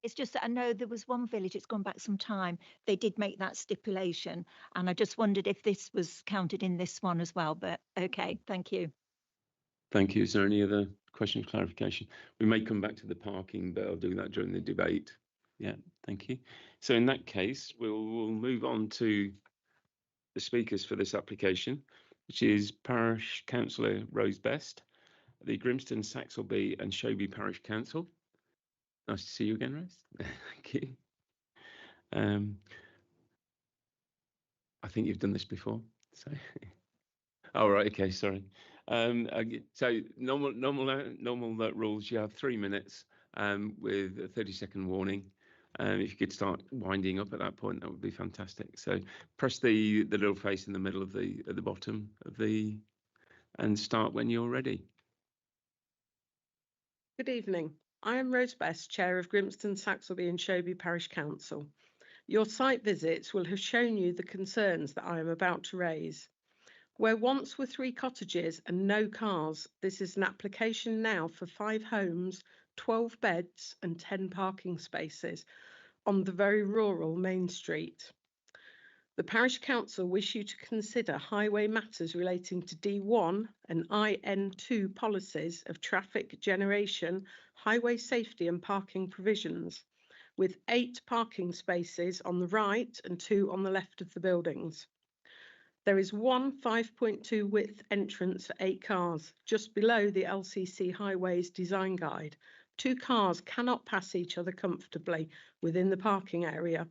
It's just that I know there was one village, it's gone back some time, they did make that stipulation, and I just wondered if this was counted in this one as well, but okay, thank you. Thank you. Is there any other question of clarification? We may come back to the parking, but I'll do that during the debate. Yeah, thank you. So in that case, we'll move on to the speakers for this application, which is Parish Councillor Rose Best, the Grimston, Saxelby and Shoby Parish Council. Nice to see you again, Rose. Thank you. I think you've done this before. So, all right, okay, sorry. So normal rules. You have 3 minutes with a 30-second warning. If you could start winding up at that point, that would be fantastic. So press the little face in the middle of at the bottom of and start when you're ready. Good evening. I am Rose Best, Chair of Grimston, Saxelby and Shoby Parish Council. Your site visits will have shown you the concerns that I am about to raise. Where once were 3 cottages and no cars, this is an application now for 5 homes, 12 beds and 10 parking spaces on the very rural Main Street. The Parish Council wish you to consider highway matters relating to D1 and IN2 policies of traffic generation, highway safety and parking provisions, with 8 parking spaces on the right and 2 on the left of the buildings. There is one 5.2 width entrance for 8 cars, just below the LCC Highways Design Guide. 2 cars cannot pass each other comfortably within the parking area.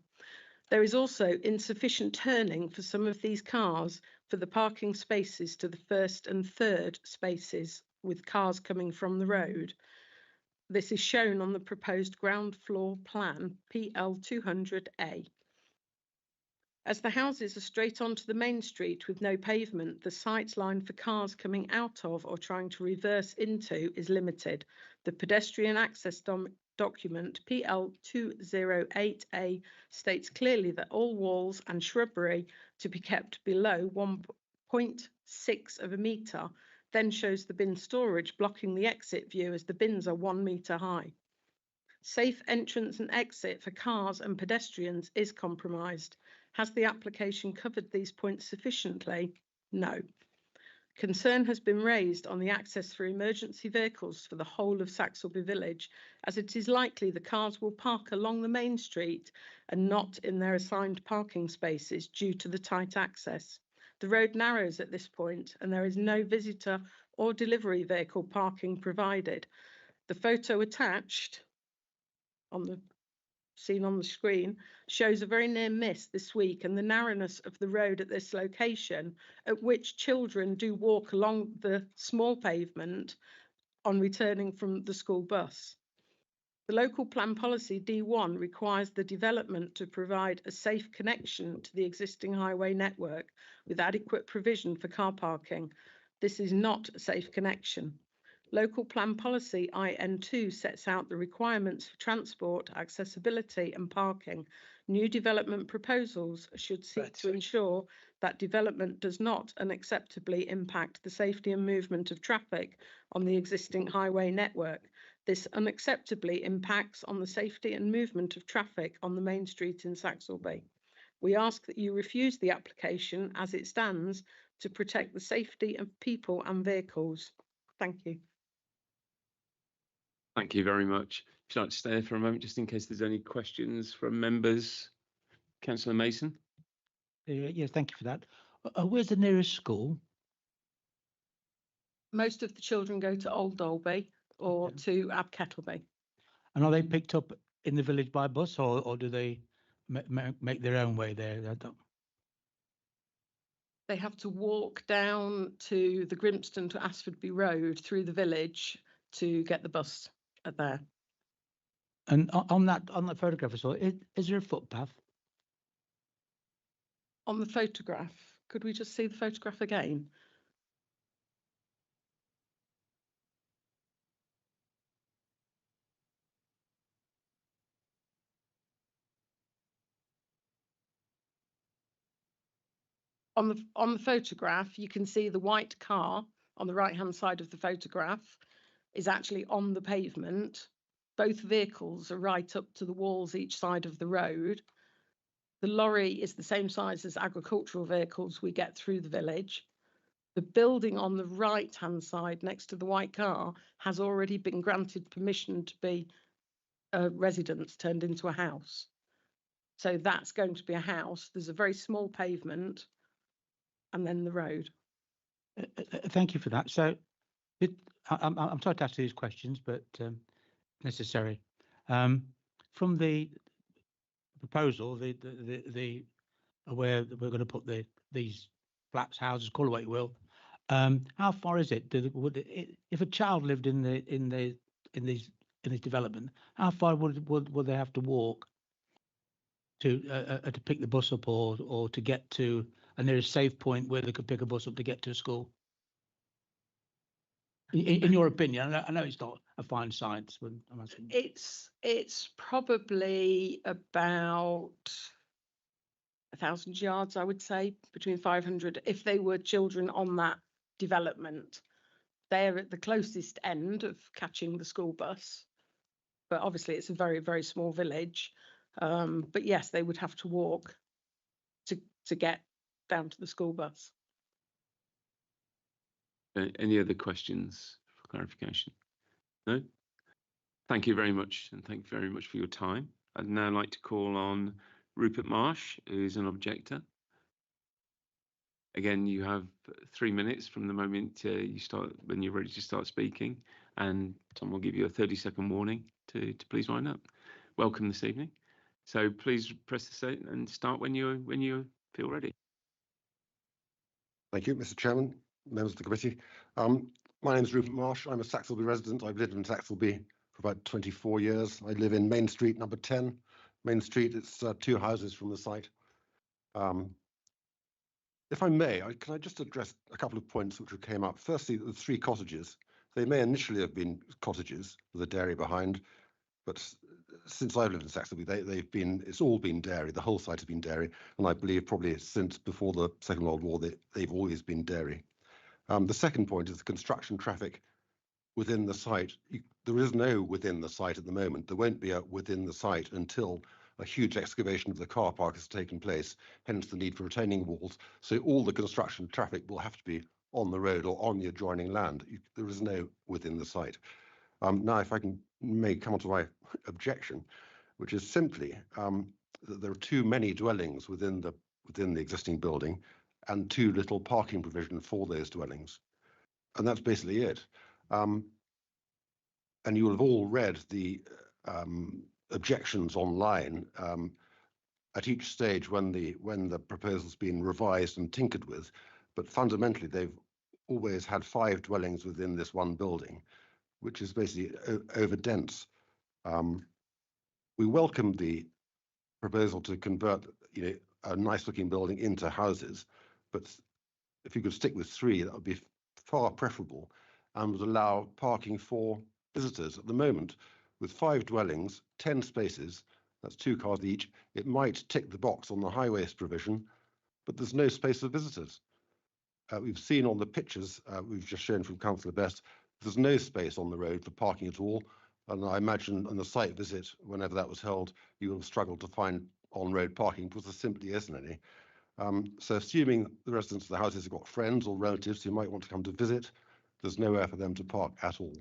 There is also insufficient turning for some of these cars for the parking spaces to the first and third spaces with cars coming from the road. This is shown on the proposed ground floor plan PL 200A. As the houses are straight onto the main street with no pavement, the sight line for cars coming out of or trying to reverse into is limited. The pedestrian access document PL 208A states clearly that all walls and shrubbery to be kept below 1.6 of a metre, then shows the bin storage blocking the exit view as the bins are 1 metre high. Safe entrance and exit for cars and pedestrians is compromised. Has the application covered these points sufficiently? No. Concern has been raised on the access for emergency vehicles for the whole of Saxelby Village, as it is likely the cars will park along the main street and not in their assigned parking spaces due to the tight access. The road narrows at this point and there is no visitor or delivery vehicle parking provided. The photo attached seen on the screen shows a very near miss this week and the narrowness of the road at this location, at which children do walk along the small pavement on returning from the school bus. The local plan policy D1 requires the development to provide a safe connection to the existing highway network with adequate provision for car parking. This is not a safe connection. Local plan policy IN2 sets out the requirements for transport, accessibility and parking. New development proposals should seek to ensure that development does not unacceptably impact the safety and movement of traffic on the existing highway network. This unacceptably impacts on the safety and movement of traffic on the main street in Saxelby. We ask that you refuse the application as it stands to protect the safety of people and vehicles. Thank you. Thank you very much. Would you like to stay there for a moment, just in case there's any questions from members? Councillor Mason. Yes, thank you for that. Where's the nearest school? Most of the children go to Old Dalby or to Ab Kettleby. And are they picked up in the village by bus, or do they make their own way there? I don't... they have to walk down to the Grimston to Asfordby Road through the village to get the bus at there. And on that photograph I saw, is there a footpath? On the photograph, could we just see the photograph again? On the photograph, you can see the white car on the right-hand side of the photograph is actually on the pavement. Both vehicles are right up to the walls each side of the road. The lorry is the same size as agricultural vehicles we get through the village. The building on the right-hand side next to the white car has already been granted permission to be a residence turned into a house. So that's going to be a house. There's a very small pavement and then the road. Thank you for that. So I'm sorry to ask these questions, but necessary. From the proposal, where we're going to put these flats, houses, call it what you will, how far is it? If a child lived in this development, how far would they have to walk to pick the bus up or to get to a nearest safe point where they could pick a bus up to get to a school? In your opinion, I know it's not a fine science, but I'm asking. It's probably about 1,000 yards, I would say, between 500. If they were children on that development, they're at the closest end of catching the school bus. But obviously, it's a very, very small village. But yes, they would have to walk to get down to the school bus. Any other questions for clarification? No? Thank you very much, and thank you very much for your time. I'd now like to call on Rupert Marsh, who is an objector. Again, you have 3 minutes from the moment when you're ready to start speaking, and Tom will give you a 30-second warning to please wind up. Welcome this evening. So please press the state and start when you feel ready. Thank you, Mr. Chairman, members of the committee. My name is Rupert Marsh. I'm a Saxelby resident. I've lived in Saxelby for about 24 years. I live in Main Street, number 10. Main Street, it's 2 houses from the site. If I may, can I just address a couple of points which came up? Firstly, the 3 cottages. They may initially have been cottages with a dairy behind, but since I've lived in Saxelby, it's all been dairy. The whole site has been dairy, and I believe probably since before the Second World War, they've always been dairy. The second point is the construction traffic within the site. There is no within the site at the moment. There won't be a within the site until a huge excavation of the car park has taken place, hence the need for retaining walls. So all the construction traffic will have to be on the road or on the adjoining land. There is no within the site. Now, if I may come on to my objection, which is simply that there are too many dwellings within the existing building and too little parking provision for those dwellings. And that's basically it. And you will have all read the objections online at each stage when the proposal's been revised and tinkered with. But fundamentally, they've always had 5 dwellings within this one building, which is basically over dense. We welcome the proposal to convert a nice looking building into houses, but if you could stick with 3, that would be far preferable and would allow parking for visitors. At the moment, with 5 dwellings, 10 spaces, that's 2 cars each, it might tick the box on the highways provision, but there's no space for visitors. We've seen on the pictures we've just shown from Councillor Best, there's no space on the road for parking at all. And I imagine on the site visit, whenever that was held, you will have struggled to find on-road parking because there simply isn't any. So assuming the residents of the houses have got friends or relatives who might want to come to visit, there's nowhere for them to park at all.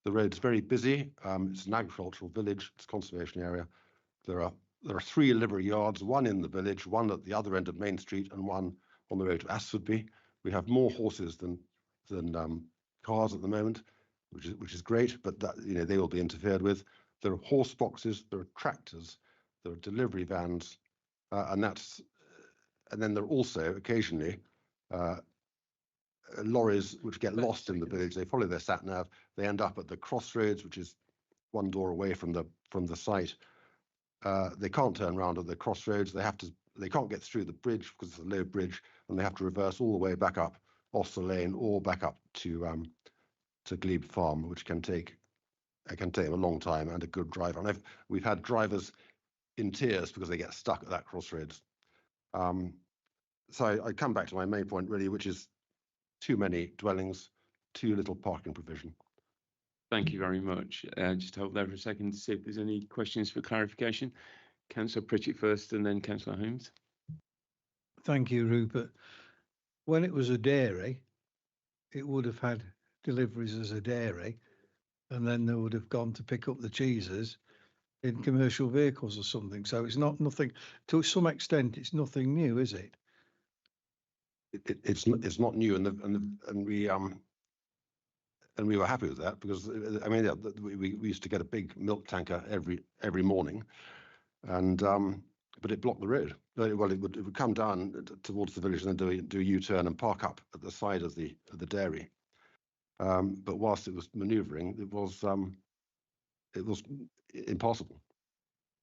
The road's very busy. It's an agricultural village. It's a conservation area. There are 3 livery yards, 1 in the village, 1 at the other end of Main Street, and 1 on the road to Asfordby. We have more horses than cars at the moment, which is great, but that, they will be interfered with. There are horse boxes, there are tractors, there are delivery vans, and that's and then there are also occasionally lorries which get lost in the village. They follow their sat nav. They end up at the crossroads, which is one door away from the site. They can't turn around at the crossroads. They can't get through the bridge because it's a low bridge, and they have to reverse all the way back up Oster Lane or back up to Glebe Farm, which can take them a long time and a good driver. And we've had drivers in tears because they get stuck at that crossroads. So I come back to my main point really, which is too many dwellings, too little parking provision. Thank you very much. Just hold there for a second to see if there's any questions for clarification. Councillor Pritchett first and then Councillor Holmes. Thank you, Rupert. When it was a dairy, it would have had deliveries as a dairy, and then they would have gone to pick up the cheeses in commercial vehicles or something. So it's nothing, to some extent, it's nothing new, is it? It's not new, and we were happy with that because I mean we used to get a big milk tanker every morning, and but it blocked the road. Well, it would come down towards the village and then do a U-turn and park up at the side of the dairy. But whilst it was manoeuvring, it was impossible.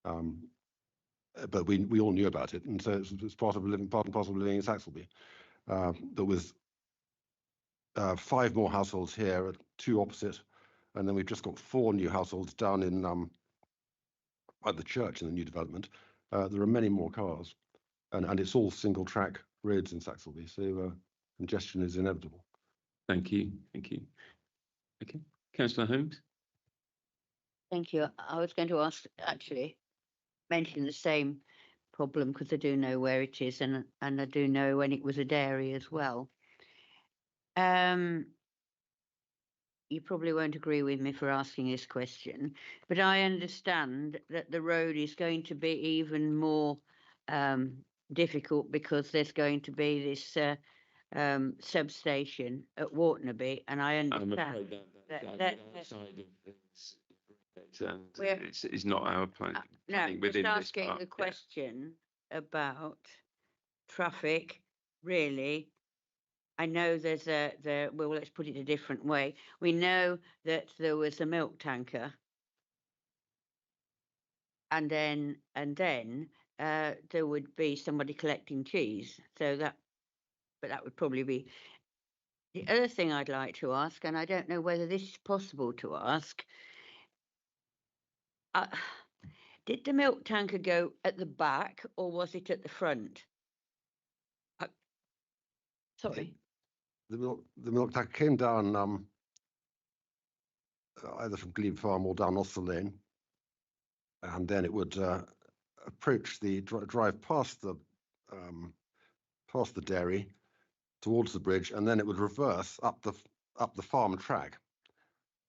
But we all knew about it, and so it's part and parcel of living in Saxelby. There was 5 more households here, 2 opposite, and then we've just got 4 new households down in at the church in the new development. There are many more cars, and it's all single track roads in Saxelby, so congestion is inevitable. Thank you. Thank you. Okay, Councillor Holmes. Thank you. I was going to mention the same problem because I do know where it is, and I do know when it was a dairy as well. You probably won't agree with me for asking this question, but I understand that the road is going to be even more difficult because there's going to be this substation at Waternaby, and I understand it's not our plan. No, just asking the question about traffic, really. I know there's well, let's put it a different way. We know that there was a milk tanker, and then there would be somebody collecting cheese. So but that would probably be the other thing I'd like to ask, and I don't know whether this is possible to ask. Did the milk tanker go at the back or was it at the front? Sorry. The milk tanker came down either from Glebe Farm or down Oster Lane, and then it would approach drive past the dairy towards the bridge, and then it would reverse up the farm track,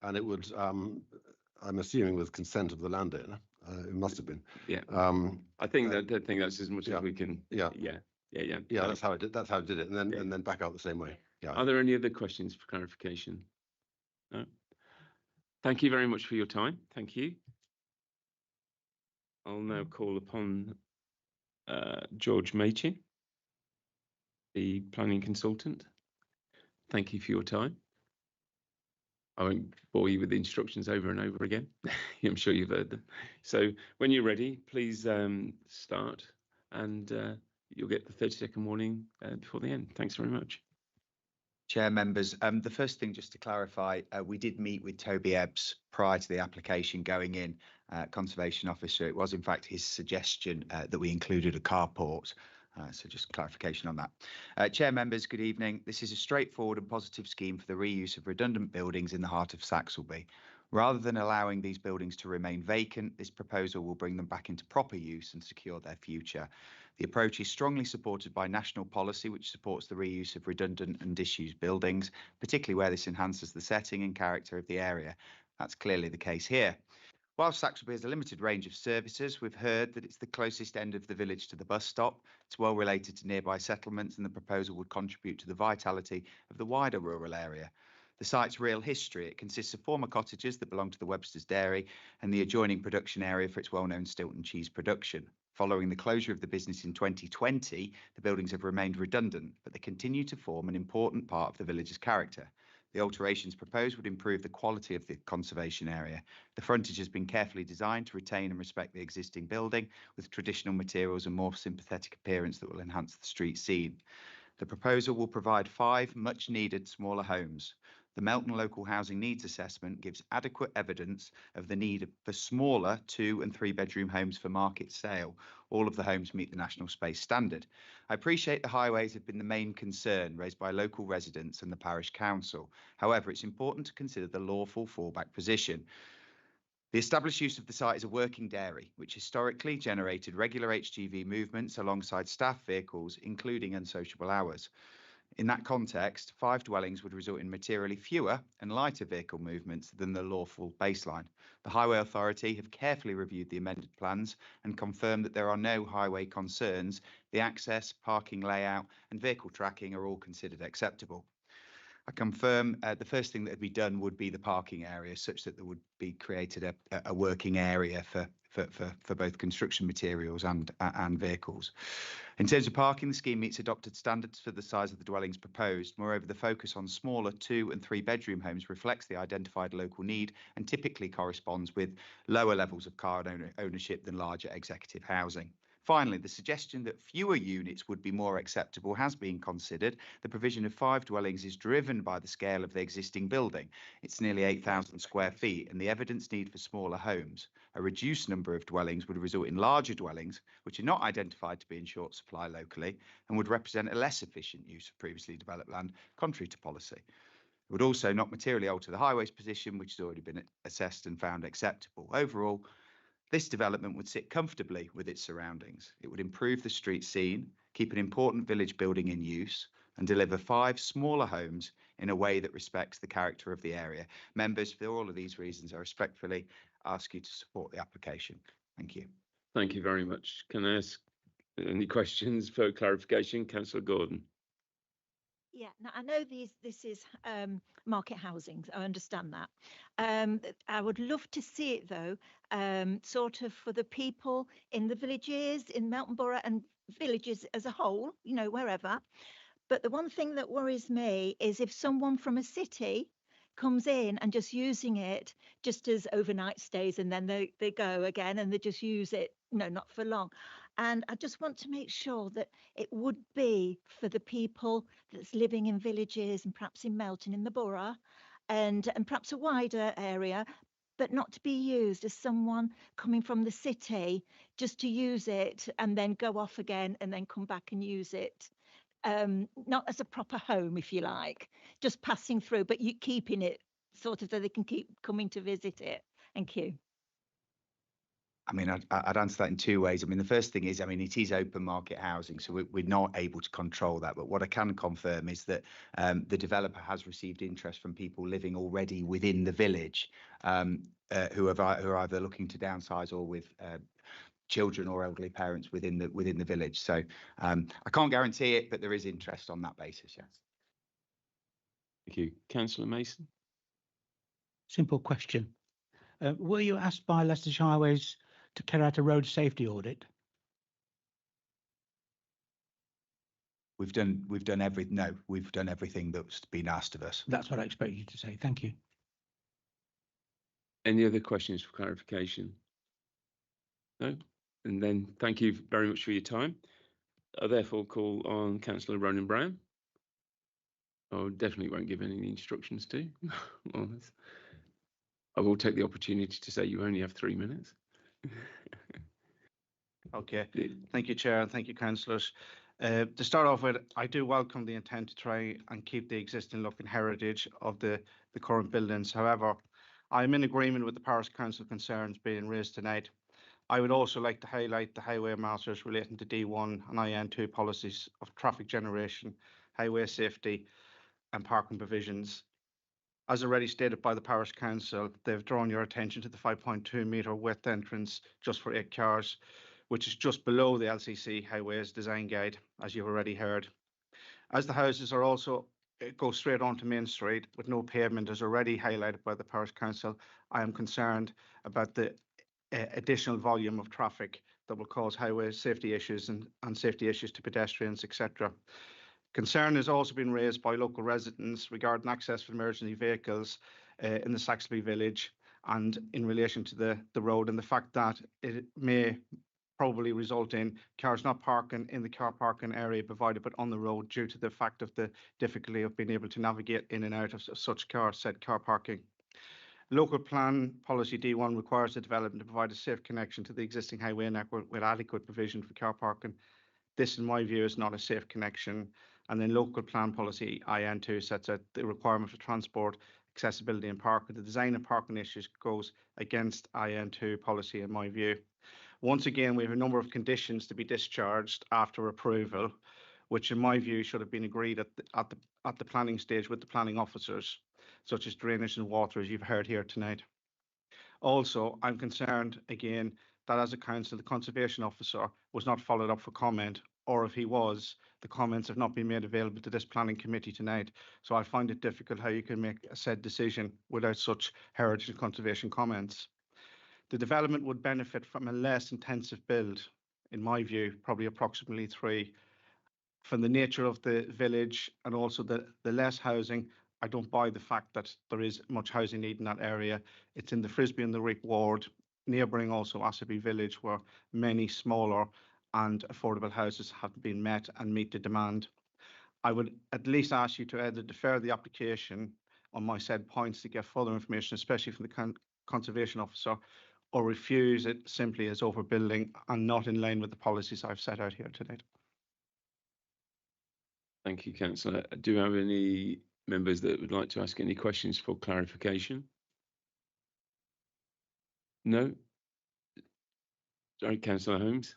and it would I'm assuming with consent of the landowner. It must have been. Yeah. I think that's as much as we can. Yeah. That's how it did. That's how it did it, and then back out the same way. Yeah. Are there any other questions for clarification? No. Thank you very much for your time. Thank you. I'll now call upon George Machin, the planning consultant. Thank you for your time. I won't bore you with the instructions over and over again. I'm sure you've heard them. So when you're ready, please start, and you'll get the 30-second warning before the end. Thanks very much. Chair, members, the first thing just to clarify, we did meet with Toby Ebbs prior to the application going in, Conservation Officer. It was in fact his suggestion that we included a carport. So just clarification on that. Chair, members, good evening. This is a straightforward and positive scheme for the reuse of redundant buildings in the heart of Saxelby. Rather than allowing these buildings to remain vacant, this proposal will bring them back into proper use and secure their future. The approach is strongly supported by national policy, which supports the reuse of redundant and disused buildings, particularly where this enhances the setting and character of the area. That's clearly the case here. While Saxelby has a limited range of services, we've heard that it's the closest end of the village to the bus stop. It's well related to nearby settlements, and the proposal would contribute to the vitality of the wider rural area. The site's real history: it consists of former cottages that belong to the Webster's Dairy and the adjoining production area for its well-known Stilton cheese production. Following the closure of the business in 2020, the buildings have remained redundant, but they continue to form an important part of the village's character. The alterations proposed would improve the quality of the conservation area. The frontage has been carefully designed to retain and respect the existing building with traditional materials and more sympathetic appearance that will enhance the street scene. The proposal will provide 5 much needed smaller homes. The Melton Local Housing Needs Assessment gives adequate evidence of the need for smaller 2 and 3 bedroom homes for market sale. All of the homes meet the National Space Standard. I appreciate the highways have been the main concern raised by local residents and the parish council. However, it's important to consider the lawful fallback position. The established use of the site is a working dairy, which historically generated regular HGV movements alongside staff vehicles, including unsociable hours. In that context, 5 dwellings would result in materially fewer and lighter vehicle movements than the lawful baseline. The Highway Authority have carefully reviewed the amended plans and confirmed that there are no highway concerns. The access, parking layout and vehicle tracking are all considered acceptable. I confirm the first thing that would be done would be the parking area, such that there would be created a working area for both construction materials and vehicles. In terms of parking, the scheme meets adopted standards for the size of the dwellings proposed. Moreover, the focus on smaller 2 and 3 bedroom homes reflects the identified local need and typically corresponds with lower levels of car ownership than larger executive housing. Finally, the suggestion that fewer units would be more acceptable has been considered. The provision of 5 dwellings is driven by the scale of the existing building. It's nearly 8,000 square feet, and the evidence need for smaller homes. A reduced number of dwellings would result in larger dwellings, which are not identified to be in short supply locally, and would represent a less efficient use of previously developed land, contrary to policy. It would also not materially alter the highways position, which has already been assessed and found acceptable. Overall, this development would sit comfortably with its surroundings. It would improve the street scene, keep an important village building in use, and deliver 5 smaller homes in a way that respects the character of the area. Members, for all of these reasons, I respectfully ask you to support the application. Thank you. Thank you very much. Can I ask any questions for clarification? Councillor Gordon. Yeah, now I know this is market housing. I understand that. I would love to see it though, sort of for the people in the villages, in Melton Borough and villages as a whole, you know, wherever. But the one thing that worries me is if someone from a city comes in and just using it just as overnight stays and then they go again and they just use it, no, not for long. And I just want to make sure that it would be for the people that's living in villages and perhaps in Melton in the borough and perhaps a wider area, but not to be used as someone coming from the city just to use it and then go off again and then come back and use it. Not as a proper home, if you like, just passing through, but you keeping it sort of so they can keep coming to visit it. Thank you. I mean, I'd answer that in 2 ways. I mean, the first thing is, I mean, it is open market housing, so we're not able to control that. But what I can confirm is that the developer has received interest from people living already within the village who are either looking to downsize or with children or elderly parents within the village. So I can't guarantee it, but there is interest on that basis, yes. Thank you. Councillor Mason. Simple question. Were you asked by Leicestershire Highways to carry out a road safety audit? We've done everything that's been asked of us. That's what I expect you to say. Thank you. Any other questions for clarification? No? And then thank you very much for your time. I therefore call on Councillor Ronan Brown. I definitely won't give any instructions to. I will take the opportunity to say you only have 3 minutes. Okay, thank you, Chair, and thank you, councillors. To start off with, I do welcome the intent to try and keep the existing look and heritage of the current buildings. However, I'm in agreement with the Parish Council concerns being raised tonight. I would also like to highlight the highway masters relating to D1 and IN2 policies of traffic generation, highway safety and parking provisions. As already stated by the Parish Council, they've drawn your attention to the 5.2 metre width entrance just for 8 cars, which is just below the LCC Highways Design Guide, as you've already heard. As the houses are also go straight onto Main Street with no pavement, as already highlighted by the Parish Council, I am concerned about the additional volume of traffic that will cause highway safety issues and safety issues to pedestrians, etc. Concern has also been raised by local residents regarding access for emergency vehicles in the Saxby village and in relation to the road, and the fact that it may probably result in cars not parking in the car parking area provided but on the road due to the fact of the difficulty of being able to navigate in and out of such said car parking. Local plan policy D1 requires the development to provide a safe connection to the existing highway network with adequate provision for car parking. This, in my view, is not a safe connection. And then local plan policy IN2 sets out the requirement for transport, accessibility and parking. The design and parking issues goes against IN2 policy, in my view. Once again, we have a number of conditions to be discharged after approval, which in my view should have been agreed at the planning stage with the planning officers, such as drainage and water, as you've heard here tonight. Also, I'm concerned again that as a council, the conservation officer was not followed up for comment, or if he was, the comments have not been made available to this planning committee tonight. So I find it difficult how you can make a said decision without such heritage and conservation comments. The development would benefit from a less intensive build, in my view, probably approximately 3. From the nature of the village and also the less housing, I don't buy the fact that there is much housing need in that area. It's in the Frisbee and the Rick ward, neighbouring also Assaby village, where many smaller and affordable houses have been met and meet the demand. I would at least ask you to either defer the application on my said points to get further information, especially from the conservation officer, or refuse it simply as overbuilding and not in line with the policies I've set out here today. Thank you, Councillor. Do you have any members that would like to ask any questions for clarification? No? Sorry, Councillor Holmes.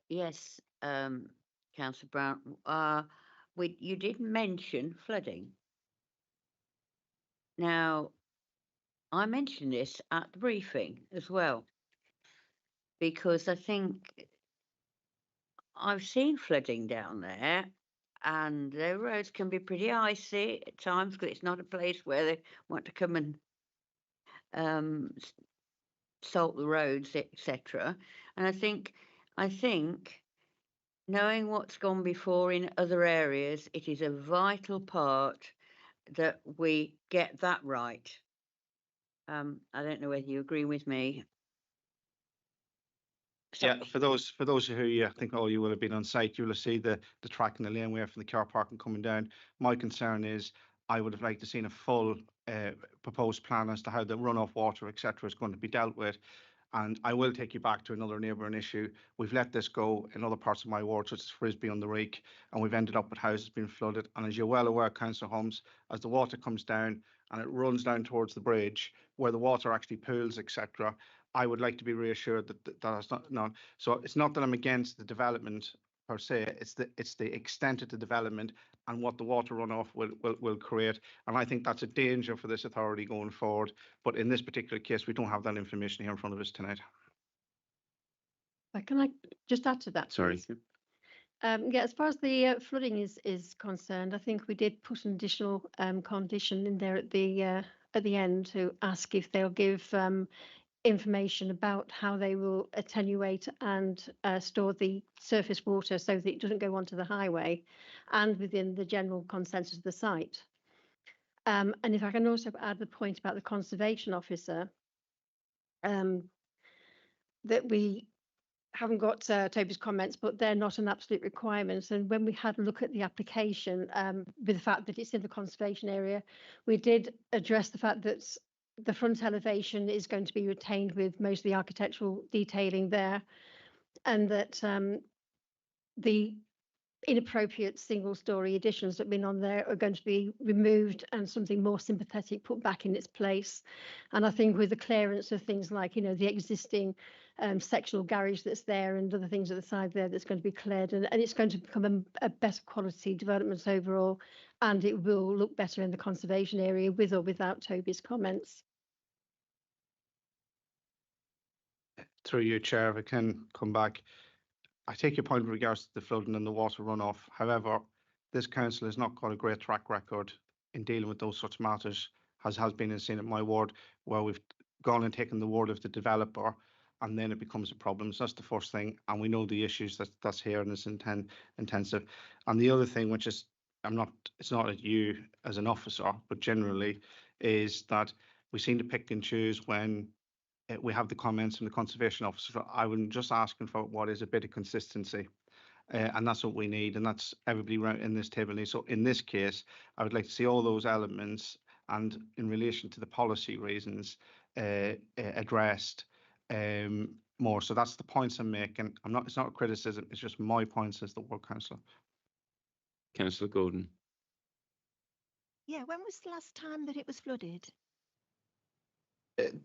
Yes, Councillor Brown, you did mention flooding. Now, I mentioned this at the briefing as well, because I think I've seen flooding down there, and the roads can be pretty icy at times because it's not a place where they want to come and salt the roads, etc. And I think knowing what's gone before in other areas, it is a vital part that we get that right. I don't know whether you agree with me. Yeah, for those who I think all you will have been on site, you will have seen the track and the laneway from the car parking coming down. My concern is I would have liked to seen a full proposed plan as to how the runoff water, etc., is going to be dealt with. And I will take you back to another neighbouring issue. We've let this go in other parts of my ward, such as Frisbee on the Reek, and we've ended up with houses being flooded. And as you're well aware, Councillor Holmes, as the water comes down and it runs down towards the bridge, where the water actually pools, etc., I would like to be reassured that that's not. So it's not that I'm against the development per se. It's the extent of the development and what the water runoff will create. And I think that's a danger for this authority going forward. But in this particular case, we don't have that information here in front of us tonight. Can I just add to that? Sorry. Please? Yeah, as far as the flooding is concerned, I think we did put an additional condition in there at the end to ask if they'll give information about how they will attenuate and store the surface water so that it doesn't go onto the highway and within the general consensus of the site. And if I can also add the point about the conservation officer, that we haven't got Toby's comments, but they're not an absolute requirement. And when we had a look at the application, with the fact that it's in the conservation area, we did address the fact that the front elevation is going to be retained with most of the architectural detailing there, and that the inappropriate single-story additions that have been on there are going to be removed and something more sympathetic put back in its place. And I think with the clearance of things like, the existing sectional garage that's there and other things at the side there, that's going to be cleared, and it's going to become a better quality development overall, and it will look better in the conservation area with or without Toby's comments. Through you, Chair, if I can come back. I take your point with regards to the flooding and the water runoff. However, this council has not got a great track record in dealing with those sorts of matters, as has been seen at my ward, where we've gone and taken the word of the developer, and then it becomes a problem. So that's the first thing, and we know the issues that's here and it's intensive. And the other thing, which is it's not at you as an officer, but generally, is that we seem to pick and choose when we have the comments from the conservation officer. I would just asking for what is a bit of consistency. And that's what we need, and that's everybody right in this table needs. So in this case, I would like to see all those elements, and in relation to the policy reasons, addressed more. So that's the points I'm making. It's not a criticism. It's just my points as the ward councillor. Councillor Gordon. Yeah, when was the last time that it was flooded?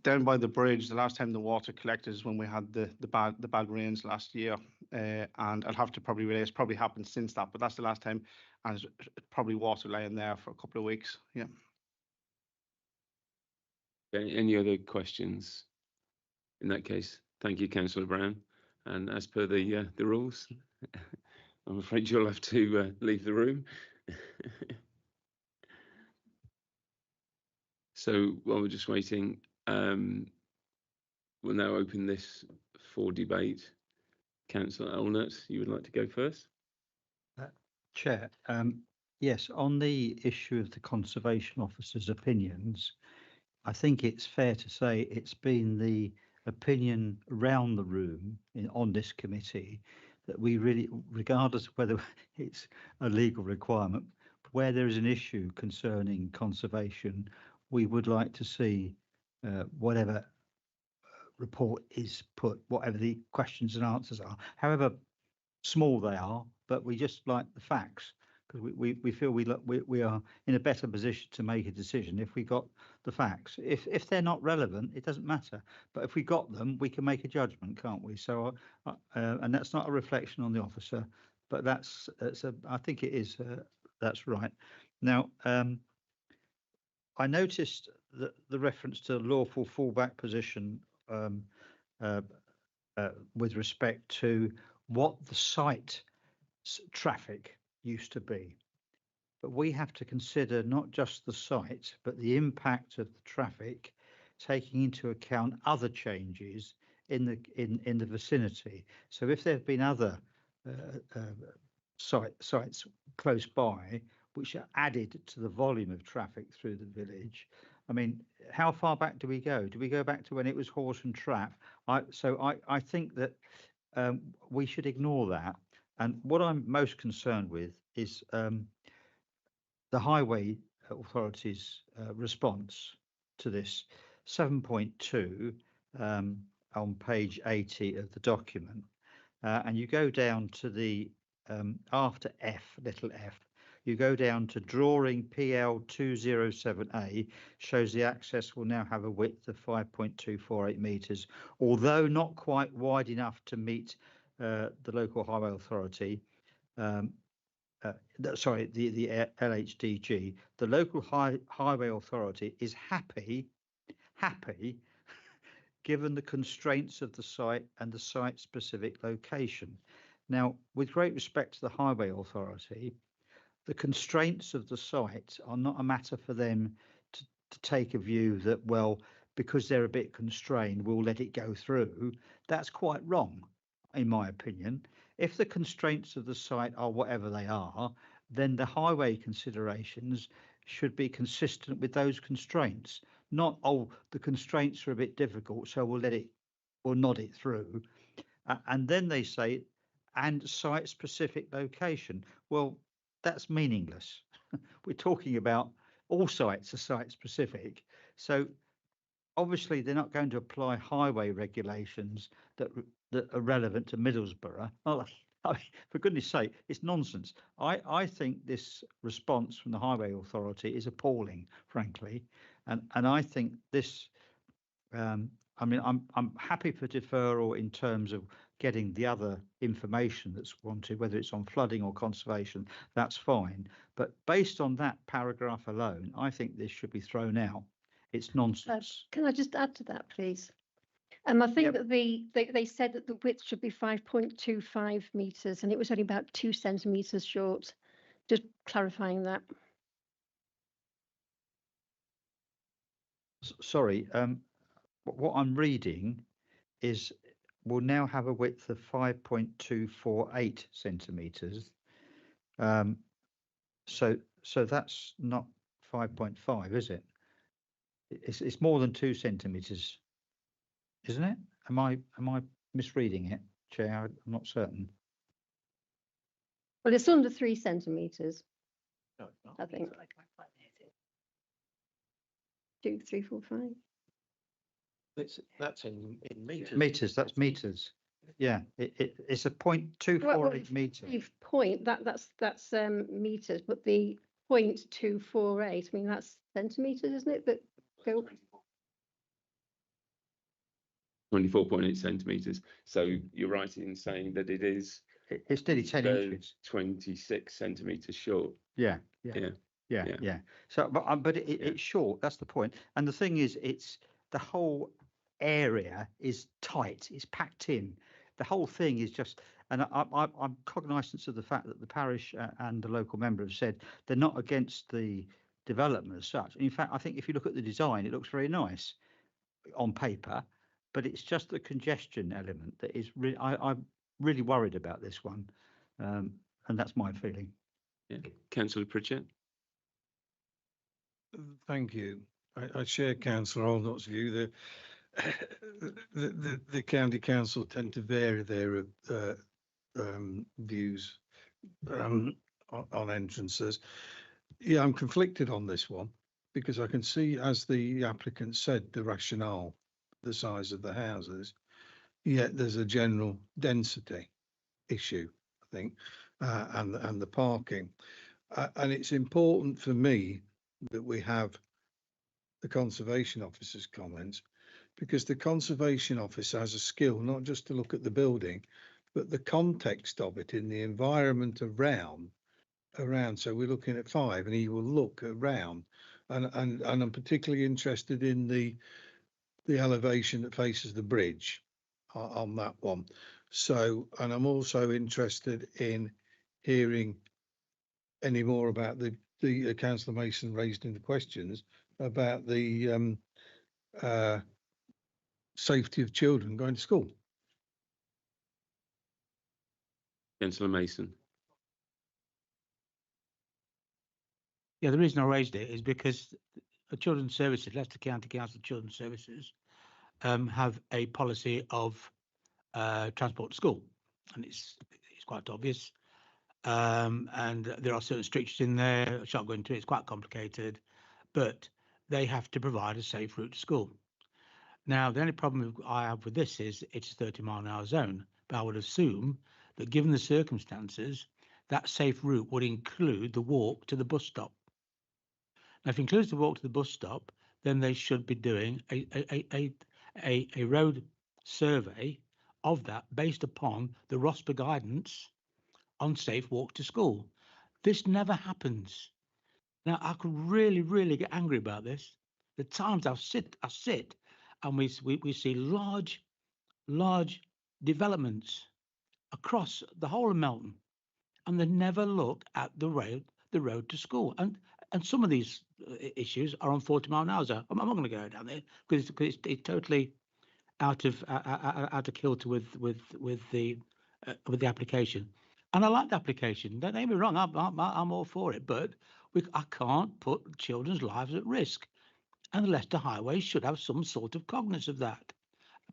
Down by the bridge, the last time the water collected is when we had the bad rains last year, and I'll have to probably relay it's probably happened since that, but that's the last time, and it's probably water laying there for a couple of weeks. Yeah. Any other questions? In that case, thank you, Councillor Brown. And as per the rules, I'm afraid you'll have to leave the room. So while we're just waiting, we'll now open this for debate. Councillor Elnett, you would like to go first? Chair, yes, on the issue of the Conservation Officer's opinions, I think it's fair to say it's been the opinion around the room on this committee that we really, regardless of whether it's a legal requirement, where there is an issue concerning conservation, we would like to see whatever report is put, whatever the questions and answers are, however small they are, but we just like the facts, because we feel we are in a better position to make a decision if we got the facts. If they're not relevant, it doesn't matter, but if we got them, we can make a judgment, can't we? So and that's not a reflection on the officer, but I think it is, that's right. Now I noticed that the reference to lawful fallback position with respect to what the site traffic used to be. But we have to consider not just the site, but the impact of the traffic, taking into account other changes in the vicinity. So if there have been other sites close by which are added to the volume of traffic through the village, I mean, how far back do we go? Do we go back to when it was horse and trap? I think that we should ignore that. And what I'm most concerned with is the Highway Authority's response to this 7.2 on page 80 of the document. And you go down to the, after F, little f, you go down to drawing PL 207A, shows the access will now have a width of 5.248 metres, although not quite wide enough to meet the local highway authority. Sorry, the LHDG. The local highway authority is happy, given the constraints of the site and the site-specific location. Now, with great respect to the highway authority, the constraints of the site are not a matter for them to take a view that, well, because they're a bit constrained, we'll let it go through. That's quite wrong, in my opinion. If the constraints of the site are whatever they are, then the highway considerations should be consistent with those constraints, not, oh, the constraints are a bit difficult, so we'll nod it through. And then they say, and site-specific location. Well, that's meaningless. We're talking about all sites are site-specific. So obviously they're not going to apply highway regulations that are relevant to Middlesbrough. Well, I mean, for goodness sake, it's nonsense. I think this response from the Highway Authority is appalling, frankly, and I think this. I mean, I'm happy for deferral in terms of getting the other information that's wanted, whether it's on flooding or conservation. That's fine, but based on that paragraph alone, I think this should be thrown out. It's nonsense. Can I just add to that, please? I think that they said that the width should be 5.25 metres, and it was only about 2 centimetres short. Just clarifying that. Sorry, what I'm reading is will now have a width of 5.248 centimetres. So that's not 5.5, is it? It's more than 2 centimetres, isn't it? Am I misreading it, Chair? I'm not certain. Well, it's under 3 centimetres, No, it's not. I think. 2, 3, 4, 5. That's in meters. Meters, that's meters. Yeah, it's a 0.248 metre. That's meters, but the 0.248, I mean, that's centimetres, isn't it? That go 24.8 centimetres. So you're right in saying that it is. It's nearly 10 inches. 26 centimetres short. Yeah. So, but Yeah. it's short. That's the point. And the thing is, it's the whole area is tight. It's packed in. The whole thing is just. And I'm cognizant of the fact that the parish and the local member have said they're not against the development as such. In fact, I think if you look at the design, it looks very nice on paper, but it's just the congestion element that is. I'm really worried about this one, and that's my feeling. Yeah. Councillor Pritchett. Thank you. I share Councillor Aldnott's view. The county council tend to vary their views on entrances. Yeah, I'm conflicted on this one because I can see, as the applicant said, the rationale, the size of the houses, yet there's a general density issue, I think, and the parking. And it's important for me that we have the Conservation Officer's comments, because the Conservation Officer has a skill not just to look at the building, but the context of it in the environment around. So we're looking at 5, and he will look around, and I'm particularly interested in the elevation that faces the bridge on that one. So, and I'm also interested in hearing any more about the Councillor Mason raised in the questions about the safety of children going to school. Councillor Mason. Yeah, the reason I raised it is because the Children's Services, Leicester County Council Children's Services, have a policy of transport to school, and it's quite obvious. And there are certain strictures in there. I shan't go into it. It's quite complicated, but they have to provide a safe route to school. Now, the only problem I have with this is it's a 30-mile-an-hour zone, but I would assume that given the circumstances, that safe route would include the walk to the bus stop. Now, if it includes the walk to the bus stop, then they should be doing a road survey of that based upon the ROSPA guidance on safe walk to school. This never happens. Now, I could really get angry about this. The times I sit and we see large developments across the whole of Melton, and they never look at the road to school. And some of these issues are on 40 mile an hour. So I'm not going to go down there because it's totally out of kilter with the application. And I like the application. Don't get me wrong. I'm all for it, but I can't put children's lives at risk. And the Leicester Highways should have some sort of cognizance of that,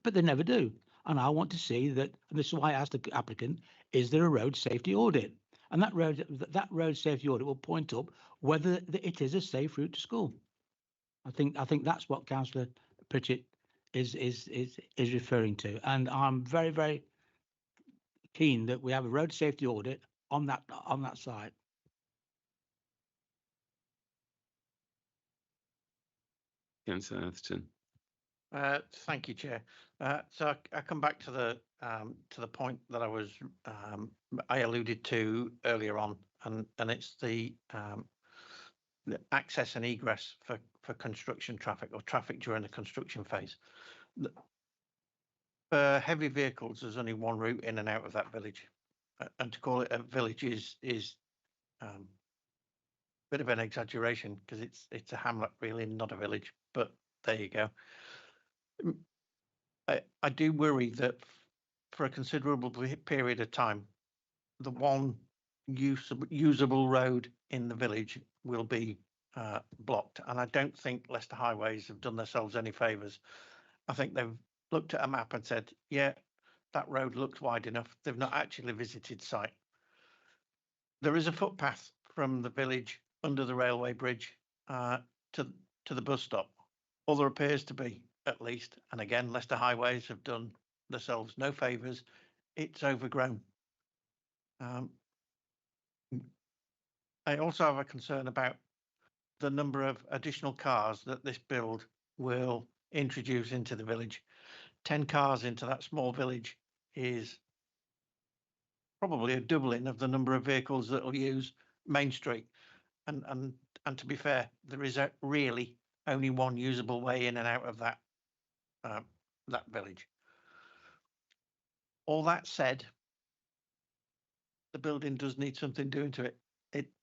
but they never do. And I want to see that. And this is why I asked the applicant: is there a road safety audit? And that road safety audit will point up whether it is a safe route to school. I think that's what Councillor Pritchett is referring to, and I'm very keen that we have a road safety audit on that site. Councillor Atherton. Thank you, Chair. So I come back to the point that I alluded to earlier on, and it's the access and egress for construction traffic or traffic during the construction phase. For heavy vehicles, there's only one route in and out of that village, and to call it a village is a bit of an exaggeration because it's a hamlet really, not a village. But there you go. I do worry that for a considerable period of time, the one usable road in the village will be blocked. And I don't think Leicester Highways have done themselves any favours. I think they've looked at a map and said, yeah, that road looks wide enough. They've not actually visited site. There is a footpath from the village under the railway bridge to the bus stop. Or there appears to be, at least. And again, Leicester Highways have done themselves no favours. It's overgrown. I also have a concern about the number of additional cars that this build will introduce into the village. 10 cars into that small village is probably a doubling of the number of vehicles that will use Main Street. And to be fair, there is really only one usable way in and out of that village. All that said, the building does need something doing to it.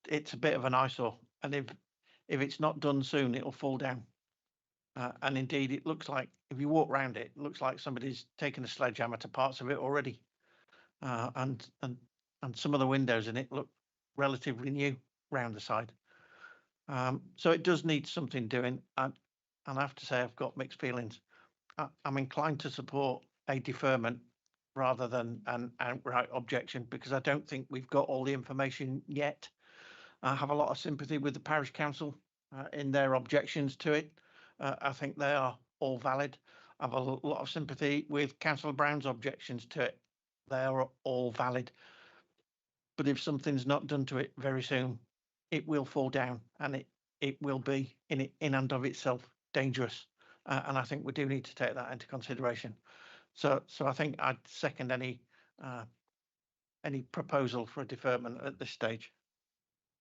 It's a bit of an eyesore, and if it's not done soon, it'll fall down. And indeed, it looks like, if you walk around it, it looks like somebody's taken a sledgehammer to parts of it already. And some of the windows in it look relatively new round the side. So it does need something doing. And I have to say, I've got mixed feelings. I'm inclined to support a deferment rather than an outright objection, because I don't think we've got all the information yet. I have a lot of sympathy with the parish council in their objections to it. I think they are all valid. I have a lot of sympathy with Councillor Brown's objections to it. They are all valid. But if something's not done to it very soon, it will fall down, and it will be in and of itself dangerous. And I think we do need to take that into consideration. So I think I'd second any proposal for a deferment at this stage.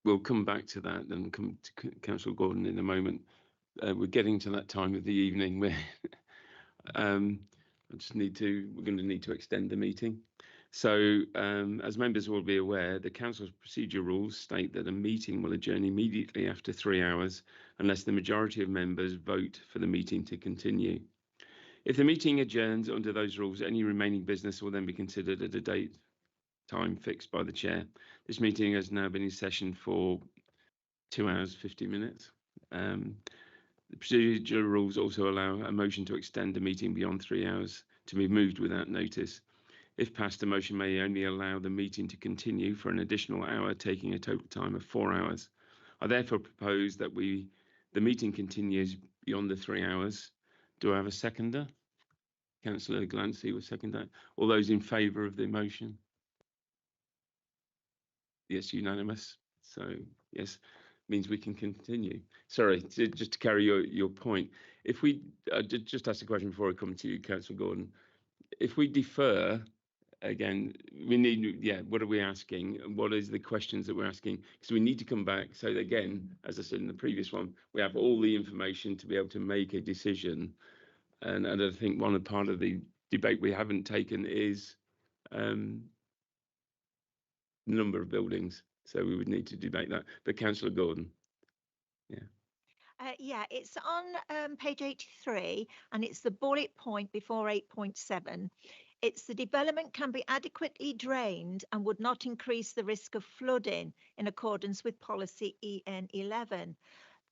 We'll come back to that and come to Councillor Gordon in a moment. We're getting to that time of the evening where we're going to need to extend the meeting. So as members will be aware, the Council's procedure rules state that a meeting will adjourn immediately after 3 hours unless the majority of members vote for the meeting to continue. If the meeting adjourns under those rules, any remaining business will then be considered at a time fixed by the chair. This meeting has now been in session for 2 hours, 50 minutes. The procedure rules also allow a motion to extend the meeting beyond 3 hours to be moved without notice. If passed, the motion may only allow the meeting to continue for an additional hour, taking a total time of 4 hours. I therefore propose that the meeting continues beyond the 3 hours. Do I have a seconder? Councillor Glancy will second that. All those in favour of the motion? Yes, unanimous. So yes, means we can continue. Sorry, just to carry your point. If we just ask a question before I come to you, Councillor Gordon. If we defer, again, we need, what are we asking? What is the questions that we're asking? Because we need to come back. So again, as I said in the previous one, we have all the information to be able to make a decision. And I think one part of the debate we haven't taken is the number of buildings. So we would need to debate that. But Councillor Gordon. Yeah, it's on page 83, and it's the bullet point before 8.7. It's the development can be adequately drained and would not increase the risk of flooding in accordance with policy EN11.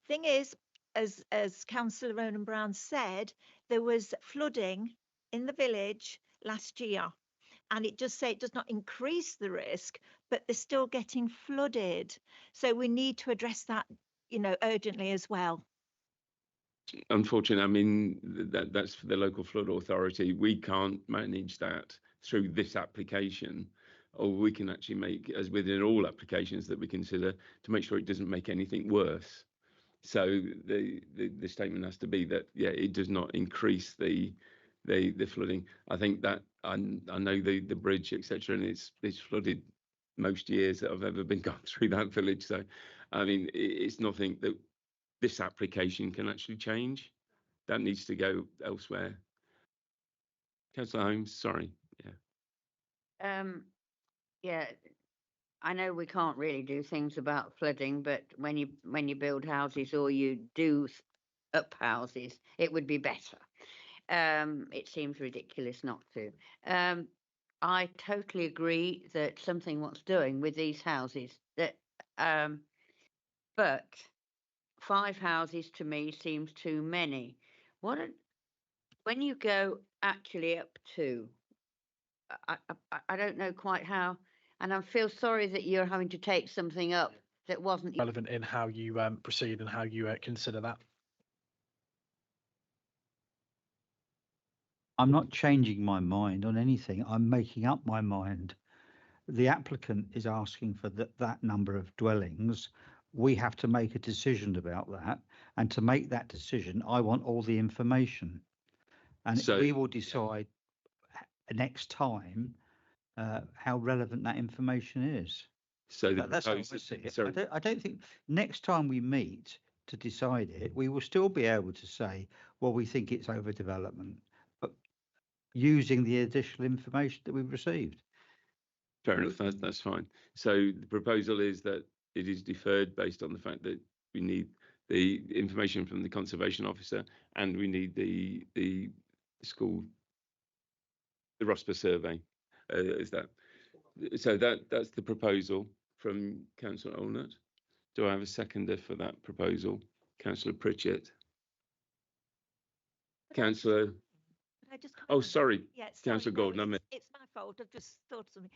Thing is, as Councillor Ronan Brown said, there was flooding in the village last year, and it does say it does not increase the risk, but they're still getting flooded. So we need to address that, urgently as well. Unfortunately, I mean, that's for the local flood authority. We can't manage that through this application, or we can actually make, as within all applications that we consider, to make sure it doesn't make anything worse. So the statement has to be that, it does not increase the flooding. I think that I know the bridge, etc., and it's flooded most years that I've ever been gone through that village. So, I mean, it's nothing that this application can actually change. That needs to go elsewhere. Councillor Holmes, sorry. I know we can't really do things about flooding, but when you build houses or you do up houses, it would be better. it seems ridiculous not to. I totally agree that something wants doing with these houses. But 5 houses to me seems too many. When you go actually up to, I don't know quite how, and I feel sorry that you're having to take something up that wasn't relevant in how you proceed and how you consider that. I'm not changing my mind on anything. I'm making up my mind. The applicant is asking for that number of dwellings. We have to make a decision about that. And to make that decision, I want all the information. And So- we will decide next time how relevant that information is. So the That's how I proposal- see it. sorry. I don't think next time we meet to decide it, we will still be able to say, well, we think it's overdevelopment, but using the additional information that we've received. Fair enough, that's fine. So the proposal is that it is deferred based on the fact that we need the information from the conservation officer and we need the school, the ROSPA survey. Is that so? That's the proposal from Councillor Allnut. Do I have a seconder for that proposal? Councillor Pritchett. Councillor. Could I just Oh, comment? sorry, Yeah, sorry, Councillor no, Gordon. I meant it's my fault. I've just thought of something.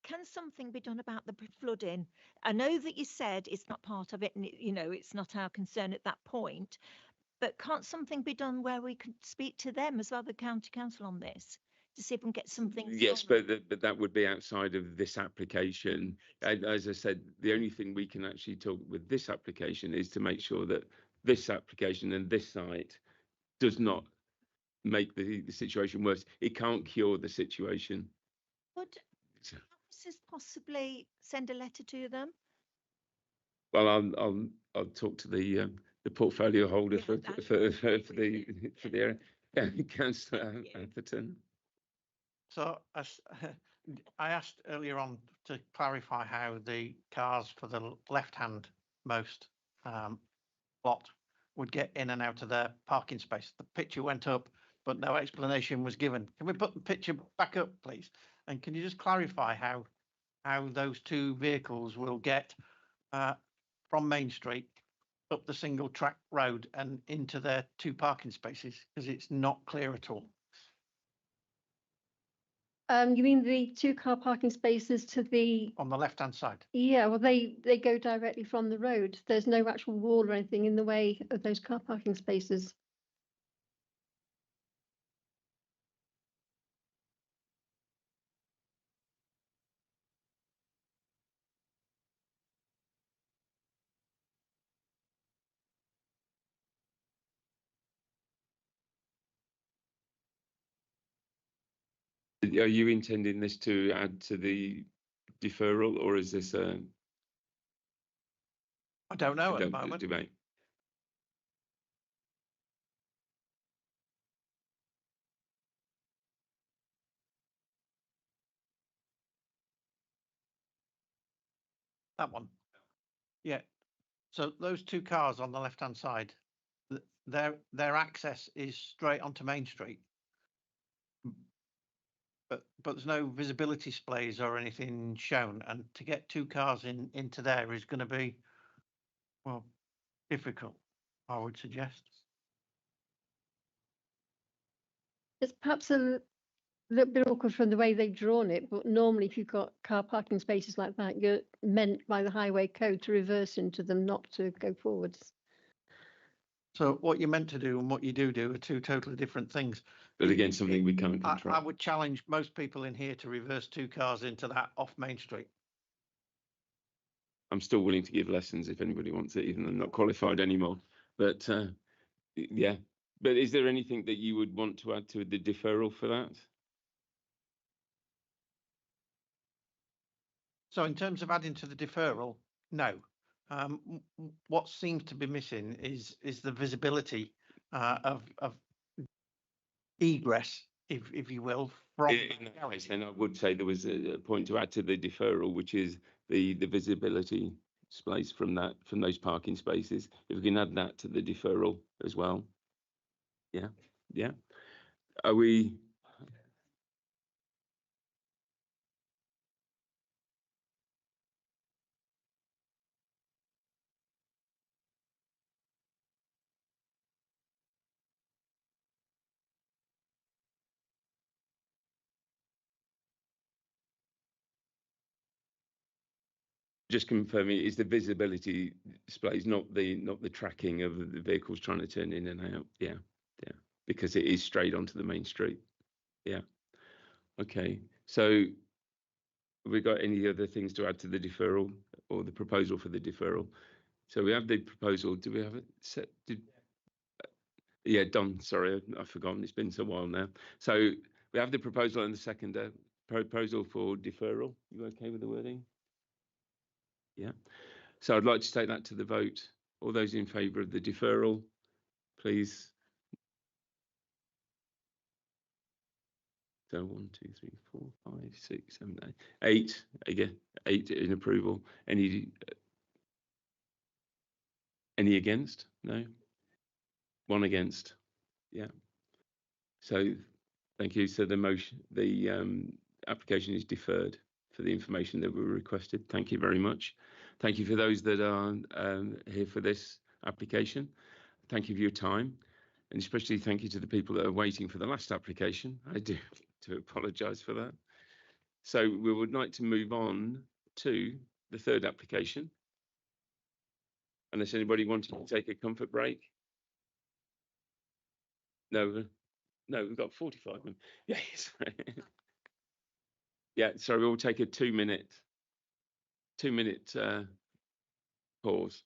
Can something be done about the flooding? I know that you said it's not part of it, and it's not our concern at that point. But can't something be done where we could speak to them as well, the county council, on this, to see if we can get something? yes, but that would be outside of this application. And as I said, the only thing we can actually talk with this application is to make sure that this application and this site does not make the situation worse. It can't cure the situation. Could officers possibly send a letter to them? Well, I'll talk to the portfolio holder for the area. Yeah, Councillor Atherton. So I asked earlier on to clarify how the cars for the left-hand most lot would get in and out of their parking space. The picture went up, but no explanation was given. Can we put the picture back up, please? And can you just clarify how those 2 vehicles will get from Main Street up the single track road and into their 2 parking spaces? Because it's not clear at all. You mean the 2 car parking spaces to the? On the left-hand side. Yeah, well, they go directly from the road. There's no actual wall or anything in the way of those car parking spaces. Are you intending this to add to the deferral, or is this a? I don't know at the moment. Debate. That one. Yeah. So those 2 cars on the left-hand side, their access is straight onto Main Street. But there's no visibility displays or anything shown, and to get 2 cars into there is going to be, well, difficult, I would suggest. It's perhaps a little bit awkward from the way they've drawn it, but normally if you've got car parking spaces like that, you're meant by the highway code to reverse into them, not to go forwards. So what you're meant to do and what you do are 2 totally different things. But again, something we can't control. I would challenge most people in here to reverse 2 cars into that off Main Street. I'm still willing to give lessons if anybody wants it, even though I'm not qualified anymore. But yeah. But is there anything that you would want to add to the deferral for that? So in terms of adding to the deferral, no. What seems to be missing is the visibility of egress, if you will, from. In that case, then I would say there was a point to add to the deferral, which is the visibility displays from those parking spaces. If we can add that to the deferral as well. Yeah. Are we? Just confirming, is the visibility displays, not the tracking of the vehicles trying to turn in and out. Yeah, yeah, because it is straight onto the main street. Yeah. Okay. So, have we got any other things to add to the deferral or the proposal for the deferral? So we have the proposal. Do we have it set? Yeah, Don. Sorry, I've forgotten. It's been so a while now. So we have the proposal and the second proposal for deferral. You okay with the wording? Yeah. So I'd like to take that to the vote. All those in favour of the deferral, please. So 1, 2, 3, 4, 5, 6, 7, 8. 8 again. 8 in approval. Any against? No. 1 against. Yeah. So thank you. So the motion, the application is deferred for the information that were requested. Thank you very much. Thank you for those that are here for this application. Thank you for your time, and especially thank you to the people that are waiting for the last application. I do to apologise for that. So we would like to move on to the third application. Unless anybody wanted to take a comfort break. No, we've got 45 minutes. Yeah, sorry. Yeah, so we'll take a 2-minute pause.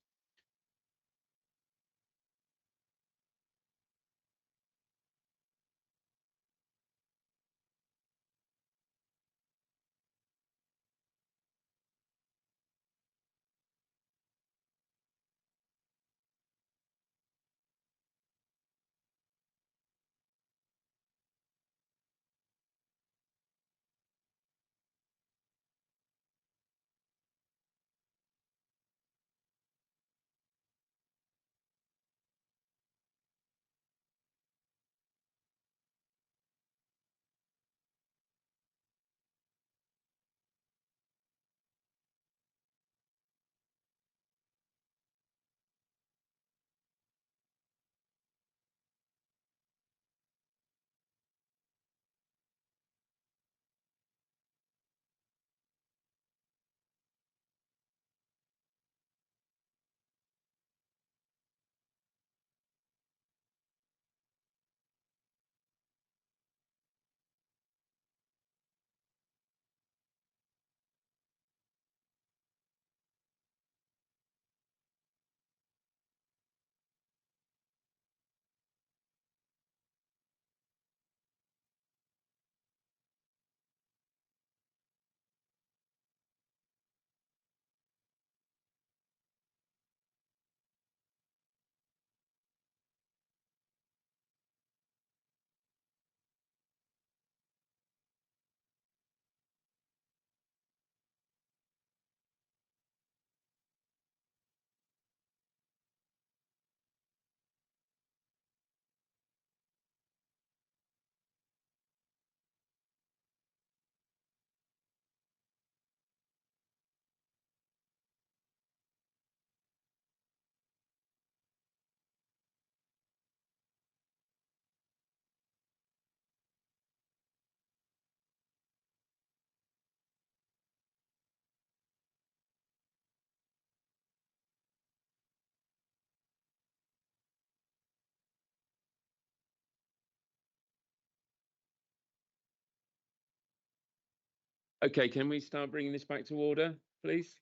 Okay, can we start bringing this back to order, please?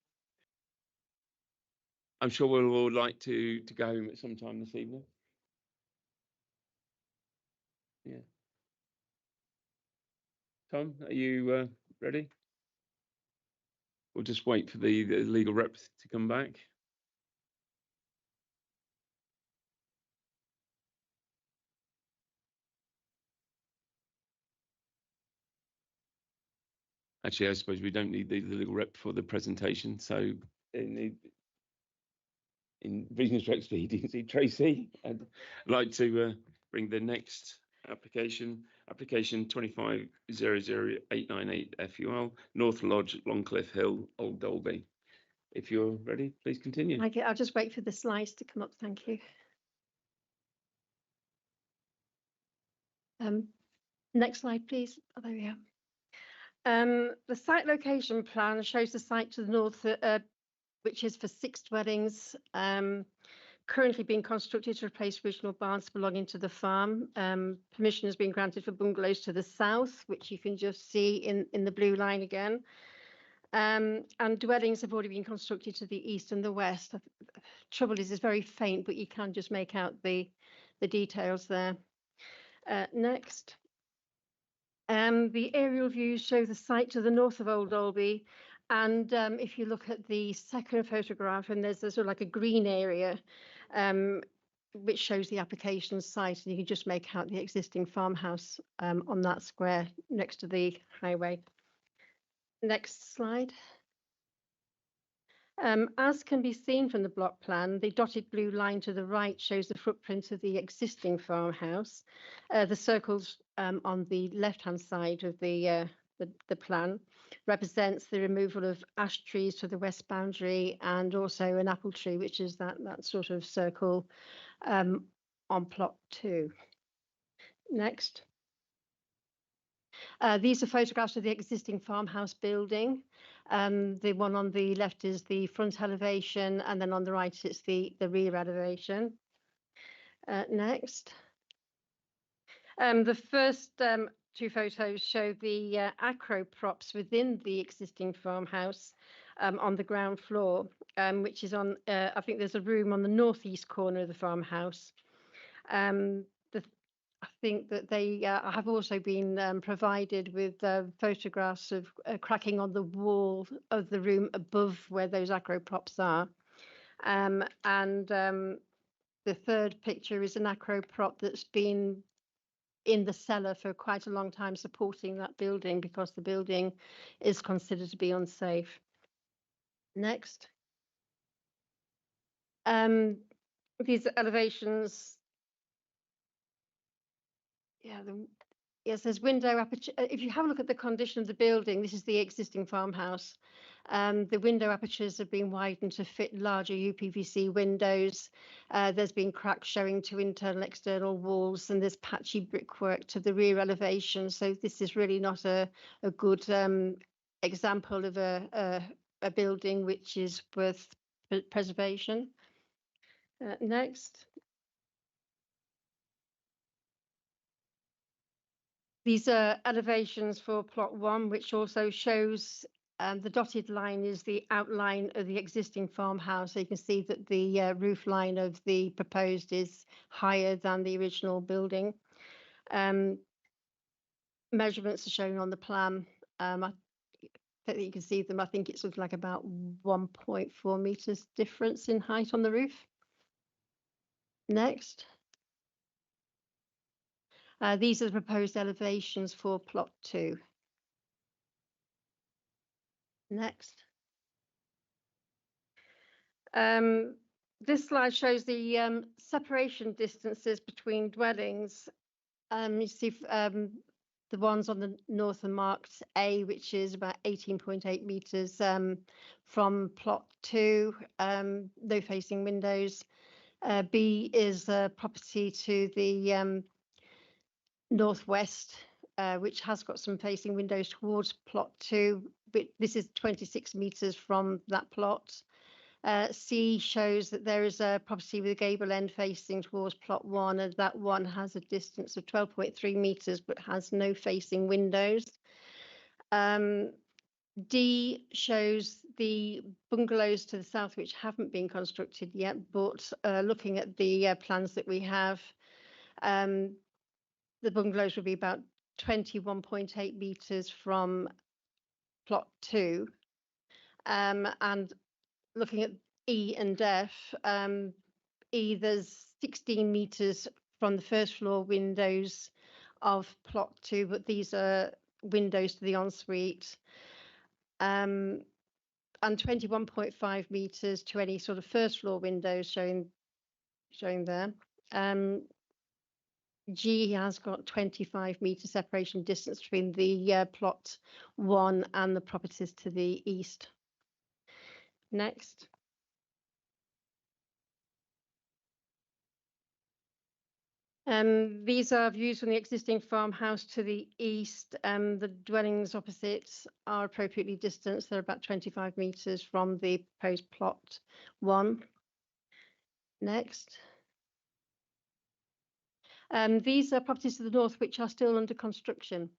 I'm sure we'll all like to go home at some time this evening. Yeah. Tom, are you ready? We'll just wait for the legal rep to come back. Actually, I suppose we don't need the legal rep for the presentation. So in reasons for expediency, Tracy, I'd like to bring the next application, Application 2500-898 FUL, North Lodge, Longcliffe Hill, Old Dalby. If you're ready, please continue. Okay, I'll just wait for the slides to come up. Thank you. Next slide, please. Oh, there we are. The site location plan shows the site to the north, which is for 6 dwellings, currently being constructed to replace original barns belonging to the farm. Permission has been granted for bungalows to the south, which you can just see in the blue line again. And dwellings have already been constructed to the east and the west. Trouble is, it's very faint, but you can just make out the details there. Next. The aerial views show the site to the north of Old Dalby. And if you look at the second photograph, and there's a sort of like a green area, which shows the application site, and you can just make out the existing farmhouse on that square next to the highway. Next slide. As can be seen from the block plan, the dotted blue line to the right shows the footprint of the existing farmhouse. The circles on the left-hand side of the plan represents the removal of ash trees to the west boundary, and also an apple tree, which is that sort of circle on plot 2. Next. These are photographs of the existing farmhouse building. The one on the left is the front elevation, and then on the right it's the rear elevation. Next. The first 2 photos show the acro props within the existing farmhouse on the ground floor, which is on, I think there's a room on the northeast corner of the farmhouse. I think that they have also been provided with photographs of cracking on the wall of the room above where those acro props are. The third picture is an acro prop that's been in the cellar for quite a long time, supporting that building because the building is considered to be unsafe. Next. These elevations. Yeah, yes, there's window aperture. If you have a look at the condition of the building, this is the existing farmhouse. The window apertures have been widened to fit larger UPVC windows. There's been cracks showing to internal and external walls, and there's patchy brickwork to the rear elevation. So this is really not a good example of a building which is worth preservation. Next. These are elevations for plot 1, which also shows the dotted line is the outline of the existing farmhouse. So you can see that the roof line of the proposed is higher than the original building. Measurements are shown on the plan. I don't think you can see them. I think it's something like about 1.4 meters difference in height on the roof. Next. These are the proposed elevations for plot 2. Next. This slide shows the separation distances between dwellings. You see the ones on the north are marked A, which is about 18.8 meters from plot 2, no facing windows. B is a property to the northwest, which has got some facing windows towards plot 2, but this is 26 meters from that plot. C shows that there is a property with a gable end facing towards plot 1, and that one has a distance of 12.3 meters but has no facing windows. D shows the bungalows to the south which haven't been constructed yet, but looking at the plans that we have, the bungalows will be about 21.8 meters from plot 2. And looking at E and F, E, there's 16 meters from the first floor windows of plot 2, but these are windows to the ensuite. And 21.5 meters to any sort of first floor windows showing there. G has got 25-metre separation distance between the plot 1 and the properties to the east. Next. These are views from the existing farmhouse to the east. The dwellings opposite are appropriately distanced. They're about 25 metres from the proposed plot 1. Next. These are properties to the north which are still under construction.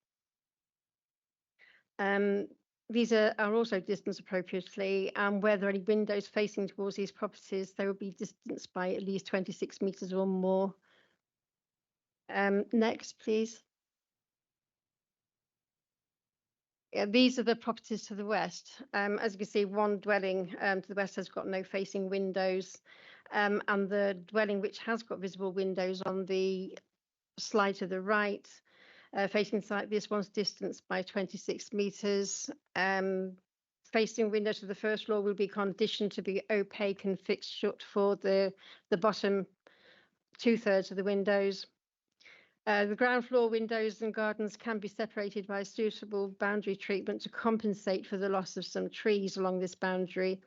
These are also distanced appropriately, and where there are any windows facing towards these properties, they will be distanced by at least 26 metres or more. Next, please. Yeah, these are the properties to the west. As you can see, one dwelling to the west has got no facing windows, and the dwelling which has got visible windows on the slide to the right, facing site, this one's distanced by 26 metres. Facing windows to the first floor will be conditioned to be opaque and fixed shut for the bottom 2/3 of the windows. The ground floor windows and gardens can be separated by suitable boundary treatment to compensate for the loss of some trees along this boundary.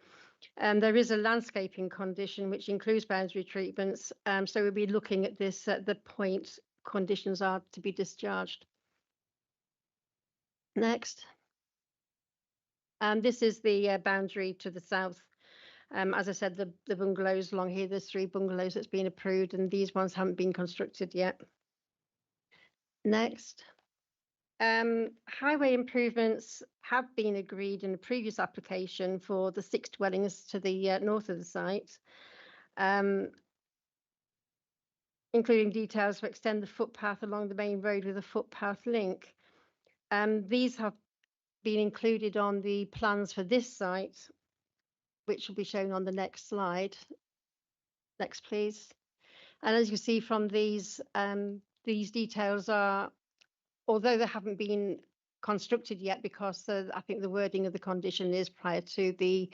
There is a landscaping condition which includes boundary treatments, so we'll be looking at this at the point conditions are to be discharged. Next. This is the boundary to the south. As I said, the bungalows along here, there's 3 bungalows that's been approved, and these ones haven't been constructed yet. Next. Highway improvements have been agreed in a previous application for the 6 dwellings to the north of the site, including details to extend the footpath along the main road with a footpath link. These have been included on the plans for this site, which will be shown on the next slide. Next, please. And as you see from these details are, although they haven't been constructed yet, because I think the wording of the condition is prior to the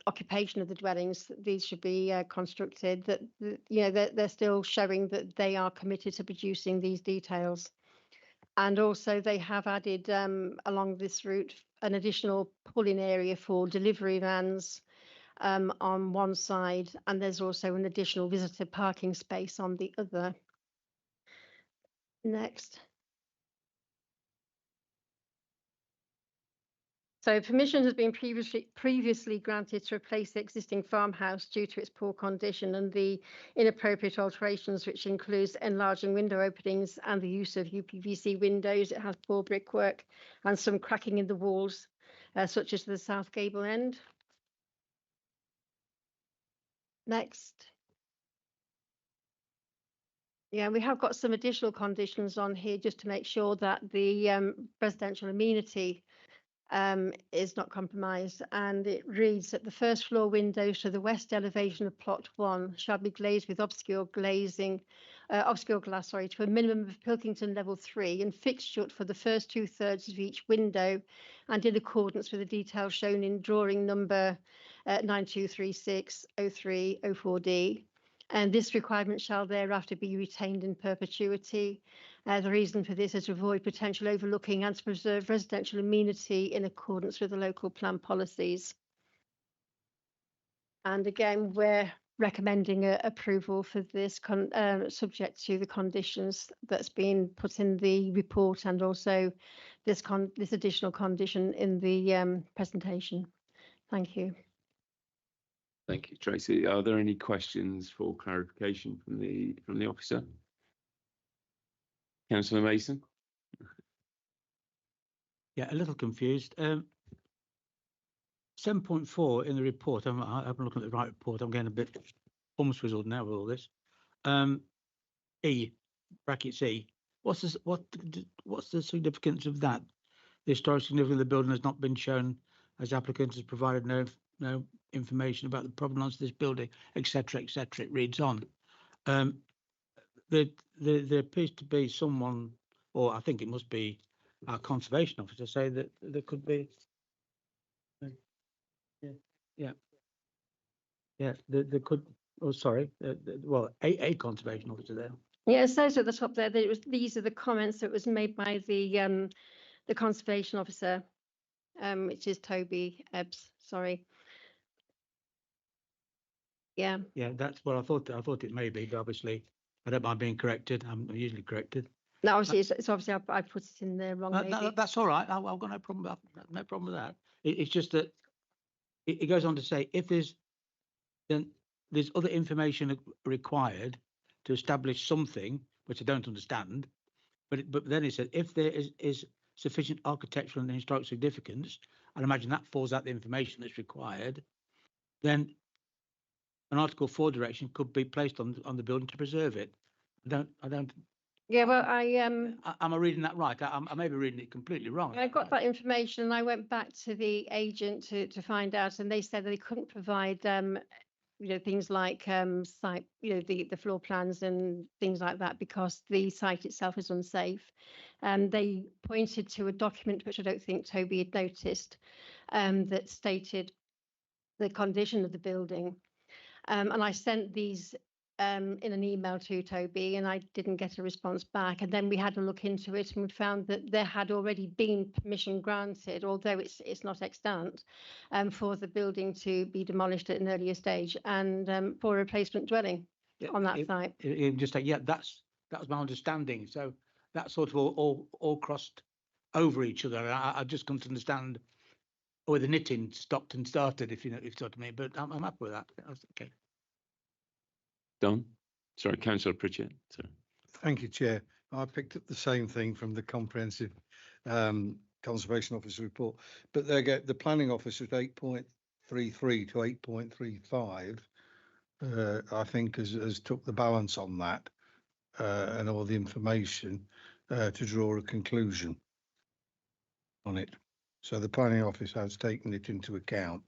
occupation of the dwellings, these should be constructed, that they're still showing that they are committed to producing these details. And also they have added along this route an additional pulling area for delivery vans on one side, and there's also an additional visitor parking space on the other. Next. So permission has been previously granted to replace the existing farmhouse due to its poor condition and the inappropriate alterations, which includes enlarging window openings and the use of UPVC windows. It has poor brickwork and some cracking in the walls, such as the south gable end. Next. Yeah, we have got some additional conditions on here just to make sure that the residential amenity is not compromised, and it reads that the first floor windows to the west elevation of plot 1 shall be glazed with obscure glass to a minimum of Pilkington level 3 and fixed shut for the first 2/3 of each window, and in accordance with the details shown in drawing number 92360304D. And this requirement shall thereafter be retained in perpetuity. The reason for this is to avoid potential overlooking and to preserve residential amenity in accordance with the local plan policies. And again, we're recommending approval for this subject to the conditions that's been put in the report, and also this additional condition in the presentation. Thank you. Thank you, Tracy. Are there any questions for clarification from the officer? Councillor Mason. Yeah, a little confused. 7.4 in the report. I'm looking at the right report. I'm getting a bit swizzled now with all this. E, brackets E. What's the significance of that? The historic significance of the building has not been shown, as applicant has provided no information about the provenance of this building, etc., etc. It reads on. There appears to be someone, or I think it must be our conservation officer, say that there could be. There could. Oh, sorry. Well, a conservation officer there. Yeah, it says at the top there that it was, these are the comments that was made by the conservation officer, which is Toby Ebbs, sorry. Yeah. Yeah, that's what I thought. I thought it may be, but obviously I don't mind being corrected. I'm usually corrected. No, obviously it's obviously I put it in there wrong. Maybe. That's all right. I've got no problem. No problem with that. It's just that it goes on to say if there's other information required to establish something, which I don't understand, but then it says if there is sufficient architectural and historic significance, I'd imagine that falls out the information that's required, then an Article 4 direction could be placed on the building to preserve it. I don't. Yeah, well, am I reading that right? I may be reading it completely wrong. I got that information and I went back to the agent to find out, and they said that they couldn't provide things like site, the floor plans and things like that because the site itself is unsafe. They pointed to a document which I don't think Toby had noticed that stated the condition of the building. And I sent these in an email to Toby, and I didn't get a response back. And then we had a look into it, and we found that there had already been permission granted, although it's not extant, for the building to be demolished at an earlier stage and for a replacement dwelling on that site. Just like, yeah, that was my understanding. So that sort of all crossed over each other. I just couldn't understand where the knitting stopped and started, if you know what I mean. But I'm happy with that. That's okay. Don? Sorry, Councillor Pritchett. Sorry. Thank you, Chair. I picked up the same thing from the comprehensive conservation officer report, but they get the planning officer at 8.33 to 8.35. I think has took the balance on that and all the information to draw a conclusion on it. So the planning office has taken it into account.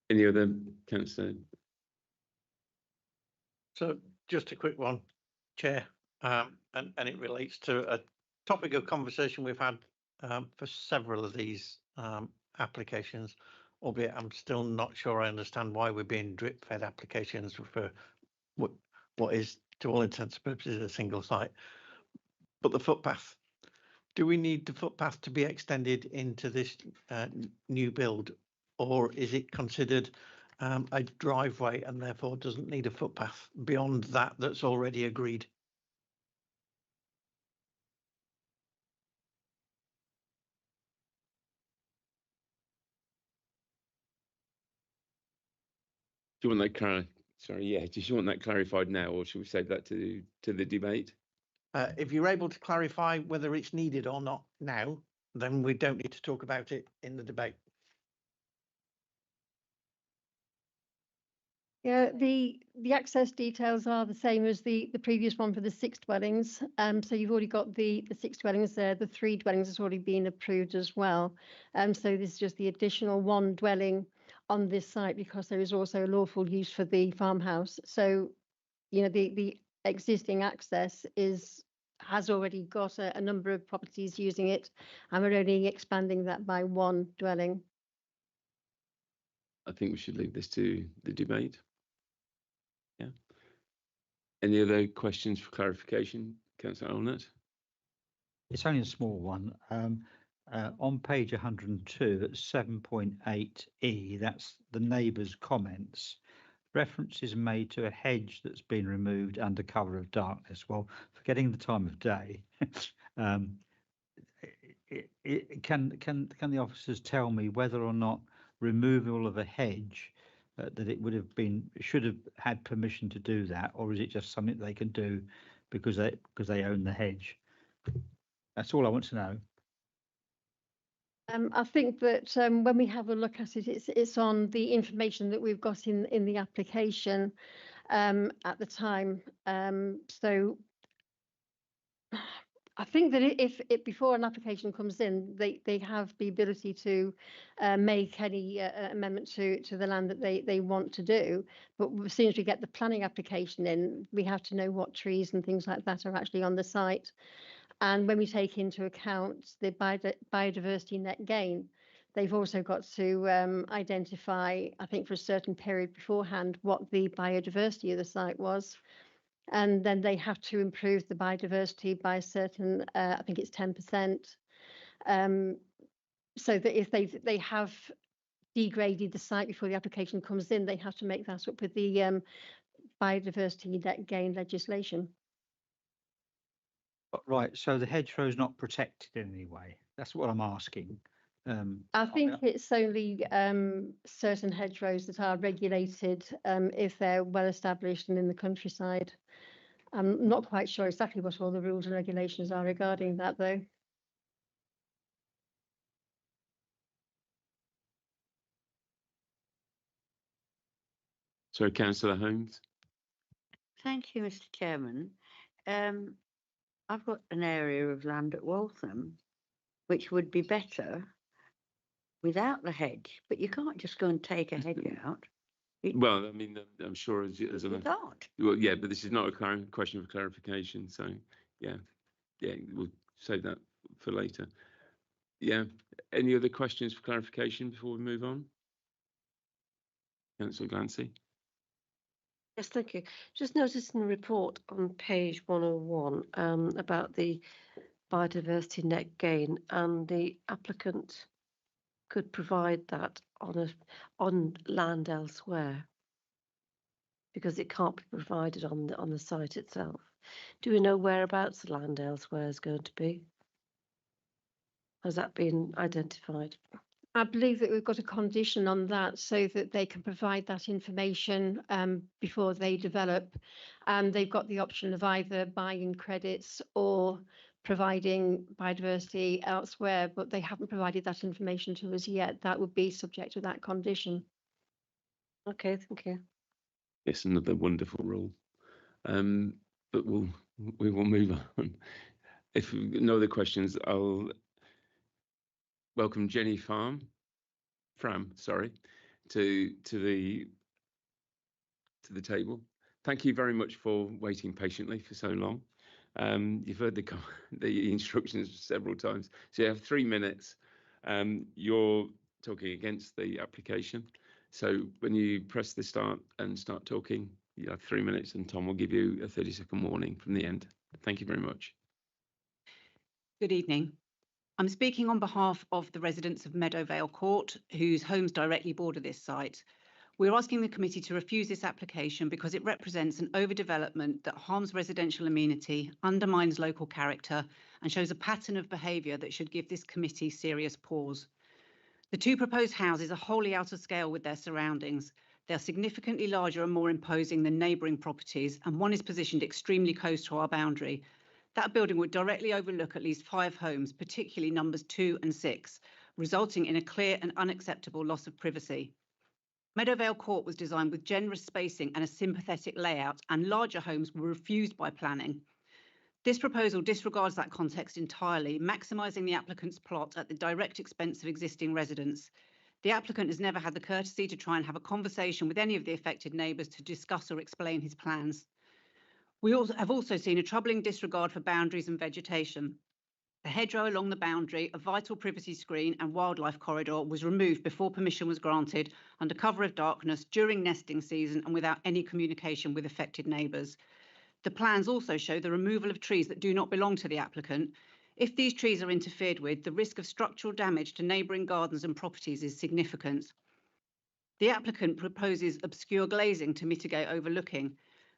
Any other councillor? So just a quick one, Chair, and it relates to a topic of conversation we've had for several of these applications, albeit I'm still not sure I understand why we're being drip fed applications for what is to all intents and purposes a single site. But the footpath, do we need the footpath to be extended into this new build, or is it considered a driveway and therefore doesn't need a footpath beyond that's already agreed? Do you want that sorry, yeah, do you want that clarified now, or should we save that to the debate? If you're able to clarify whether it's needed or not now, then we don't need to talk about it in the debate. Yeah, the access details are the same as the previous one for the 6 dwellings. So you've already got the 6 dwellings there. The 3 dwellings has already been approved as well. So this is just the additional 1 dwelling on this site because there is also a lawful use for the farmhouse. So, the existing access has already got a number of properties using it, and we're only expanding that by 1 dwelling. I think we should leave this to the debate. Yeah. Any other questions for clarification, Councillor Allnutt? It's only a small one. On page 102, at 7.8E, that's the neighbours' comments. Reference is made to a hedge that's been removed under cover of darkness. Well, forgetting the time of day, can the officers tell me whether or not removal of a hedge that it should have had permission to do that, or is it just something they can do because they own the hedge? That's all I want to know. I think that when we have a look at it, it's on the information that we've got in the application at the time. So I think that if before an application comes in, they have the ability to make any amendment to the land that they want to do. But as soon as we get the planning application in, we have to know what trees and things like that are actually on the site. And when we take into account the biodiversity net gain, they've also got to identify, I think for a certain period beforehand, what the biodiversity of the site was. And then they have to improve the biodiversity by a certain, I think it's 10%. So that if they have degraded the site before the application comes in, they have to make that up with the biodiversity net gain legislation. Right, so the hedgerow is not protected in any way. That's what I'm asking. I think it's only certain hedgerows that are regulated if they're well established and in the countryside. I'm not quite sure exactly what all the rules and regulations are regarding that, though. So, Councillor Holmes. Thank you, Mr. Chairman. I've got an area of land at Waltham which would be better without the hedge, but you can't just go and take a hedge out. Well, I mean, I'm sure as You can't. well, yeah, but this is not a question for clarification. So, yeah, we'll save that for later. Yeah. Any other questions for clarification before we move on? Councillor Glancy. Yes, thank you. Just noticed in the report on page 101 about the biodiversity net gain, and the applicant could provide that on land elsewhere because it can't be provided on the site itself. Do we know whereabouts the land elsewhere is going to be? Has that been identified? I believe that we've got a condition on that so that they can provide that information before they develop. And they've got the option of either buying credits or providing biodiversity elsewhere, but they haven't provided that information to us yet. That would be subject to that condition. Okay, thank you. Yes, another wonderful rule. But we will move on. If no other questions, I'll welcome Jenny Fram, to the table. Thank you very much for waiting patiently for so long. You've heard the instructions several times. So you have 3 minutes. You're talking against the application. So when you press the start and start talking, you have 3 minutes, and Tom will give you a 30-second warning from the end. Thank you very much. Good evening. I'm speaking on behalf of the residents of Meadowvale Court, whose homes directly border this site. We're asking the committee to refuse this application because it represents an overdevelopment that harms residential amenity, undermines local character, and shows a pattern of behaviour that should give this committee serious pause. The 2 proposed houses are wholly out of scale with their surroundings. They are significantly larger and more imposing than neighbouring properties, and one is positioned extremely close to our boundary. That building would directly overlook at least 5 homes, particularly numbers 2 and 6, resulting in a clear and unacceptable loss of privacy. Meadowvale Court was designed with generous spacing and a sympathetic layout, and larger homes were refused by planning. This proposal disregards that context entirely, maximising the applicant's plot at the direct expense of existing residents. The applicant has never had the courtesy to try and have a conversation with any of the affected neighbours to discuss or explain his plans. We have also seen a troubling disregard for boundaries and vegetation. The hedgerow along the boundary, a vital privacy screen and wildlife corridor was removed before permission was granted, under cover of darkness, during nesting season, and without any communication with affected neighbours. The plans also show the removal of trees that do not belong to the applicant. If these trees are interfered with, the risk of structural damage to neighbouring gardens and properties is significant. The applicant proposes obscure glazing to mitigate overlooking.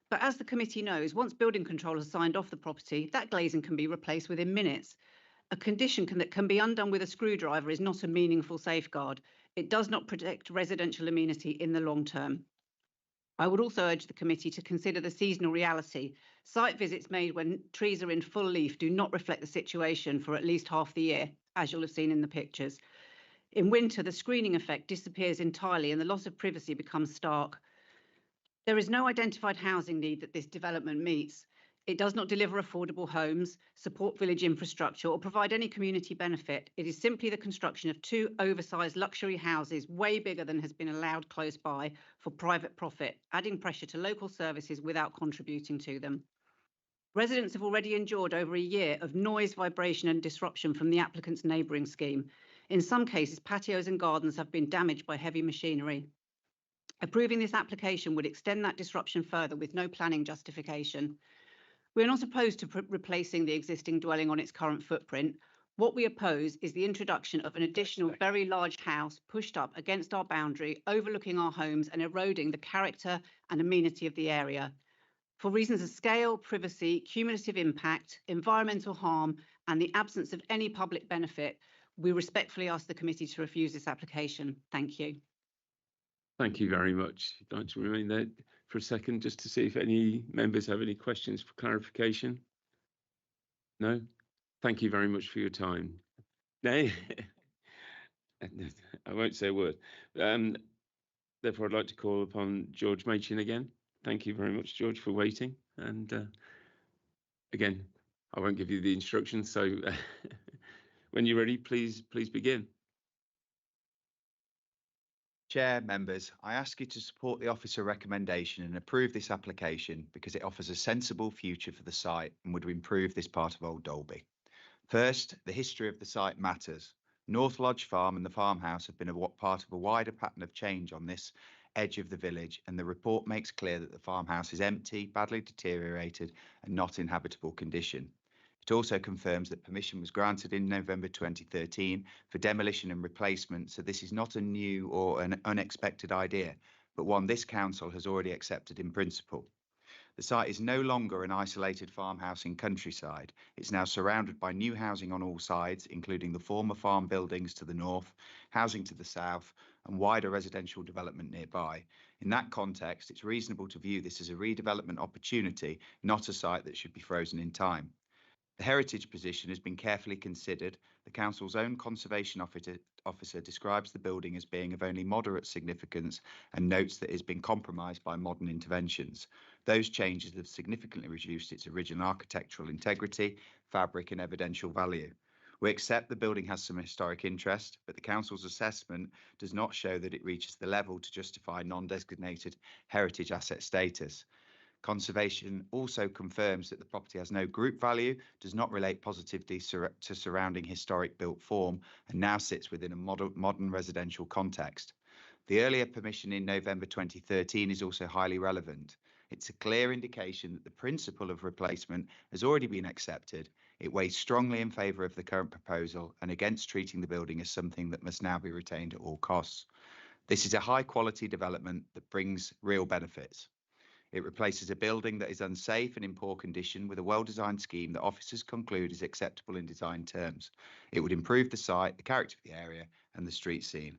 But as the committee knows, once building control has signed off the property, that glazing can be replaced within minutes. A condition that can be undone with a screwdriver is not a meaningful safeguard. It does not protect residential amenity in the long term. I would also urge the committee to consider the seasonal reality. Site visits made when trees are in full leaf do not reflect the situation for at least half the year, as you'll have seen in the pictures. In winter, the screening effect disappears entirely and the loss of privacy becomes stark. There is no identified housing need that this development meets. It does not deliver affordable homes, support village infrastructure, or provide any community benefit. It is simply the construction of 2 oversized luxury houses, way bigger than has been allowed close by, for private profit, adding pressure to local services without contributing to them. Residents have already endured over a year of noise, vibration, and disruption from the applicant's neighbouring scheme. In some cases, patios and gardens have been damaged by heavy machinery. Approving this application would extend that disruption further with no planning justification. We're not opposed to replacing the existing dwelling on its current footprint. What we oppose is the introduction of an additional very large house pushed up against our boundary, overlooking our homes and eroding the character and amenity of the area. For reasons of scale, privacy, cumulative impact, environmental harm, and the absence of any public benefit, we respectfully ask the committee to refuse this application. Thank you. Thank you very much. I'd like to remain there for a second just to see if any members have any questions for clarification. No? Thank you very much for your time. No? I won't say a word. Therefore, I'd like to call upon George Machin again. Thank you very much, George, for waiting. And again, I won't give you the instructions. So when you're ready, please begin. Chair, members, I ask you to support the officer recommendation and approve this application because it offers a sensible future for the site and would improve this part of Old Dalby. First, the history of the site matters. North Lodge Farm and the farmhouse have been part of a wider pattern of change on this edge of the village, and the report makes clear that the farmhouse is empty, badly deteriorated and not in habitable condition. It also confirms that permission was granted in November 2013 for demolition and replacement, so this is not a new or an unexpected idea, but one this council has already accepted in principle. The site is no longer an isolated farmhouse in countryside. It's now surrounded by new housing on all sides, including the former farm buildings to the north, housing to the south, and wider residential development nearby. In that context, it's reasonable to view this as a redevelopment opportunity, not a site that should be frozen in time. The heritage position has been carefully considered. The council's own conservation officer describes the building as being of only moderate significance and notes that it has been compromised by modern interventions. Those changes have significantly reduced its original architectural integrity, fabric and evidential value. We accept the building has some historic interest, but the council's assessment does not show that it reaches the level to justify non-designated heritage asset status. Conservation also confirms that the property has no group value, does not relate positively to surrounding historic built form, and now sits within a modern residential context. The earlier permission in November 2013 is also highly relevant. It's a clear indication that the principle of replacement has already been accepted. It weighs strongly in favour of the current proposal and against treating the building as something that must now be retained at all costs. This is a high quality development that brings real benefits. It replaces a building that is unsafe and in poor condition with a well-designed scheme that officers conclude is acceptable in design terms. It would improve the site, the character of the area and the street scene.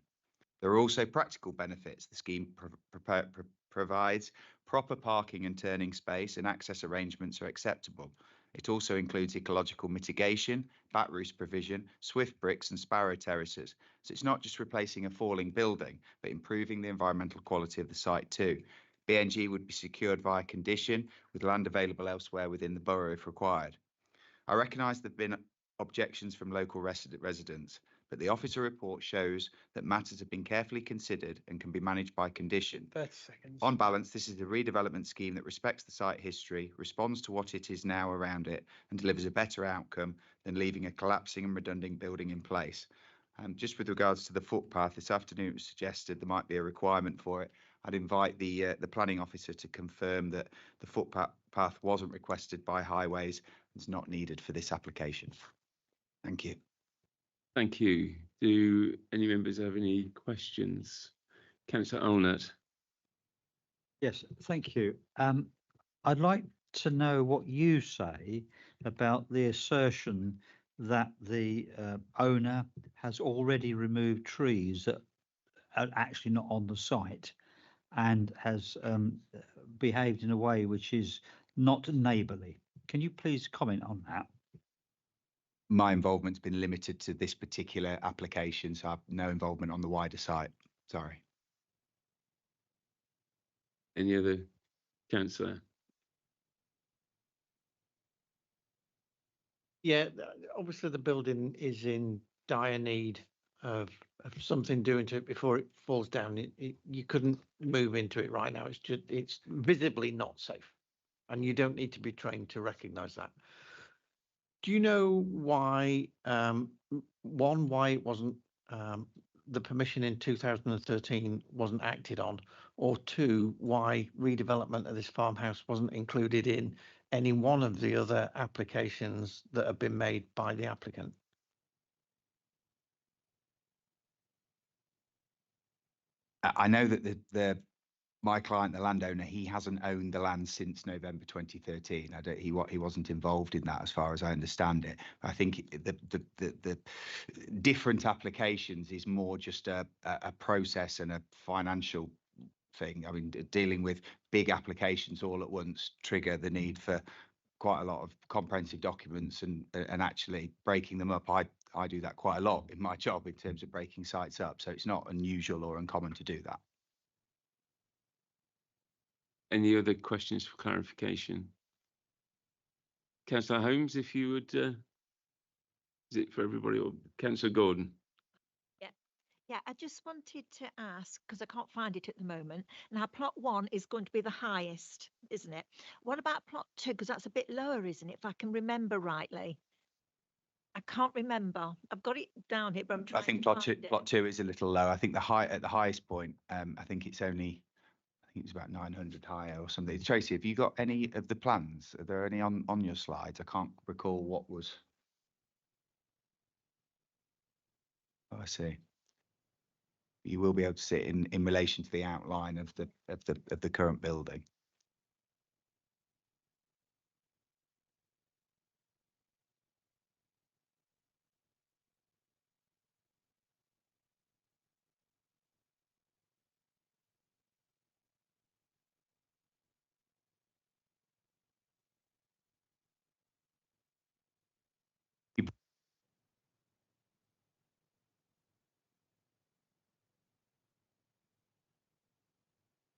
There are also practical benefits. The scheme provides proper parking and turning space and access arrangements are acceptable. It also includes ecological mitigation, bat roost provision, swift bricks and sparrow terraces. So it's not just replacing a falling building, but improving the environmental quality of the site too. BNG would be secured via condition with land available elsewhere within the borough if required. I recognise there have been objections from local residents, but the officer report shows that matters have been carefully considered and can be managed by condition. 30 seconds. On balance, this is a redevelopment scheme that respects the site history, responds to what it is now around it, and delivers a better outcome than leaving a collapsing and redundant building in place. Just with regards to the footpath, this afternoon it was suggested there might be a requirement for it. I'd invite the planning officer to confirm that the footpath wasn't requested by Highways and is not needed for this application. Thank you. Thank you. Do any members have any questions? Councillor Allnutt. Yes, thank you. I'd like to know what you say about the assertion that the owner has already removed trees that are actually not on the site and has behaved in a way which is not neighbourly. Can you please comment on that? My involvement's been limited to this particular application, so I have no involvement on the wider site. Sorry. Any other councillor? Yeah, obviously the building is in dire need of something doing to it before it falls down. You couldn't move into it right now. It's visibly not safe, and you don't need to be trained to recognise that. Do you know why? Why it wasn't the permission in 2013 wasn't acted on, or two, why redevelopment of this farmhouse wasn't included in any one of the other applications that have been made by the applicant. I know that my client, the landowner, he hasn't owned the land since November 2013. He wasn't involved in that, as far as I understand it. I think the different applications is more just a process and a financial thing. I mean, dealing with big applications all at once trigger the need for quite a lot of comprehensive documents and actually breaking them up. I do that quite a lot in my job in terms of breaking sites up, so it's not unusual or uncommon to do that. Any other questions for clarification? Councillor Holmes, if you would, is it for everybody, or Councillor Gordon? Yeah, I just wanted to ask, because I can't find it at the moment. Now, plot 1 is going to be the highest, isn't it? What about plot 2? Because that's a bit lower, isn't it? If I can remember rightly. I can't remember. I've got it down here, but I'm trying I think to plot find it. 2 is a little low. I think at the highest point, I think it's about 900 higher or something. Tracy, have you got any of the plans? Are there any on your slides? I can't recall what was. Oh, I see. You will be able to see it in relation to the outline of the current building.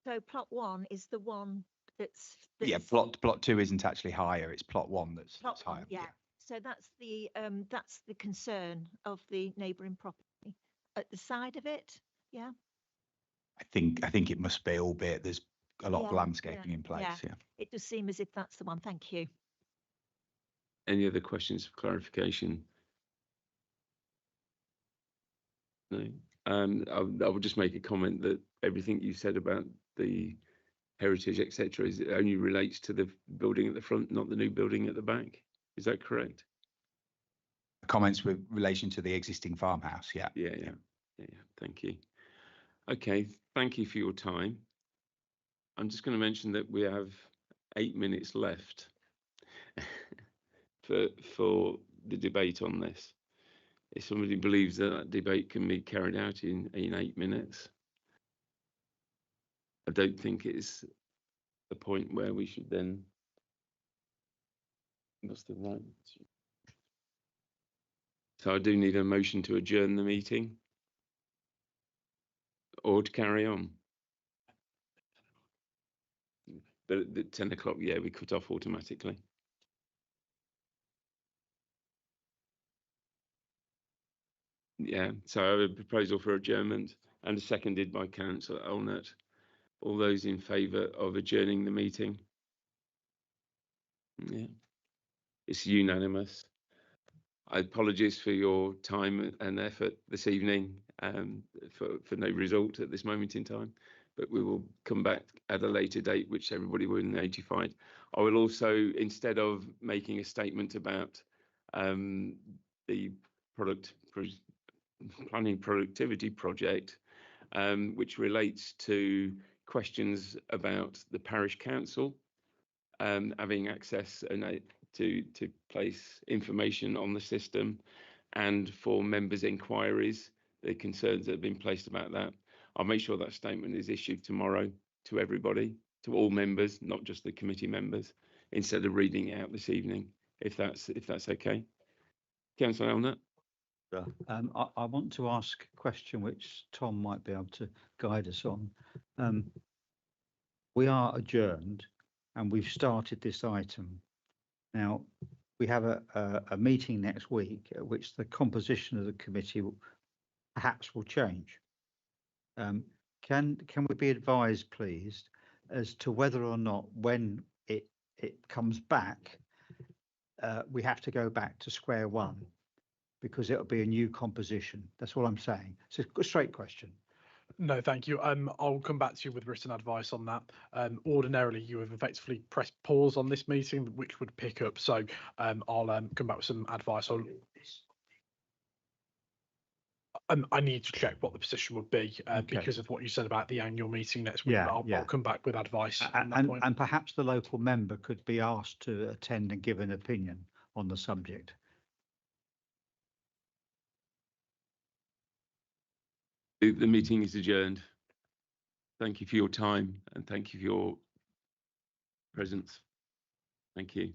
So plot 1 is the one that's Yeah, plot 2 isn't actually higher. It's plot 1 that's plot one, higher. yeah. So that's the concern of the neighbouring property at the side of it. Yeah. I think it must be, albeit there's a lot of Yeah, landscaping in place. Yeah. It does seem as if that's the one. Thank you. Any other questions for clarification? No. I would just make a comment that everything you said about the heritage, etc., is it only relates to the building at the front, not the new building at the back. Is that correct? Comments with relation to the existing farmhouse. Yeah. Yeah. Thank you. Okay, thank you for your time. I'm just going to mention that we have 8 minutes left for the debate on this. If somebody believes that debate can be carried out in 8 minutes, I don't think it's the point where we should then. What's the right? So I do need a motion to adjourn the meeting or to carry on. But at 10 o'clock, yeah, we cut off automatically. Yeah, so I have a proposal for adjournment and seconded by Councillor Olnett. All those in favour of adjourning the meeting? Yeah, it's unanimous. I apologise for your time and effort this evening for no result at this moment in time, but we will come back at a later date, which everybody will be notified. I will also, instead of making a statement about the planning productivity project, which relates to questions about the parish council having access to place information on the system, and for members' inquiries, the concerns that have been placed about that. I'll make sure that statement is issued tomorrow to everybody, to all members, not just the committee members, instead of reading it out this evening, if that's okay. Councillor Elnett? I want to ask a question which Tom might be able to guide us on. We are adjourned and we've started this item. Now, we have a meeting next week at which the composition of the committee perhaps will change. Can we be advised, please, as to whether or not when it comes back, we have to go back to square one because it'll be a new composition. That's all I'm saying. It's a straight question. No, thank you. I'll come back to you with written advice on that. Ordinarily, you have effectively pressed pause on this meeting, which would pick up. So I'll come back with some advice. I need to check what the position would be because of what you said about the annual meeting next week. Yeah, I'll come back with advice on that And, point. and perhaps the local member could be asked to attend and give an opinion on the subject. The meeting is adjourned. Thank you for your time and thank you for your presence. Thank you.